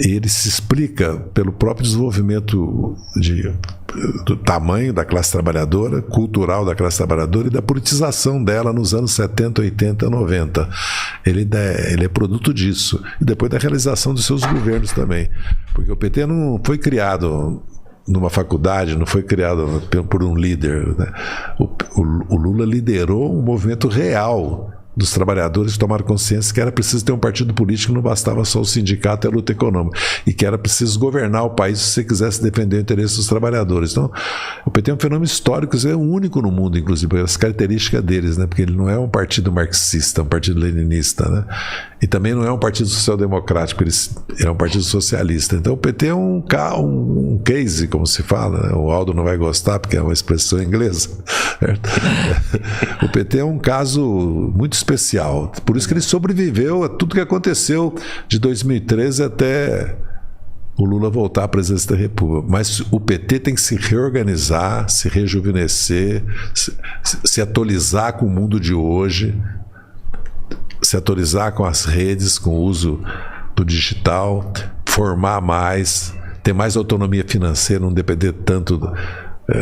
E ele se explica pelo próprio desenvolvimento do tamanho da classe trabalhadora, cultural da classe trabalhadora e da politização dela nos anos 70, 80, 90. Ele é produto disso. E depois da realização dos seus governos também. Porque o PT não foi criado numa faculdade, não foi criado por um líder. Né? O Lula liderou um movimento real dos trabalhadores que tomaram consciência que era preciso ter um partido político, não bastava só o sindicato e a luta econômica, e que era preciso governar o país se você quisesse defender o interesse dos trabalhadores. Então, o PT é um fenômeno histórico, é o único no mundo, inclusive, as características deles, né? Porque ele não é um partido marxista, é um partido leninista, né? E também não é um partido social-democrático, ele é um partido socialista. Então, o PT é um case, como se fala, né? O Aldo não vai gostar, porque é uma expressão inglesa. Certo? O PT é um caso muito especial. Por isso que ele sobreviveu a tudo que aconteceu de 2013 até o Lula voltar à presidência da República. Mas o PT tem que se reorganizar, se rejuvenescer, se atualizar com o mundo de hoje, se atualizar com as redes, com o uso do digital, formar mais, ter mais autonomia financeira, não depender tanto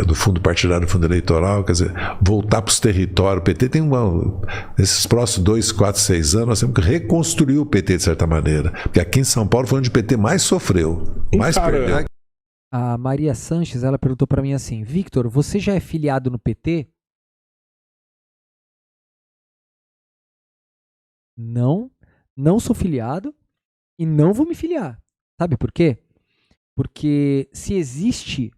do fundo partidário, do fundo eleitoral, quer dizer, voltar para os territórios. O PT tem nesses próximos 2, 4, 6 anos, nós temos que reconstruir o PT de certa maneira. Porque aqui em São Paulo foi onde o PT mais sofreu, mais perdeu. A Maria Sanches, ela perguntou para mim assim: Victor, você já é filiado no PT? Não sou filiado e não vou me filiar. Sabe por quê? Porque se existe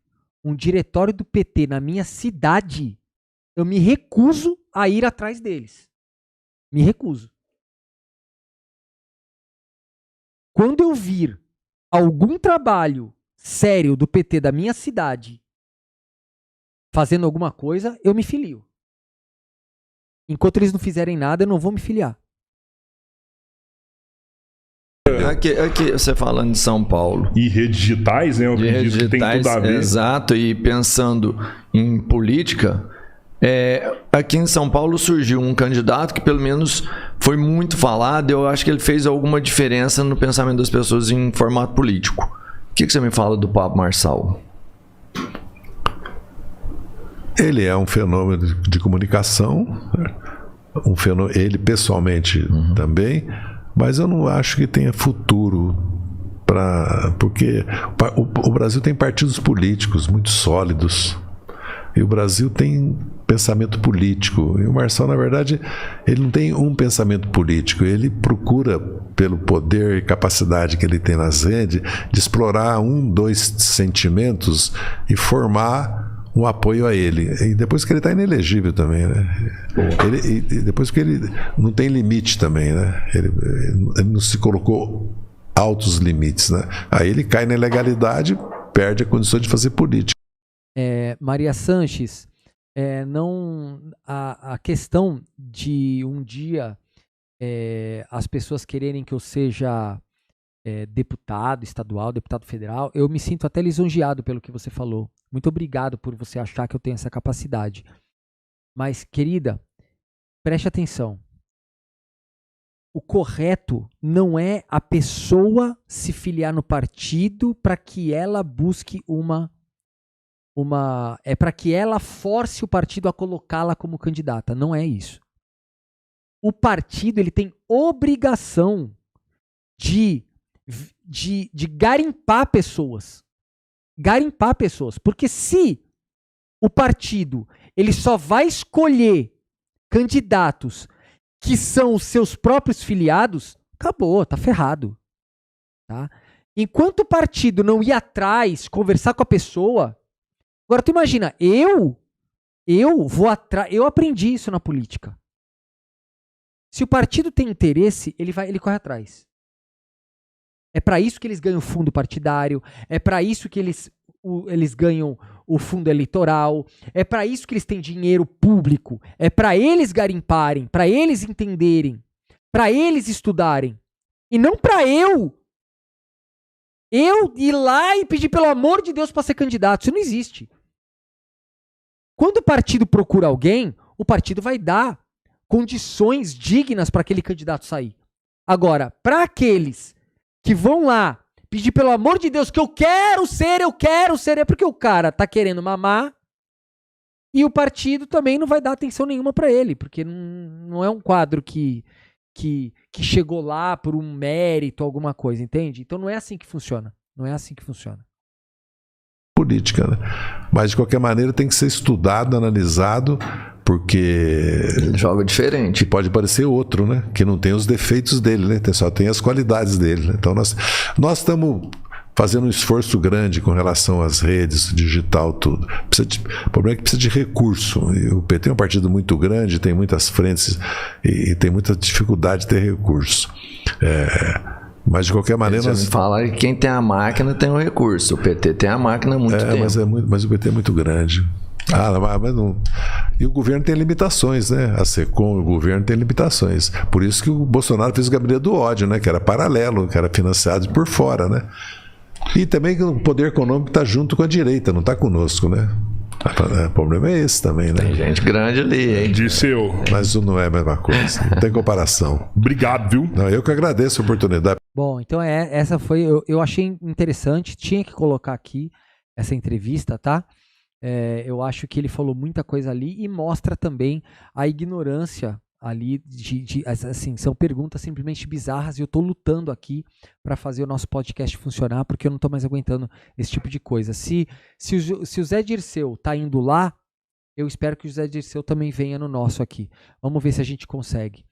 um diretório do PT na minha cidade, eu me recuso a ir atrás deles. Me recuso. Quando eu vir algum trabalho sério do PT da minha cidade fazendo alguma coisa, eu me filio. Enquanto eles não fizerem nada, eu não vou me filiar. Aqui você falando de São Paulo. E redes digitais, né? Eu acredito que tem tudo a ver. Exato, e pensando em política, aqui em São Paulo surgiu um candidato que pelo menos foi muito falado. Eu acho que ele fez alguma diferença no pensamento das pessoas em formato político. O que você me fala do Pablo Marçal? Ele é um fenômeno de comunicação, ele pessoalmente também. Mas eu não acho que tenha futuro porque o Brasil tem partidos políticos muito sólidos e o Brasil tem pensamento político. E o Marçal, na verdade, ele não tem um pensamento político, ele procura, pelo poder e capacidade que ele tem nas redes, de explorar 1, 2 sentimentos e formar um apoio a ele. E depois que ele está inelegível também, né? Depois que ele não tem limite também, né? Ele não se colocou altos limites, né? Aí ele cai na ilegalidade, perde a condição de fazer política. Maria Sanches, a questão de um dia as pessoas quererem que eu seja deputado estadual, deputado federal, eu me sinto até lisonjeado pelo que você falou. Muito obrigado por você achar que eu tenho essa capacidade. Mas, querida, preste atenção. O correto não é a pessoa se filiar no partido para que ela busque é para que ela force o partido a colocá-la como candidata. Não é isso. O partido ele tem obrigação de garimpar pessoas. Garimpar pessoas. Porque se o partido ele só vai escolher candidatos que são os seus próprios filiados, acabou, tá ferrado. Tá? Enquanto o partido não ir atrás, conversar com a pessoa. Agora tu imagina, eu aprendi isso na política. Se o partido tem interesse, ele corre atrás. É para isso que eles ganham fundo partidário, é para isso que eles ganham o fundo eleitoral, é para isso que eles têm dinheiro público, é para eles garimparem, para eles entenderem, para eles estudarem. E não para eu ir lá e pedir pelo amor de Deus para ser candidato. Isso não existe. Quando o partido procura alguém, o partido vai dar condições dignas para aquele candidato sair. Agora, para aqueles que vão lá pedir pelo amor de Deus que eu quero ser, é porque o cara tá querendo mamar e o partido também não vai dar atenção nenhuma para ele, porque não é um quadro que chegou lá por um mérito, alguma coisa, entende? Então não é assim que funciona. Não é assim que funciona. Política, né? Mas de qualquer maneira tem que ser estudado, analisado, porque ele joga diferente. Pode parecer outro, né? Que não tem os defeitos dele, né? Só tem as qualidades dele, né? Então nós estamos fazendo um esforço grande com relação às redes, digital, tudo. O problema é que precisa de recurso. E o PT é um partido muito grande, tem muitas frentes e tem muita dificuldade de ter recurso. Mas de qualquer maneira... Nós... Fala que quem tem a máquina tem o recurso. O PT tem a máquina há muito tempo. Mas o PT é muito grande. Mas não... E o governo tem limitações, né? A SECOM, o governo tem limitações. Por isso que o Bolsonaro fez o gabinete do ódio, né? Que era paralelo, que era financiado por fora, né? E também o poder econômico está junto com a direita, não está conosco, né? O problema é esse também, né? Tem gente grande ali, hein? Dirceu. Mas isso não é a mesma coisa, não tem comparação. Obrigado, viu? Não, eu que agradeço a oportunidade. Bom, então essa foi, eu achei interessante, tinha que colocar aqui essa entrevista, tá? Eu acho que ele falou muita coisa ali e mostra também a ignorância ali, assim, são perguntas simplesmente bizarras e eu tô lutando aqui para fazer o nosso podcast funcionar porque eu não tô mais aguentando esse tipo de coisa. Se o Zé Dirceu tá indo lá, eu espero que o Zé Dirceu também venha no nosso aqui. Vamos ver se a gente consegue.